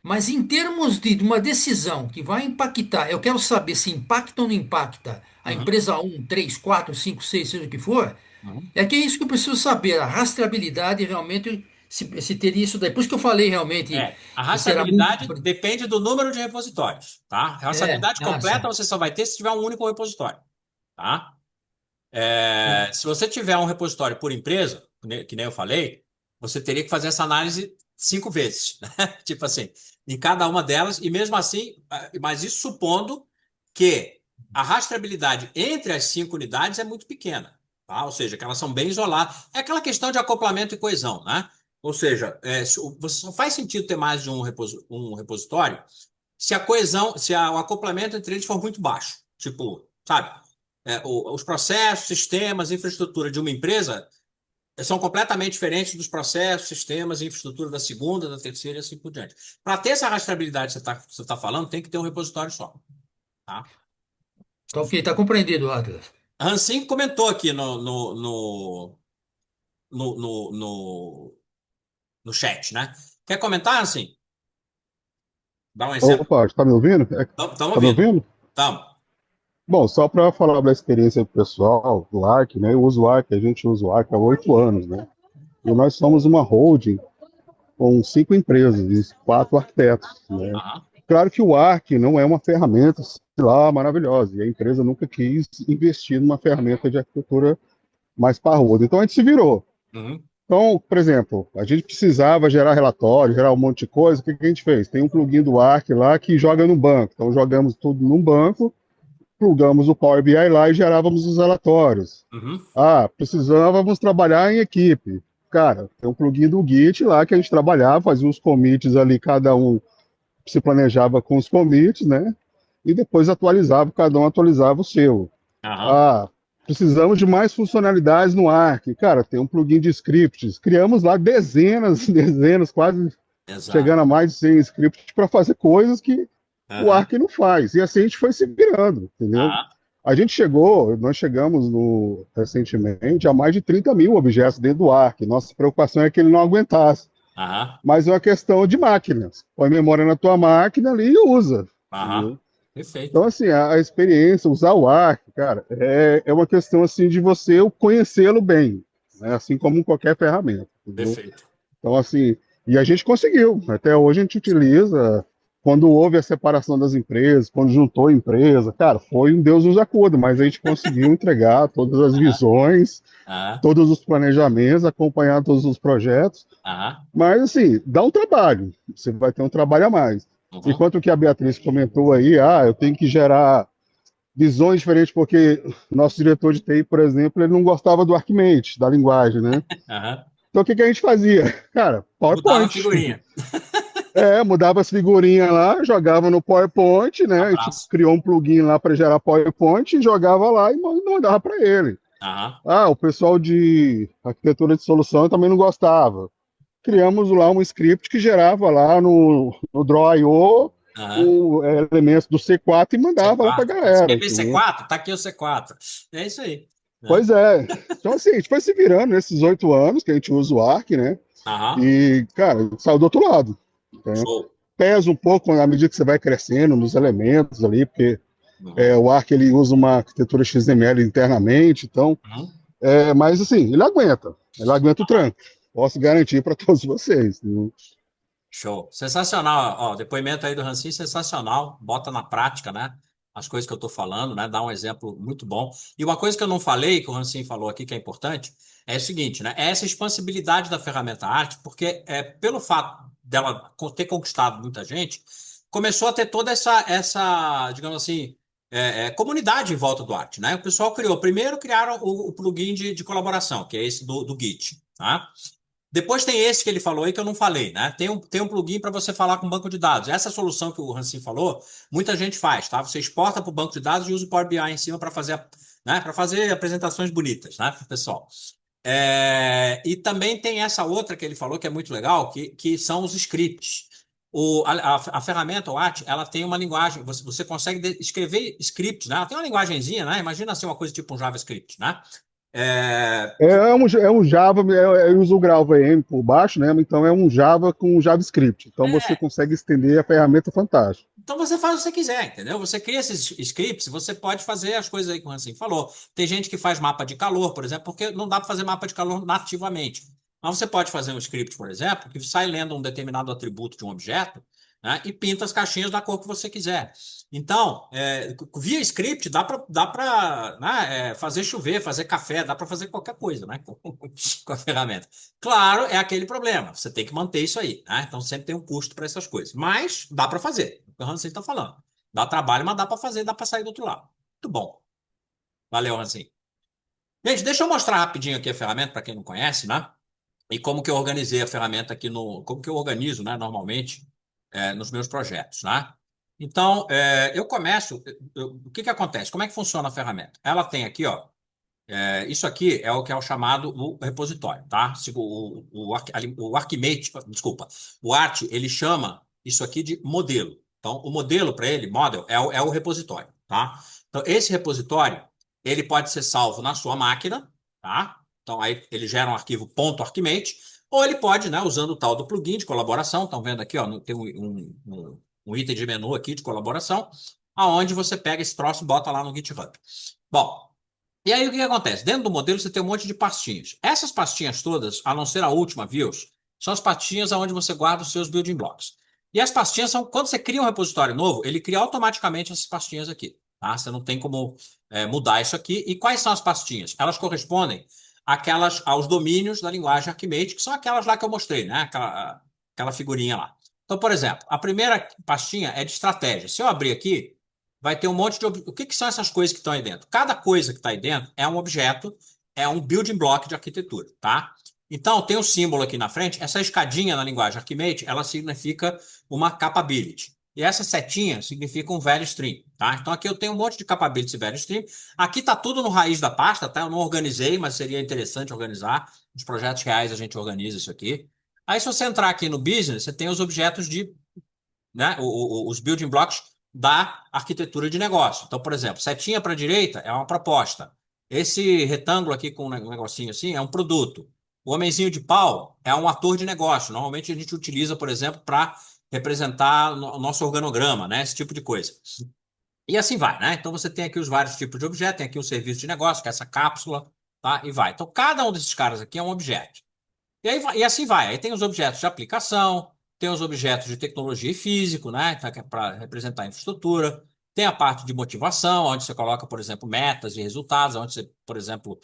Mas em termos de uma decisão que vai impactar, eu quero saber se impacta ou não impacta a uhum, empresa um, 3, 4, 5, 6, seja o que for, uhum. é que é isso que eu preciso saber, a rastreabilidade realmente, se teria isso daí. Por isso que eu falei realmente A que será muito. rastreabilidade depende do número de repositórios, tá? A rastreabilidade completa Certo. você só vai ter se tiver um único repositório, tá? É, Se você tiver um repositório por empresa, que nem eu falei, você teria que fazer essa análise 5 vezes, né? Tipo assim, em cada uma delas, e mesmo assim, mas isso supondo que a rastreabilidade entre as 5 unidades é muito pequena, tá? Ou seja, que elas são bem isoladas. É aquela questão de acoplamento e coesão, né? Ou seja, você só faz sentido ter mais de um repositório se a coesão, se o acoplamento entre eles for muito baixo. Tipo, sabe? Os processos, sistemas, infraestrutura de uma empresa são completamente diferentes dos processos, sistemas e infraestrutura da segunda, da terceira e assim por diante. Para ter essa rastreabilidade que você está falando, tem que ter um repositório só. Tá? tá ok, está compreendido, Atlas. A Hansin comentou aqui no chat, né? Quer comentar, Hansin? Dá um exemplo. Opa, está me ouvindo? Estamos Tá me ouvindo. ouvindo? Estamos. Bom, só para falar da experiência pessoal do Arc, né? Eu uso o Arc, a gente usa o Arc há 8 anos, né? E nós somos uma holding com 5 empresas e 4 arquitetos, né? Aham. Claro que o Arc não é uma ferramenta, sei lá, maravilhosa, e a empresa nunca quis investir numa ferramenta de arquitetura mais parruda. Então a gente se virou. Uhum. Então, por exemplo, a gente precisava gerar relatório, gerar um monte de coisa, o que que a gente fez? Tem um plugin do Arc lá que joga no banco. Então jogamos tudo num banco, plugamos o Power BI lá e gerávamos os relatórios. Uhum. Ah, precisávamos trabalhar em equipe. Cara, tem um plugin do Git lá que a gente trabalhava, fazia os commits ali, cada um se planejava com os commits, né? E depois atualizava, cada um atualizava o seu. Aham. Ah, precisamos de mais funcionalidades no Arc. Cara, tem um plugin de scripts. Criamos lá dezenas, dezenas, quase Exato. chegando a mais de 100 scripts para fazer coisas que o Aham. Arc não faz. E assim a gente foi se virando, entendeu? Aham. Nós chegamos recentemente a mais de 30 mil objetos dentro do Arc. Nossa preocupação é que ele não aguentasse. Aham. Mas é uma questão de máquinas. Põe memória na tua máquina ali e usa. Aham. Entendeu? Perfeito. Então, assim, a experiência, usar o Arc, cara, é uma questão assim de você conhecê-lo bem. né? Assim como qualquer ferramenta, entendeu? Perfeito. Então, assim, e a gente conseguiu. Até hoje a gente utiliza. Quando houve a separação das empresas, quando juntou a empresa, cara, foi um Deus nos acuda, mas a gente conseguiu entregar todas as Aham, visões, aham, todos os planejamentos, acompanhar todos os projetos. aham, Mas, assim, dá um trabalho. Você vai ter um trabalho a mais. uhum, Enquanto que a Beatriz comentou aí, eu tenho que gerar visões diferentes, porque nosso diretor de TI, por exemplo, ele não gostava do Arquimedes, da linguagem, né? aham. Então, o que que a gente fazia? Cara, Mudava a PowerPoint. figurinha. Mudava as figurinhas lá, jogava no PowerPoint, né? A gente Abraço. criou um plugin lá para gerar PowerPoint, jogava lá e mandava para ele. Aham, O pessoal de arquitetura de solução também não gostava. Criamos lá um script que gerava lá no Draw.io aham. elementos do C4 e mandava lá para a C4. Você galera, quer ver entendeu? C4? Tá aqui o C4. É isso aí. Né? Pois é. Então, assim, a gente foi se virando nesses 8 anos que a gente usa o Arc, né? Aham. E, cara, saiu do outro lado. Né? Show. Pesa um pouco à medida que você vai crescendo nos elementos ali, porque Uhum. o Arc ele usa uma arquitetura XML internamente, então, Uhum. mas assim, ele aguenta o tranco. Posso garantir para todos vocês. Né? Show. Sensacional. Ó, o depoimento aí do Rancin, sensacional. Bota na prática, né? As coisas que eu estou falando, né? Dá um exemplo muito bom. E uma coisa que eu não falei, que o Rancin falou aqui, que é importante, é o seguinte, né? É essa expansibilidade da ferramenta arte, porque pelo fato dela ter conquistado muita gente, começou a ter toda essa digamos assim, comunidade em volta do arte, né? O pessoal criou. Primeiro criaram o plugin de colaboração, que é esse do Git, tá? Depois tem esse que ele falou aí que eu não falei, né? Tem um plugin para você falar com banco de dados. Essa solução que o Hansin falou, muita gente faz, tá? Você exporta para o banco de dados e usa o Power BI em cima para fazer, né? Para fazer apresentações bonitas, né, pro pessoal. E também tem essa outra que ele falou que é muito legal, que são os scripts. A ferramenta, o Art, ela tem uma linguagem, você consegue escrever scripts, né? Ela tem uma linguagenzinha, né? Imagina assim uma coisa tipo um JavaScript, né? É, É um Java, ele usa o Graalvm por baixo, né? Então é um Java com JavaScript. Então você é, consegue estender a ferramenta fantástico. Então você faz o que você quiser, entendeu? Você cria esses scripts, você pode fazer as coisas aí que o Hansen falou. Tem gente que faz mapa de calor, por exemplo, porque não dá para fazer mapa de calor nativamente. Mas você pode fazer um script, por exemplo, que sai lendo um determinado atributo de um objeto, né, e pinta as caixinhas da cor que você quiser. Então, via script, dá para né, fazer chover, fazer café, dá para fazer qualquer coisa, né, com a ferramenta. Claro, é aquele problema. Você tem que manter isso aí, né? Então sempre tem um custo para essas coisas. Mas dá para fazer. O que o Hansen está falando. Dá trabalho, mas dá para fazer, dá para sair do outro lado. Muito bom. Valeu, Hansen. Gente, deixa eu mostrar rapidinho aqui a ferramenta para quem não conhece, né? E como que eu organizei a ferramenta aqui como que eu organizo, né, normalmente, nos meus projetos, né? Então, eu começo. O que que acontece? Como é que funciona a ferramenta? Ela tem aqui, ó. Isso aqui é o que é o chamado o repositório, tá? O Archimate, desculpa, o Art, ele chama isso aqui de modelo. Então, o modelo para ele, model, é o repositório, tá? Então, esse repositório, ele pode ser salvo na sua máquina, tá? Então, aí ele gera um arquivo .archimate, ou ele pode, né, usando o tal do plugin de colaboração, estão vendo aqui, ó, tem um item de menu aqui de colaboração, aonde você pega esse troço e bota lá no GitHub. Bom, e aí o que que acontece? Dentro do modelo você tem um monte de pastinhas. Essas pastinhas todas, a não ser a última, views, são as pastinhas onde você guarda os seus building blocks. E as pastinhas são, quando você cria um repositório novo, ele cria automaticamente essas pastinhas aqui. Tá? Você não tem como mudar isso aqui. E quais são as pastinhas? Elas correspondem aos domínios da linguagem Archimate, que são aquelas lá que eu mostrei, né? Aquela figurinha lá. Então, por exemplo, a primeira pastinha é de estratégia. Se eu abrir aqui, vai ter um monte de. O que são essas coisas que estão aí dentro? Cada coisa que está aí dentro é um objeto, é um building block de arquitetura, tá? Então, tem um símbolo aqui na frente. Essa escadinha na linguagem Archimate, ela significa uma capability. E essa setinha significa um value stream, tá? Então, aqui eu tenho um monte de capabilities e value stream. Aqui está tudo no raiz da pasta, tá? Eu não organizei, mas seria interessante organizar. Nos projetos reais a gente organiza isso aqui. Aí, se você entrar aqui no business, você tem os objetos né, os building blocks da arquitetura de negócio. Então, por exemplo, setinha para a direita é uma proposta. Esse retângulo aqui com um negocinho assim é um produto. O homenzinho de pau é um ator de negócio. Normalmente a gente utiliza, por exemplo, para representar o nosso organograma, né? Esse tipo de coisa. E assim vai, né? Então você tem aqui os vários tipos de objetos, tem aqui o serviço de negócio, que é essa cápsula, tá? E vai. Então, cada um desses caras aqui é um objeto. E, aí, e assim vai. Aí tem os objetos de aplicação, tem os objetos de tecnologia e físico, né? Que é para representar a infraestrutura. Tem a parte de motivação, onde você coloca, por exemplo, metas e resultados, onde você, por exemplo,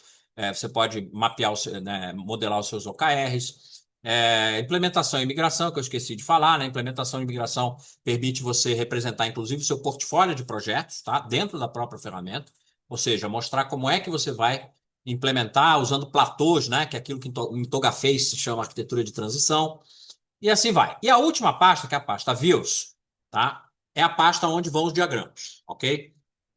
você pode mapear, né, modelar os seus OKRs. Implementação e migração, que eu esqueci de falar, né? Implementação e migração permite você representar, inclusive, o seu portfólio de projetos, tá? Dentro da própria ferramenta. Ou seja, mostrar como é que você vai implementar usando platôs, né? Que é aquilo que em Togaface se chama arquitetura de transição. E assim vai. E a última pasta, que é a pasta Views, tá? É a pasta onde vão os diagramas, ok?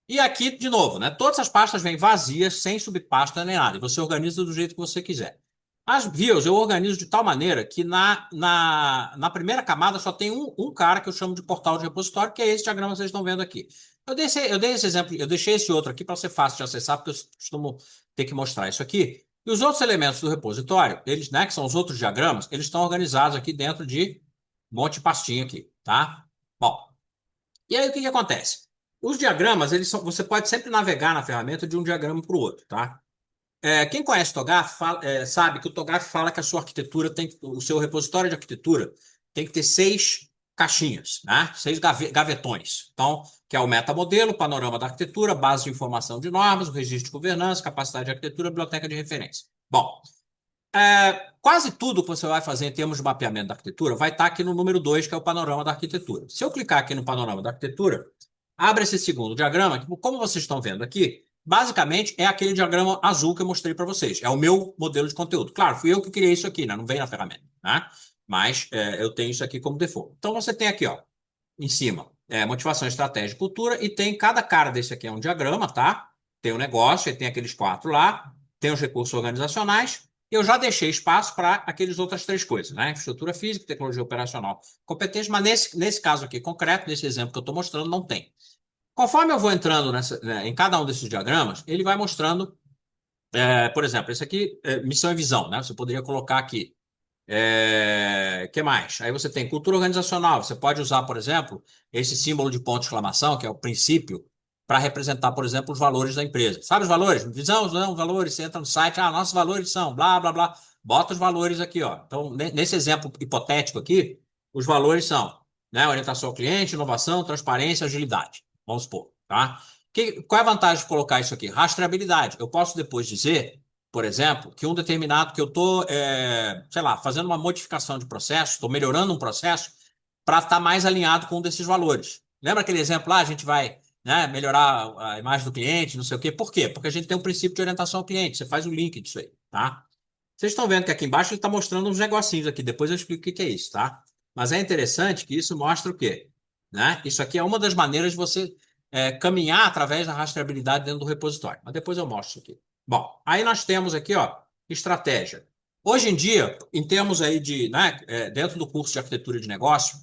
E aqui, de novo, né? Todas as pastas vêm vazias, sem subpasta nem nada. E você organiza do jeito que você quiser. As views eu organizo de tal maneira que na primeira camada só tem um cara que eu chamo de portal de repositório, que é esse diagrama que vocês estão vendo aqui. Eu dei esse exemplo, eu deixei esse outro aqui para ser fácil de acessar, porque eu costumo ter que mostrar isso aqui. E os outros elementos do repositório, eles, né, que são os outros diagramas, eles estão organizados aqui dentro de um monte de pastinha aqui, tá? Bom, e aí o que que acontece? Os diagramas, você pode sempre navegar na ferramenta de um diagrama para o outro, tá? Quem conhece TOGAF sabe que o TOGAF fala que a sua arquitetura o seu repositório de arquitetura tem que ter 6 caixinhas, né? 6 gavetões. Então, que é o metamodelo, o panorama da arquitetura, base de informação de normas, o registro de governança, capacidade de arquitetura, biblioteca de referência. Bom, quase tudo que você vai fazer em termos de mapeamento da arquitetura vai estar aqui no número 2, que é o panorama da arquitetura. Se eu clicar aqui no panorama da arquitetura, abre esse segundo diagrama, que, como vocês estão vendo aqui, basicamente é aquele diagrama azul que eu mostrei para vocês. É o meu modelo de conteúdo. Claro, fui eu que criei isso aqui, né? Não vem na ferramenta, né? Mas eu tenho isso aqui como default. Então você tem aqui, ó, em cima, motivação, estratégia e cultura, e tem cada cara desse aqui é um diagrama, tá? Tem o negócio, e tem aqueles 4 lá, tem os recursos organizacionais. Eu já deixei espaço para aqueles outras 3 coisas, né? Infraestrutura física, tecnologia operacional, competência, mas nesse caso aqui concreto, nesse exemplo que eu estou mostrando, não tem. Conforme eu vou entrando em cada um desses diagramas, ele vai mostrando, por exemplo, esse aqui, missão e visão, né? Você poderia colocar aqui. Que mais? Aí você tem cultura organizacional. Você pode usar, por exemplo, esse símbolo de ponto de exclamação, que é o princípio, para representar, por exemplo, os valores da empresa. Sabe os valores? Visão, não, valores. Você entra no site, nossos valores são blá, blá, blá. Bota os valores aqui, ó. Então, nesse exemplo hipotético aqui, os valores são, né, orientação ao cliente, inovação, transparência, agilidade. Vamos supor, tá? Qual é a vantagem de colocar isso aqui? Rastreabilidade. Eu posso depois dizer, por exemplo, que um determinado que eu estou, sei lá, fazendo uma modificação de processo, estou melhorando um processo para estar mais alinhado com um desses valores. Lembra aquele exemplo lá? A gente vai, né, melhorar a imagem do cliente, não sei o quê. Por quê? Porque a gente tem um princípio de orientação ao cliente. Você faz um link disso aí, tá? Vocês estão vendo que aqui embaixo ele está mostrando uns negocinhos aqui. Depois eu explico o que é isso, tá? Mas é interessante que isso mostra o quê? Né? Isso aqui é uma das maneiras de você caminhar através da rastreabilidade dentro do repositório. Mas depois eu mostro isso aqui. Bom, aí nós temos aqui, ó, estratégia. Hoje em dia, em termos aí de, né, dentro do curso de arquitetura de negócio,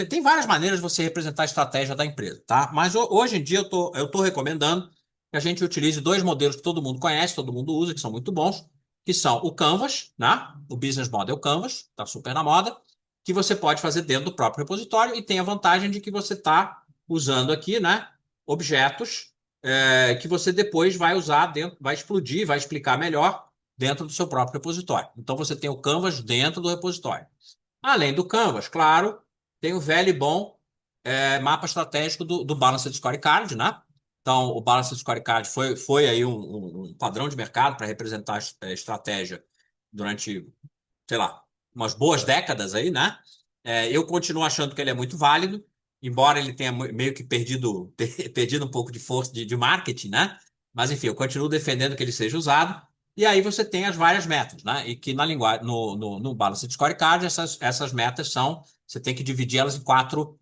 tem várias maneiras de você representar a estratégia da empresa, tá? Mas hoje em dia eu tô recomendando que a gente utilize 2 modelos que todo mundo conhece, todo mundo usa, que são muito bons, que são o Canvas, né? O Business Model Canvas, tá super na moda, que você pode fazer dentro do próprio repositório e tem a vantagem de que você está usando aqui, né, objetos que você depois vai usar dentro, vai explodir, vai explicar melhor dentro do seu próprio repositório. Então você tem o Canvas dentro do repositório. Além do Canvas, claro, tem o velho e bom mapa estratégico do Balanced Scorecard, né? Então, o Balanced Scorecard foi aí um padrão de mercado para representar a estratégia durante, sei lá, umas boas décadas aí, né? Eu continuo achando que ele é muito válido, embora ele tenha meio que perdido um pouco de força de marketing, né? Mas, enfim, eu continuo defendendo que ele seja usado. E aí você tem as várias metas, né? E que na linguagem, no Balanced Scorecard, essas metas você tem que dividir elas em 4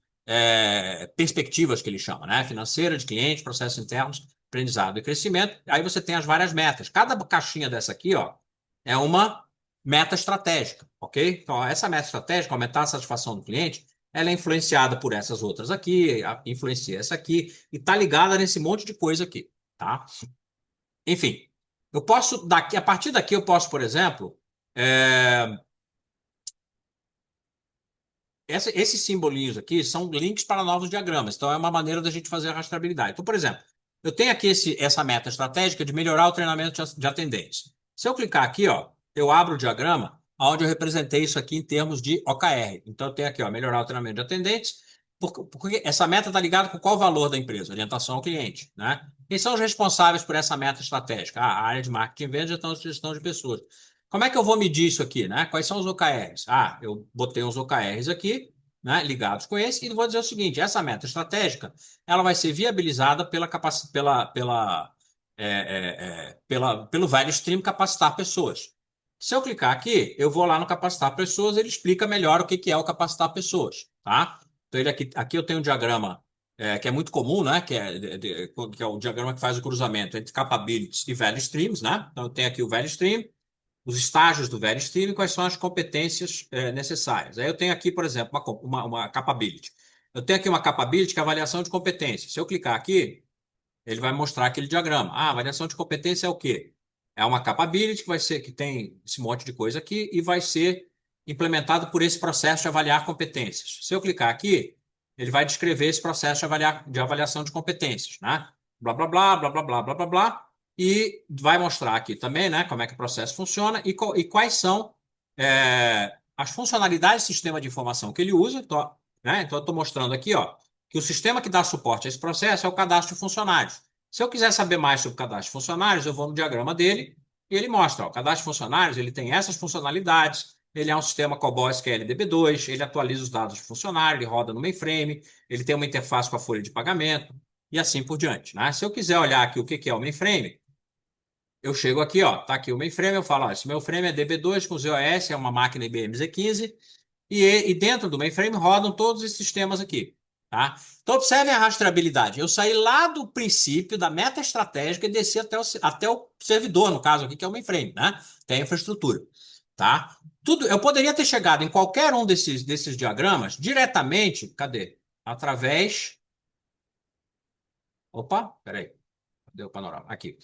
perspectivas que ele chama, né? Financeira, de cliente, processos internos, aprendizado e crescimento. Aí você tem as várias metas. Cada caixinha dessa aqui, ó, é uma meta estratégica, ok? Então, essa meta estratégica, aumentar a satisfação do cliente, ela é influenciada por essas outras aqui, influencia essa aqui, e está ligada nesse monte de coisa aqui, tá? Enfim, eu posso, a partir daqui eu posso, por exemplo, esses simbolinhos aqui são links para novos diagramas, então é uma maneira da gente fazer a rastreabilidade. Então, por exemplo, eu tenho aqui essa meta estratégica de melhorar o treinamento de atendentes. Se eu clicar aqui, ó, eu abro o diagrama onde eu representei isso aqui em termos de OKR. Então, eu tenho aqui, ó, melhorar o treinamento de atendentes, porque essa meta está ligada com qual valor da empresa? Orientação ao cliente, né? Quem são os responsáveis por essa meta estratégica? A área de marketing e vendas e gestão de pessoas. Como é que eu vou medir isso aqui, né? Quais são os OKRs? Eu botei uns OKRs aqui, né, ligados com esse, e vou dizer o seguinte: essa meta estratégica ela vai ser viabilizada pelo value stream capacitar pessoas. Se eu clicar aqui, eu vou lá no capacitar pessoas, ele explica melhor o que é o capacitar pessoas, tá? Então, aqui eu tenho um diagrama que é muito comum, né? Que é o diagrama que faz o cruzamento entre capabilities e value streams, né? Então, eu tenho aqui o value stream, os estágios do value stream e quais são as competências necessárias. Aí eu tenho aqui, por exemplo, uma capability. Eu tenho aqui uma capability que é a avaliação de competência. Se eu clicar aqui, ele vai mostrar aquele diagrama. A avaliação de competência é o quê? É uma capability que tem esse monte de coisa aqui e vai ser implementado por esse processo de avaliar competências. Se eu clicar aqui, ele vai descrever esse processo de avaliação de competências, né? Blá, blá, blá, blá, blá, blá, blá, blá, blá. E vai mostrar aqui também, né, como é que o processo funciona e quais são as funcionalidades do sistema de informação que ele usa. Então, né? Então, eu estou mostrando aqui, ó, que o sistema que dá suporte a esse processo é o cadastro de funcionários. Se eu quiser saber mais sobre o cadastro de funcionários, eu vou no diagrama dele e ele mostra, ó, o cadastro de funcionários, ele tem essas funcionalidades, ele é um sistema COBOL SQL DB2, ele atualiza os dados de funcionário, ele roda no mainframe, ele tem uma interface com a folha de pagamento e assim por diante, né? Se eu quiser olhar aqui o que é o mainframe, eu chego aqui, ó, tá aqui o mainframe, eu falo, ó, esse mainframe é DB2 com ZOS, é uma máquina IBM Z15, e dentro do mainframe rodam todos esses sistemas aqui, tá? Então, observem a rastreabilidade. Eu saí lá do princípio da meta estratégica e desci até o servidor, no caso aqui, que é o mainframe, né? Até a infraestrutura, tá? Eu poderia ter chegado em qualquer um desses diagramas diretamente, cadê? Através... Opa, peraí. Cadê o panorama? Aqui.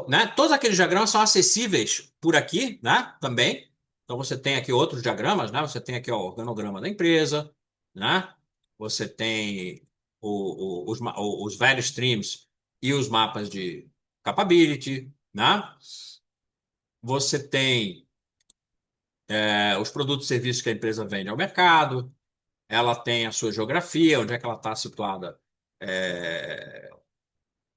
Né? Todos aqueles diagramas são acessíveis por aqui, né? Também. Então você tem aqui outros diagramas, né? Você tem aqui ó, o organograma da empresa, né? Você tem os value streams e os mapas de capability, né? Você tem os produtos e serviços que a empresa vende ao mercado. Ela tem a sua geografia, onde é que ela está situada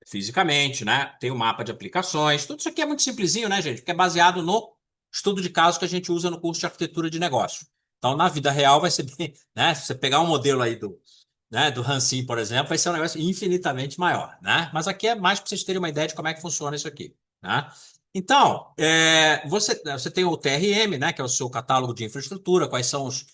fisicamente, né? Tem o mapa de aplicações. Tudo isso aqui é muito simplesinho, né, gente? Porque é baseado no estudo de caso que a gente usa no curso de arquitetura de negócio. Então, na vida real, vai ser bem, né? Se você pegar um modelo aí do Hansin, por exemplo, vai ser um negócio infinitamente maior, né? Mas aqui é mais para vocês terem uma ideia de como é que funciona isso aqui, né? Então, você tem o TRM, né? Que é o seu catálogo de infraestrutura, quais são os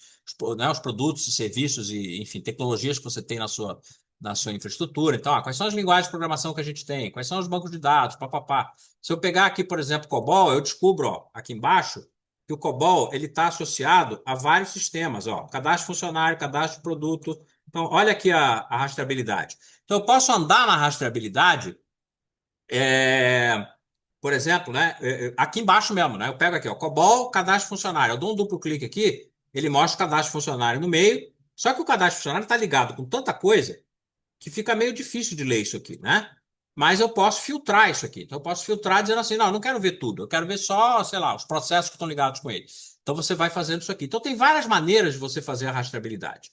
produtos, serviços e, enfim, tecnologias que você tem na sua infraestrutura. Então, quais são as linguagens de programação que a gente tem? Quais são os bancos de dados? Papapá. Se eu pegar aqui, por exemplo, COBOL, eu descubro, ó, aqui embaixo, que o COBOL ele está associado a vários sistemas, ó, cadastro funcionário, cadastro de produto. Então, olha aqui a rastreabilidade. Então, eu posso andar na rastreabilidade, por exemplo, né, aqui embaixo mesmo, né? Eu pego aqui, ó, COBOL, cadastro funcionário. Eu dou um duplo clique aqui, ele mostra o cadastro funcionário no meio. Só que o cadastro funcionário está ligado com tanta coisa que fica meio difícil de ler isso aqui, né? Mas eu posso filtrar isso aqui. Então, eu posso filtrar dizendo assim, não, eu não quero ver tudo, eu quero ver só, sei lá, os processos que estão ligados com ele. Então, você vai fazendo isso aqui. Então, tem várias maneiras de você fazer a rastreabilidade,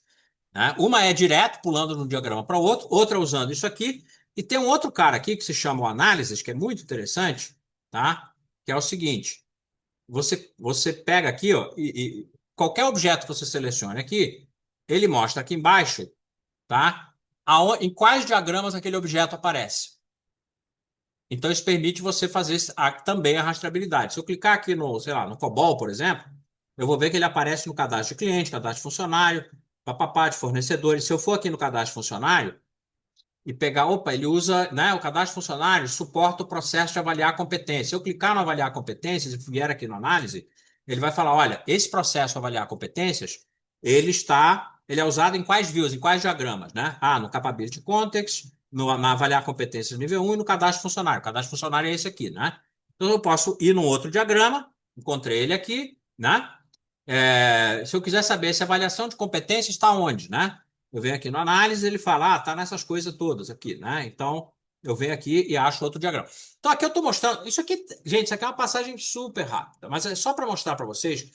né? Uma é direto, pulando de um diagrama para o outro, outra usando isso aqui, e tem um outro cara aqui que se chama o Análises, que é muito interessante, tá? Que é o seguinte, você pega aqui, ó, e qualquer objeto que você selecione aqui, ele mostra aqui embaixo, tá? Em quais diagramas aquele objeto aparece. Então, isso permite você fazer também a rastreabilidade. Se eu clicar aqui no, sei lá, no COBOL, por exemplo, eu vou ver que ele aparece no cadastro de cliente, cadastro de funcionário, papapá, de fornecedores. Se eu for aqui no cadastro de funcionário e pegar, opa, ele usa, né, o cadastro de funcionário suporta o processo de avaliar competência. Se eu clicar no avaliar competências e vier aqui no análise, ele vai falar, olha, esse processo de avaliar competências, ele é usado em quais views, em quais diagramas, né? No Capability Context, na avaliar competências nível 1 e no cadastro funcionário. O cadastro funcionário é esse aqui, né? Então, eu posso ir num outro diagrama, encontrei ele aqui, né? Se eu quiser saber se a avaliação de competência está onde, né? Eu venho aqui no análise, ele fala, está nessas coisas todas aqui, né? Então, eu venho aqui e acho outro diagrama. Então, aqui eu estou mostrando. Isso aqui, gente, isso aqui é uma passagem super rápida, mas é só para mostrar para vocês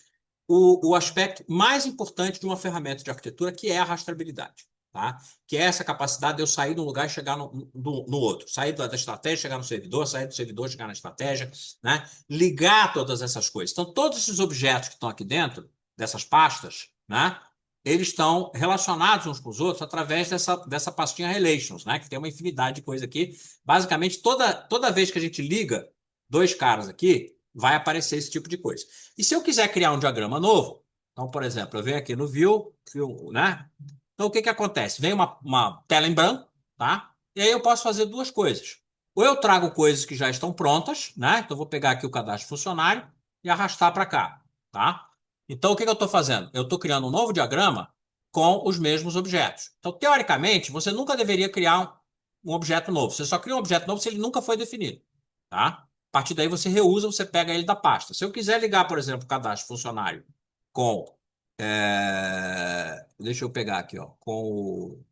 o aspecto mais importante de uma ferramenta de arquitetura, que é a rastreabilidade. Tá? Que é essa capacidade de eu sair de um lugar e chegar no outro. Sair da estratégia, chegar no servidor, sair do servidor, chegar na estratégia, né? Ligar todas essas coisas. Então, todos esses objetos que estão aqui dentro, dessas pastas, né? Eles estão relacionados uns com os outros através dessa pastinha Relations, né? Que tem uma infinidade de coisa aqui. Basicamente, toda vez que a gente liga dois caras aqui, vai aparecer esse tipo de coisa. E se eu quiser criar um diagrama novo, então, por exemplo, eu venho aqui no View, né? Então, o que acontece? Vem uma tela em branco, tá? E aí eu posso fazer duas coisas. Ou eu trago coisas que já estão prontas, né? Então, eu vou pegar aqui o cadastro funcionário e arrastar para cá, tá? Então, o que eu estou fazendo? Eu estou criando um novo diagrama com os mesmos objetos. Então, teoricamente, você nunca deveria criar um objeto novo. Você só cria um objeto novo se ele nunca foi definido, tá? A partir daí, você reusa, você pega ele da pasta. Se eu quiser ligar, por exemplo, o cadastro funcionário com deixa eu pegar aqui, ó, com o.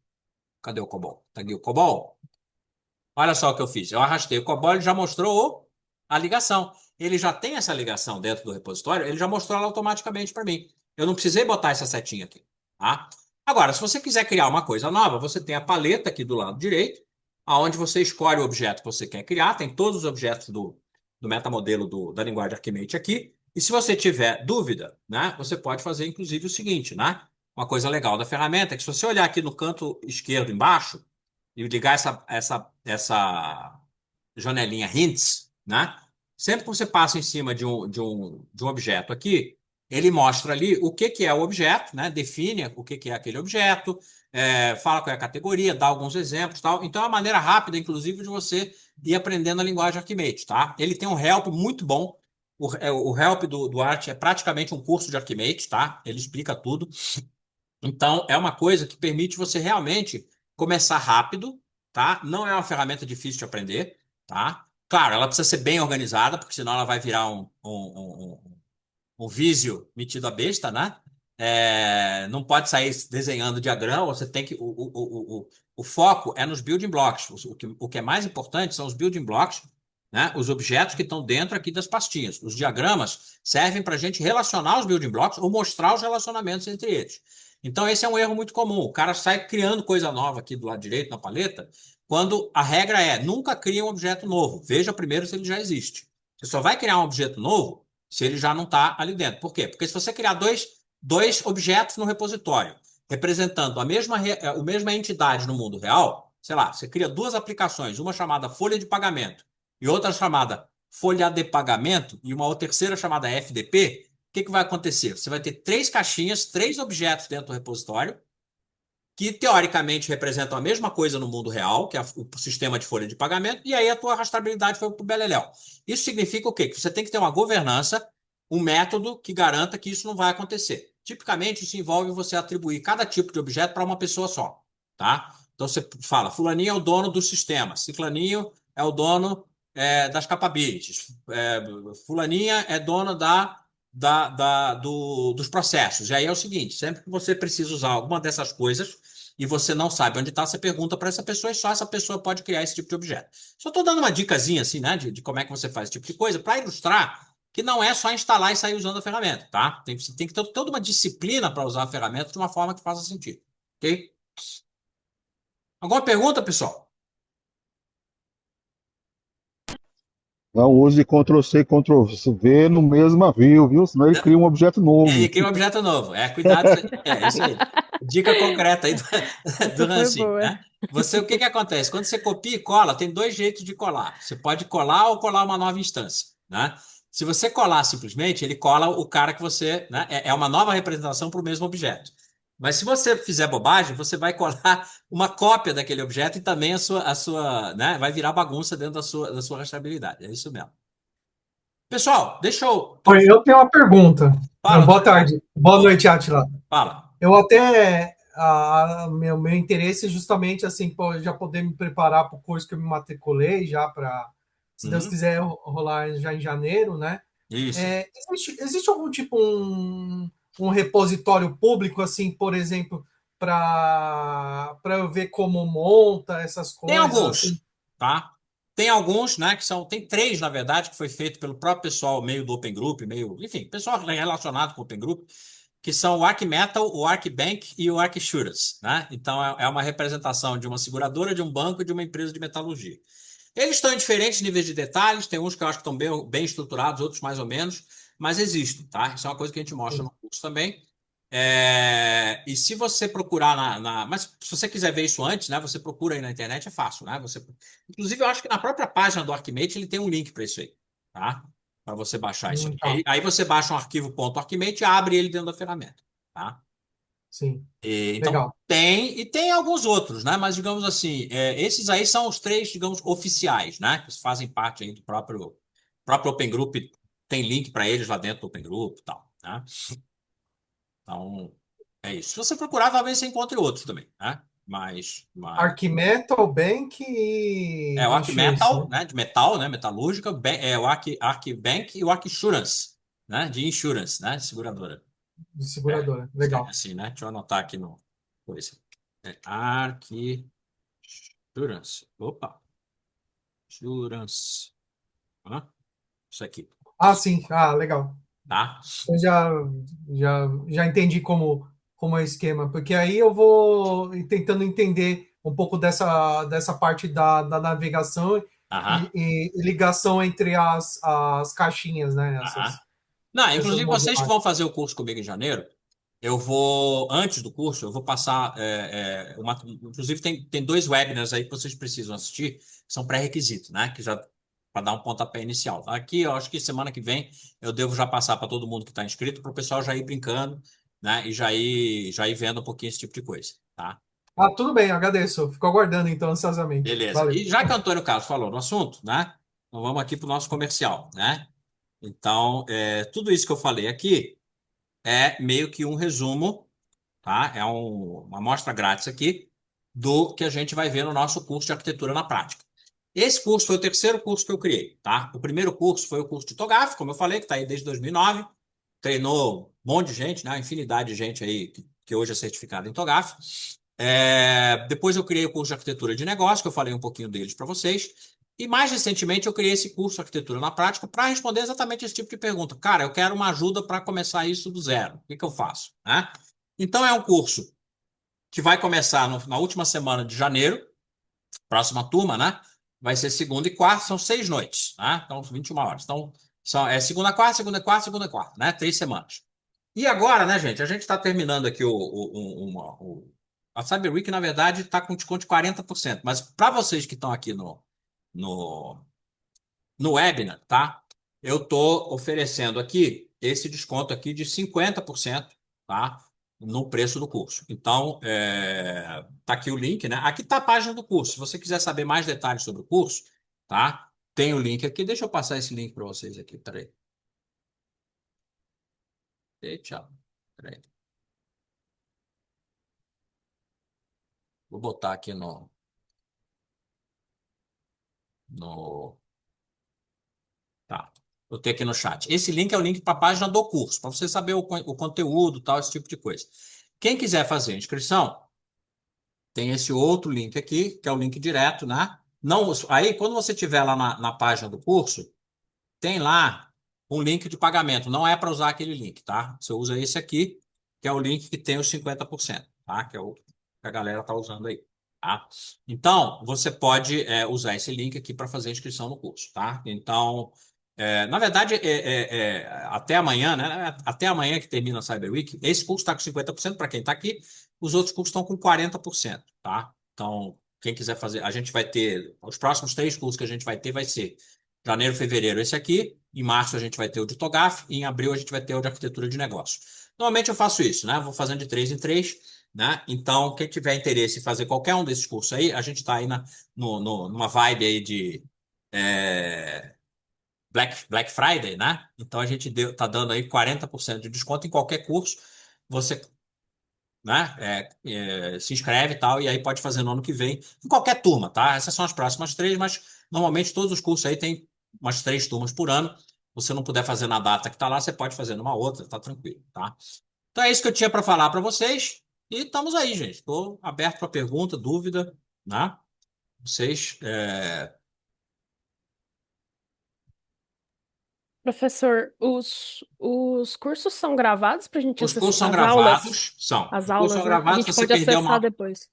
Cadê o COBOL? Tá aqui o COBOL. Olha só o que eu fiz. Eu arrastei o COBOL, ele já mostrou a ligação. Ele já tem essa ligação dentro do repositório, ele já mostrou ela automaticamente para mim. Eu não precisei botar essa setinha aqui, tá? Agora, se você quiser criar uma coisa nova, você tem a paleta aqui do lado direito, aonde você escolhe o objeto que você quer criar, tem todos os objetos do metamodelo da linguagem Archimate aqui. E se você tiver dúvida, né, você pode fazer inclusive o seguinte, né? Uma coisa legal da ferramenta é que se você olhar aqui no canto esquerdo embaixo e ligar essa janelinha Hints, né? Sempre que você passa em cima de um objeto aqui, ele mostra ali o que é o objeto, né? Define o que é aquele objeto, fala qual é a categoria, dá alguns exemplos, tal. Então é uma maneira rápida, inclusive, de você ir aprendendo a linguagem Archimate, tá? Ele tem um help muito bom. O help do Art é praticamente um curso de Archimate, tá? Ele explica tudo. Então, é uma coisa que permite você realmente começar rápido, tá? Não é uma ferramenta difícil de aprender, tá? Claro, ela precisa ser bem organizada, porque senão ela vai virar um Visio metido a besta, né? Não pode sair desenhando diagrama, você tem que. O foco é nos building blocks. O que é mais importante são os building blocks, né? Os objetos que estão dentro aqui das pastinhas. Os diagramas servem para a gente relacionar os building blocks ou mostrar os relacionamentos entre eles. Então, esse é um erro muito comum. O cara sai criando coisa nova aqui do lado direito na paleta, quando a regra é nunca cria um objeto novo. Veja primeiro se ele já existe. Você só vai criar um objeto novo se ele já não está ali dentro. Por quê? Porque se você criar dois objetos no repositório representando a mesma entidade no mundo real, sei lá, você cria duas aplicações, uma chamada folha de pagamento e outra chamada folha de pagamento e uma terceira chamada FDP, o que vai acontecer? Você vai ter três caixinhas, três objetos dentro do repositório que teoricamente representam a mesma coisa no mundo real, que é o sistema de folha de pagamento, e aí a tua rastreabilidade foi para o beleléu. Isso significa o quê? Que você tem que ter uma governança, um método que garanta que isso não vai acontecer. Tipicamente, isso envolve você atribuir cada tipo de objeto para uma pessoa só, tá? Então, você fala, fulaninho é o dono do sistema, ciclaninho é o dono das capabilities, fulaninha é dona dos processos. E aí é o seguinte, sempre que você precisa usar alguma dessas coisas e você não sabe onde está, você pergunta para essa pessoa e só essa pessoa pode criar esse tipo de objeto. Só estou dando uma dicasinha assim, né, de como é que você faz esse tipo de coisa para ilustrar que não é só instalar e sair usando a ferramenta, tá? Tem que ter toda uma disciplina para usar a ferramenta de uma forma que faça sentido, ok? Alguma pergunta, pessoal? Não use Ctrl+C e Ctrl+V no mesmo view, viu? Senão ele cria um objeto Ele novo. cria um objeto novo. Cuidado. Isso aí. Dica concreta aí do Essa foi Hansin, boa. né? O que acontece? Quando você copia e cola, tem dois jeitos de colar. Você pode colar ou colar uma nova instância, né? Se você colar simplesmente, ele cola o cara que você, né? É uma nova representação para o mesmo objeto. Mas se você fizer bobagem, você vai colar uma cópia daquele objeto e também né? Vai virar bagunça dentro da sua rastreabilidade. É isso mesmo. Pessoal, deixa eu. Oi, eu tenho uma pergunta. Fala, Boa tarde. Boa noite, Atila. fala. Eu até. Meu interesse é justamente assim, já poder me preparar para o curso que eu me matriculei, já para, se Deus Uhum. quiser, rolar já em janeiro, né? Isso. Existe algum tipo um repositório público, assim, por exemplo, para eu ver como monta essas Tem coisas, assim? alguns. tá? Tem alguns, né, tem três, na verdade, que foi feito pelo próprio pessoal, meio do Open Group, enfim, pessoal relacionado com o Open Group, que são o Arc Metal, o Arc Bank e o Arc Insurance, né? Então é uma representação de uma seguradora, de um banco e de uma empresa de metalurgia. Eles estão em diferentes níveis de detalhes, tem uns que eu acho que estão bem estruturados, outros mais ou menos, mas existem, tá? Isso é uma coisa que a gente mostra no curso também. E se você procurar mas se você quiser ver isso antes, né? Você procura aí na internet, é fácil, né? Inclusive, eu acho que na própria página do Archimate ele tem um link para isso aí, tá? Para você baixar isso aqui. Tá. Aí você baixa um arquivo .archimate e abre ele dentro da ferramenta, tá? Sim. Então Legal. tem alguns outros, né? Mas digamos assim, esses aí são os três, digamos, oficiais, né? Que fazem parte aí do próprio Open Group, tem link para eles lá dentro do Open Group e tal, né? Então, é isso. Se você procurar, talvez você encontre outros também, né? Arquimetal, Bank e O Arc Insurance, Metal, né? né? De metal, né? Metalúrgica, o Arc Bank e o Arc Insurance, né? De insurance, né? De seguradora. De É, seguradora. Legal. assim, né? Deixa eu anotar aqui no. Coisa. Arc Insurance. Opa, Insurance. Hã? Isso aqui, Sim. Legal. tá? Eu já entendi como é o esquema, porque aí eu vou tentando entender um pouco dessa parte da navegação Aham, e ligação entre as caixinhas, né? aham. Essas, Não, essas inclusive vocês que modulares. vão fazer o curso comigo em janeiro, antes do curso, eu vou passar inclusive tem dois webinars aí que vocês precisam assistir, que são pré-requisitos, né? Que já para dar um pontapé inicial. Aqui, eu acho que semana que vem eu devo já passar para todo mundo que está inscrito, para o pessoal já ir brincando, né? E já ir vendo um pouquinho esse tipo de coisa, tá? Tudo bem, agradeço. Fico aguardando então ansiosamente. Beleza. Valeu. E já que o Antônio Carlos falou no assunto, né? Então vamos aqui para o nosso comercial, né? Então, tudo isso que eu falei aqui é meio que um resumo, tá? É uma amostra grátis aqui do que a gente vai ver no nosso curso de arquitetura na prática. Esse curso foi o terceiro curso que eu criei, tá? O primeiro curso foi o curso de TOGAF, como eu falei, que está aí desde 2009. Treinou um monte de gente, né? Uma infinidade de gente aí que hoje é certificada em TOGAF. Depois eu criei o curso de arquitetura de negócio, que eu falei um pouquinho deles para vocês. E mais recentemente eu criei esse curso de arquitetura na prática para responder exatamente esse tipo de pergunta. Cara, eu quero uma ajuda para começar isso do zero. O que eu faço? Né? Então é um curso que vai começar na última semana de janeiro, próxima turma, né? Vai ser segunda e quarta, são 6 noites, né? Então, 21 horas. Então, segunda, quarta, segunda, quarta, segunda, quarta, né? 3 semanas. E agora, né, gente? A gente está terminando aqui a Cyber Week, na verdade, está com desconto de 40%. Mas para vocês que estão aqui no, no webinar, tá? Eu estou oferecendo aqui esse desconto aqui de 50%, tá? No preço do curso. Então, tá aqui o link, né? Aqui tá a página do curso. Se você quiser saber mais detalhes sobre o curso, tá? Tem o link aqui. Deixa eu passar esse link para vocês aqui. Peraí. Tchau. Peraí. Vou botar aqui no. Tá. Botei aqui no chat. Esse link é o link para a página do curso, para você saber o conteúdo, tal, esse tipo de coisa. Quem quiser fazer a inscrição, tem esse outro link aqui, que é o link direto, né? Não, aí, quando você estiver lá na página do curso, tem lá um link de pagamento. Não é para usar aquele link, tá? Você usa esse aqui, que é o link que tem os 50%, tá? Que é o que a galera tá usando aí, tá? Então, você pode usar esse link aqui para fazer a inscrição no curso, tá? Então, na verdade, até amanhã, né? Até amanhã que termina a Cyber Week, esse curso está com 50% para quem está aqui, os outros cursos estão com 40%, tá? Então, quem quiser fazer, a gente vai ter, os próximos 3 cursos que a gente vai ter vai ser janeiro, fevereiro, esse aqui. Em março a gente vai ter o de TOGAF e em abril a gente vai ter o de arquitetura de negócio. Normalmente eu faço isso, né? Vou fazendo de 3 em 3, né? Então, quem tiver interesse em fazer qualquer um desses cursos aí, a gente está aí numa vibe aí de Black Friday, né? Então a gente tá dando aí 40% de desconto em qualquer curso. Você, né, se inscreve e tal, e aí pode fazer no ano que vem, em qualquer turma, tá? Essas são as próximas 3, mas normalmente todos os cursos aí tem umas 3 turmas por ano. Se você não puder fazer na data que tá lá, você pode fazer numa outra, tá tranquilo, tá? Então é isso que eu tinha para falar para vocês, e estamos aí, gente. Estou aberto para pergunta, dúvida, né? Vocês, Professor, os cursos são gravados para a gente os cursos são acessar as aulas? gravados, são. As Os cursos são aulas, né? A gravados, gente você pode perdeu acessar uma. depois.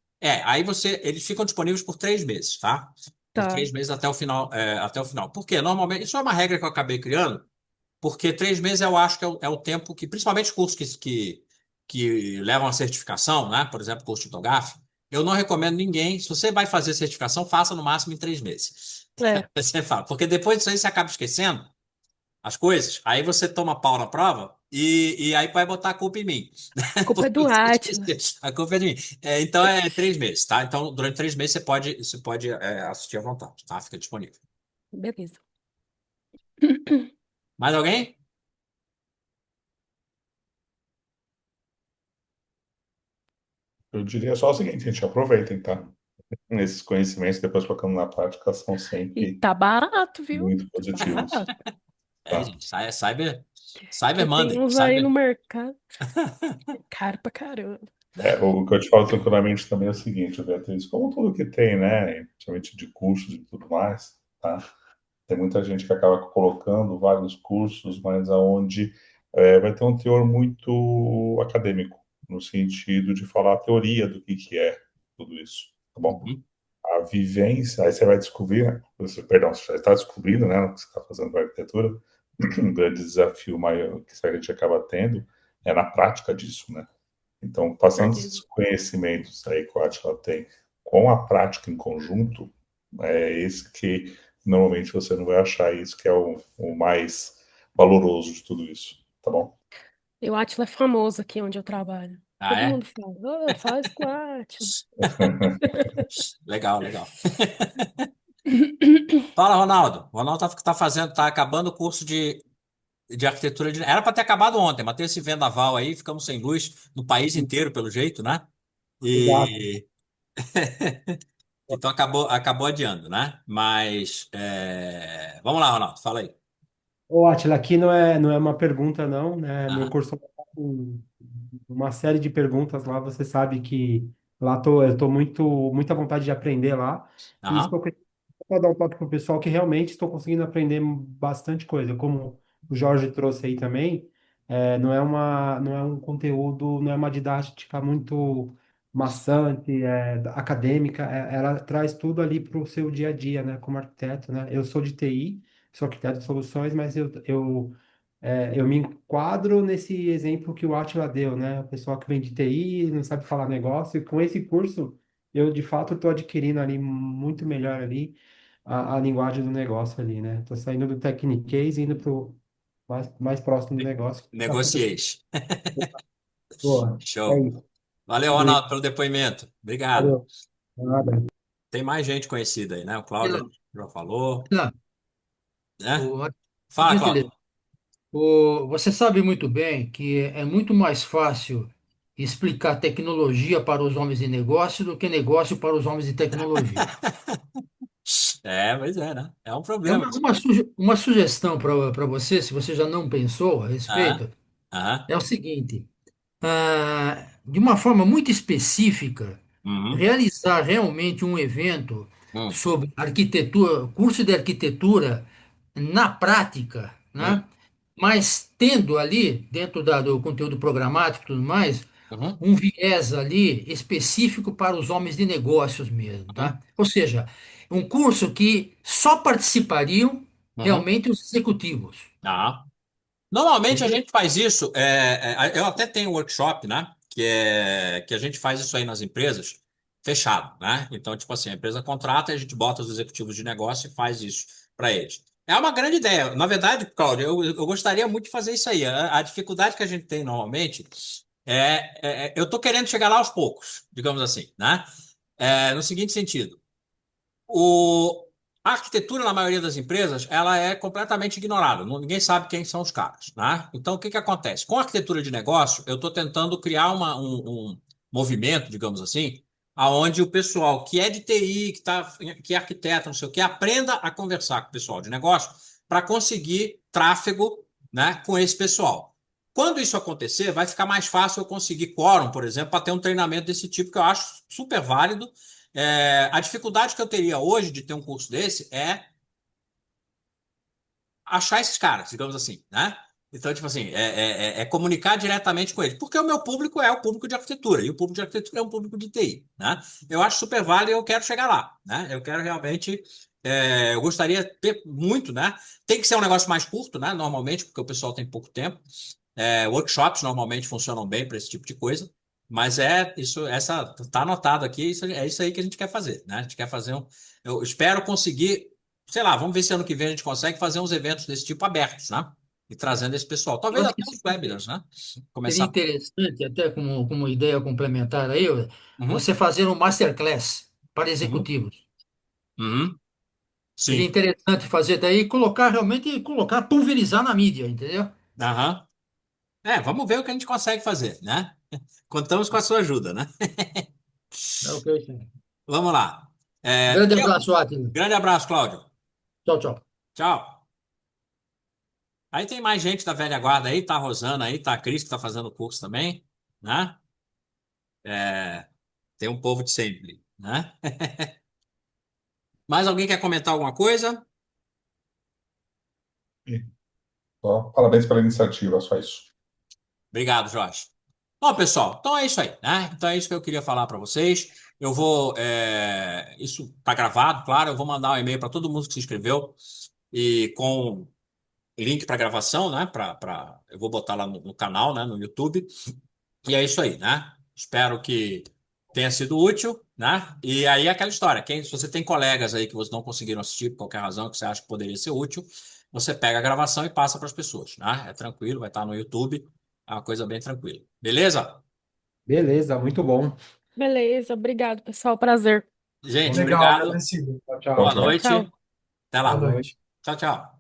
Aí eles ficam disponíveis por 3 meses, tá? Por Tá. 3 meses até o final, até o final. Por quê? Normalmente, isso é uma regra que eu acabei criando, porque 3 meses eu acho que é o tempo que, principalmente os cursos que levam a certificação, né? Por exemplo, curso de TOGAF, eu não recomendo ninguém, se você vai fazer certificação, faça no máximo em 3 meses. É, Você fala, porque depois disso aí você acaba esquecendo as coisas, aí você toma pau na prova e aí vai botar a culpa em mim. a culpa é Porque do você Átila. esqueceu. A culpa é de mim. Então é 3 meses, tá? Então, durante 3 meses você pode assistir à vontade, tá? Fica disponível. Beleza. Mais alguém? Eu diria só o seguinte, gente, aproveitem, tá? Esses conhecimentos, depois colocando na prática, são E sempre tá barato, viu? muito Tá positivos, barato. tá? Gente, Cyber Que tem Monday. uns aí no mercado. É caro pra caramba. O que eu te falo tranquilamente também é o seguinte, Beatriz, como tudo que tem, né, principalmente de cursos e tudo mais, tá? Tem muita gente que acaba colocando vários cursos, mas aonde vai ter um teor muito acadêmico, no sentido de falar a teoria do que é tudo isso, tá bom? Uhum, A vivência, aí você vai descobrir, né? Perdão, você já está descobrindo, né, o que você está fazendo com a arquitetura, um grande desafio maior que a gente acaba tendo é na prática disso, né? Então, passando esses Certeza. conhecimentos aí que a Atila tem com a prática em conjunto, é esse que normalmente você não vai achar isso que é o mais valoroso de tudo isso, tá bom? E o Átila é famoso aqui onde eu trabalho. Ah, Todo é? mundo fala, faz com o Átila. Legal, legal. Fala, Ronaldo. O Ronaldo tá acabando o curso de arquitetura de. Era para ter acabado ontem, mas teve esse vendaval aí, ficamos sem luz no país inteiro, pelo jeito, né? Exato. E então acabou adiando, né? Mas vamos lá, Ronaldo, fala aí. Ô, Atila, aqui não é uma pergunta, não, né? Meu Aham, curso tá com uma série de perguntas lá. Você sabe que lá eu tô muita vontade de aprender lá. E isso que aham, eu queria dar um toque pro pessoal que realmente estou conseguindo aprender bastante coisa. Como o Jorge trouxe aí também, não é um conteúdo, não é uma didática muito maçante, acadêmica. Ela traz tudo ali para o seu dia a dia, né? Como arquiteto, né? Eu sou de TI, sou arquiteto de soluções, mas eu me enquadro nesse exemplo que o Atila deu, né? O pessoal que vem de TI, não sabe falar negócio, e com esse curso, eu de fato estou adquirindo ali muito melhor ali a linguagem do negócio ali, né? Estou saindo do Techniquez e indo para o mais próximo do negócio. Bastante. negocieis. Boa. É Show. isso. Valeu, Tudo isso. Ronaldo, pelo depoimento. Obrigado. Valeu. Nada. Tem mais gente conhecida aí, né? O Cláudio Atila, já falou, Atila, né? o, por Fala, gentileza, Cláudio. você sabe muito bem que é muito mais fácil explicar tecnologia para os homens de negócio do que negócio para os homens de tecnologia. Pois é, né? É um É problema. uma sugestão para você, se você já não pensou a Aham, respeito, aham, é o seguinte: de uma forma muito específica, uhum, realizar realmente um evento uhum, sobre arquitetura, curso de arquitetura na prática, né? uhum, Mas tendo ali, dentro do conteúdo programático e tudo mais, uhum, um viés ali específico para os homens de negócios mesmo, uhum, tá? Ou seja, um curso que só participariam uhum. realmente os executivos. Ah. Normalmente a Entendeu? gente faz isso. Eu até tenho um workshop, né? Que a gente faz isso aí nas empresas, fechado, né? Então, tipo assim, a empresa contrata e a gente bota os executivos de negócio e faz isso para eles. É uma grande ideia. Na verdade, Cláudio, eu gostaria muito de fazer isso aí. A dificuldade que a gente tem normalmente eu tô querendo chegar lá aos poucos, digamos assim, né? No seguinte sentido. O, a arquitetura, na maioria das empresas, ela é completamente ignorada. Ninguém sabe quem são os caras, né? Então, o que que acontece? Com a arquitetura de negócio, eu estou tentando criar um movimento, digamos assim, aonde o pessoal que é de TI, que é arquiteto, não sei o que, aprenda a conversar com o pessoal de negócio para conseguir tráfego, né, com esse pessoal. Quando isso acontecer, vai ficar mais fácil eu conseguir quórum, por exemplo, para ter um treinamento desse tipo que eu acho super válido A dificuldade que eu teria hoje de ter um curso desse é achar esses caras, digamos assim, né? Então, tipo assim, é comunicar diretamente com eles. Porque o meu público é o público de arquitetura, e o público de arquitetura é um público de TI, né? Eu acho super válido e eu quero chegar lá, né? Eu quero realmente, eu gostaria de ter muito, né? Tem que ser um negócio mais curto, né? Normalmente, porque o pessoal tem pouco tempo. Workshops normalmente funcionam bem para esse tipo de coisa, mas tá anotado aqui, é isso aí que a gente quer fazer, né? A gente quer fazer eu espero conseguir, sei lá, vamos ver se ano que vem a gente consegue fazer uns eventos desse tipo abertos, né? E trazendo esse pessoal. Eu Talvez acho até que uns webinars, né? seria Começar. interessante, até como ideia complementar aí, Uhum, você fazer um masterclass para uhum, executivos. uhum, Seria sim. interessante fazer daí, colocar, pulverizar na mídia, entendeu? Aham. Vamos ver o que a gente consegue fazer, né? Contamos com a sua ajuda, né? É ok, sim. Vamos lá. Grande abraço, Átila. Grande abraço, Cláudio. Tchau, tchau. Tchau. Aí tem mais gente da velha guarda aí, tá a Rosana aí, tá a Cris que tá fazendo o curso também, né? É, tem um povo de sempre, né? Mais alguém quer comentar alguma coisa? Só parabéns pela iniciativa, só isso. Obrigado, Jorge. Bom, pessoal, então é isso aí, né? Então é isso que eu queria falar para vocês. Eu vou, isso tá gravado, claro. Eu vou mandar um e-mail para todo mundo que se inscreveu e com link para gravação, né? Eu vou botar lá no canal, né? No YouTube. E é isso aí, né? Espero que tenha sido útil, né? E aí é aquela história, se você tem colegas aí que você não conseguiram assistir por qualquer razão que você acha que poderia ser útil, você pega a gravação e passa para as pessoas, né? É tranquilo, vai estar no YouTube, é uma coisa bem tranquila. Beleza? Beleza, muito bom. Beleza, obrigado, pessoal. Prazer. Gente, Bom dia. Legal, obrigado. agradecido. Tchau, Tchau, Boa tchau. tchau. Tchau, noite. tchau. Até Boa Boa lá. noite. noite. Tchau, tchau.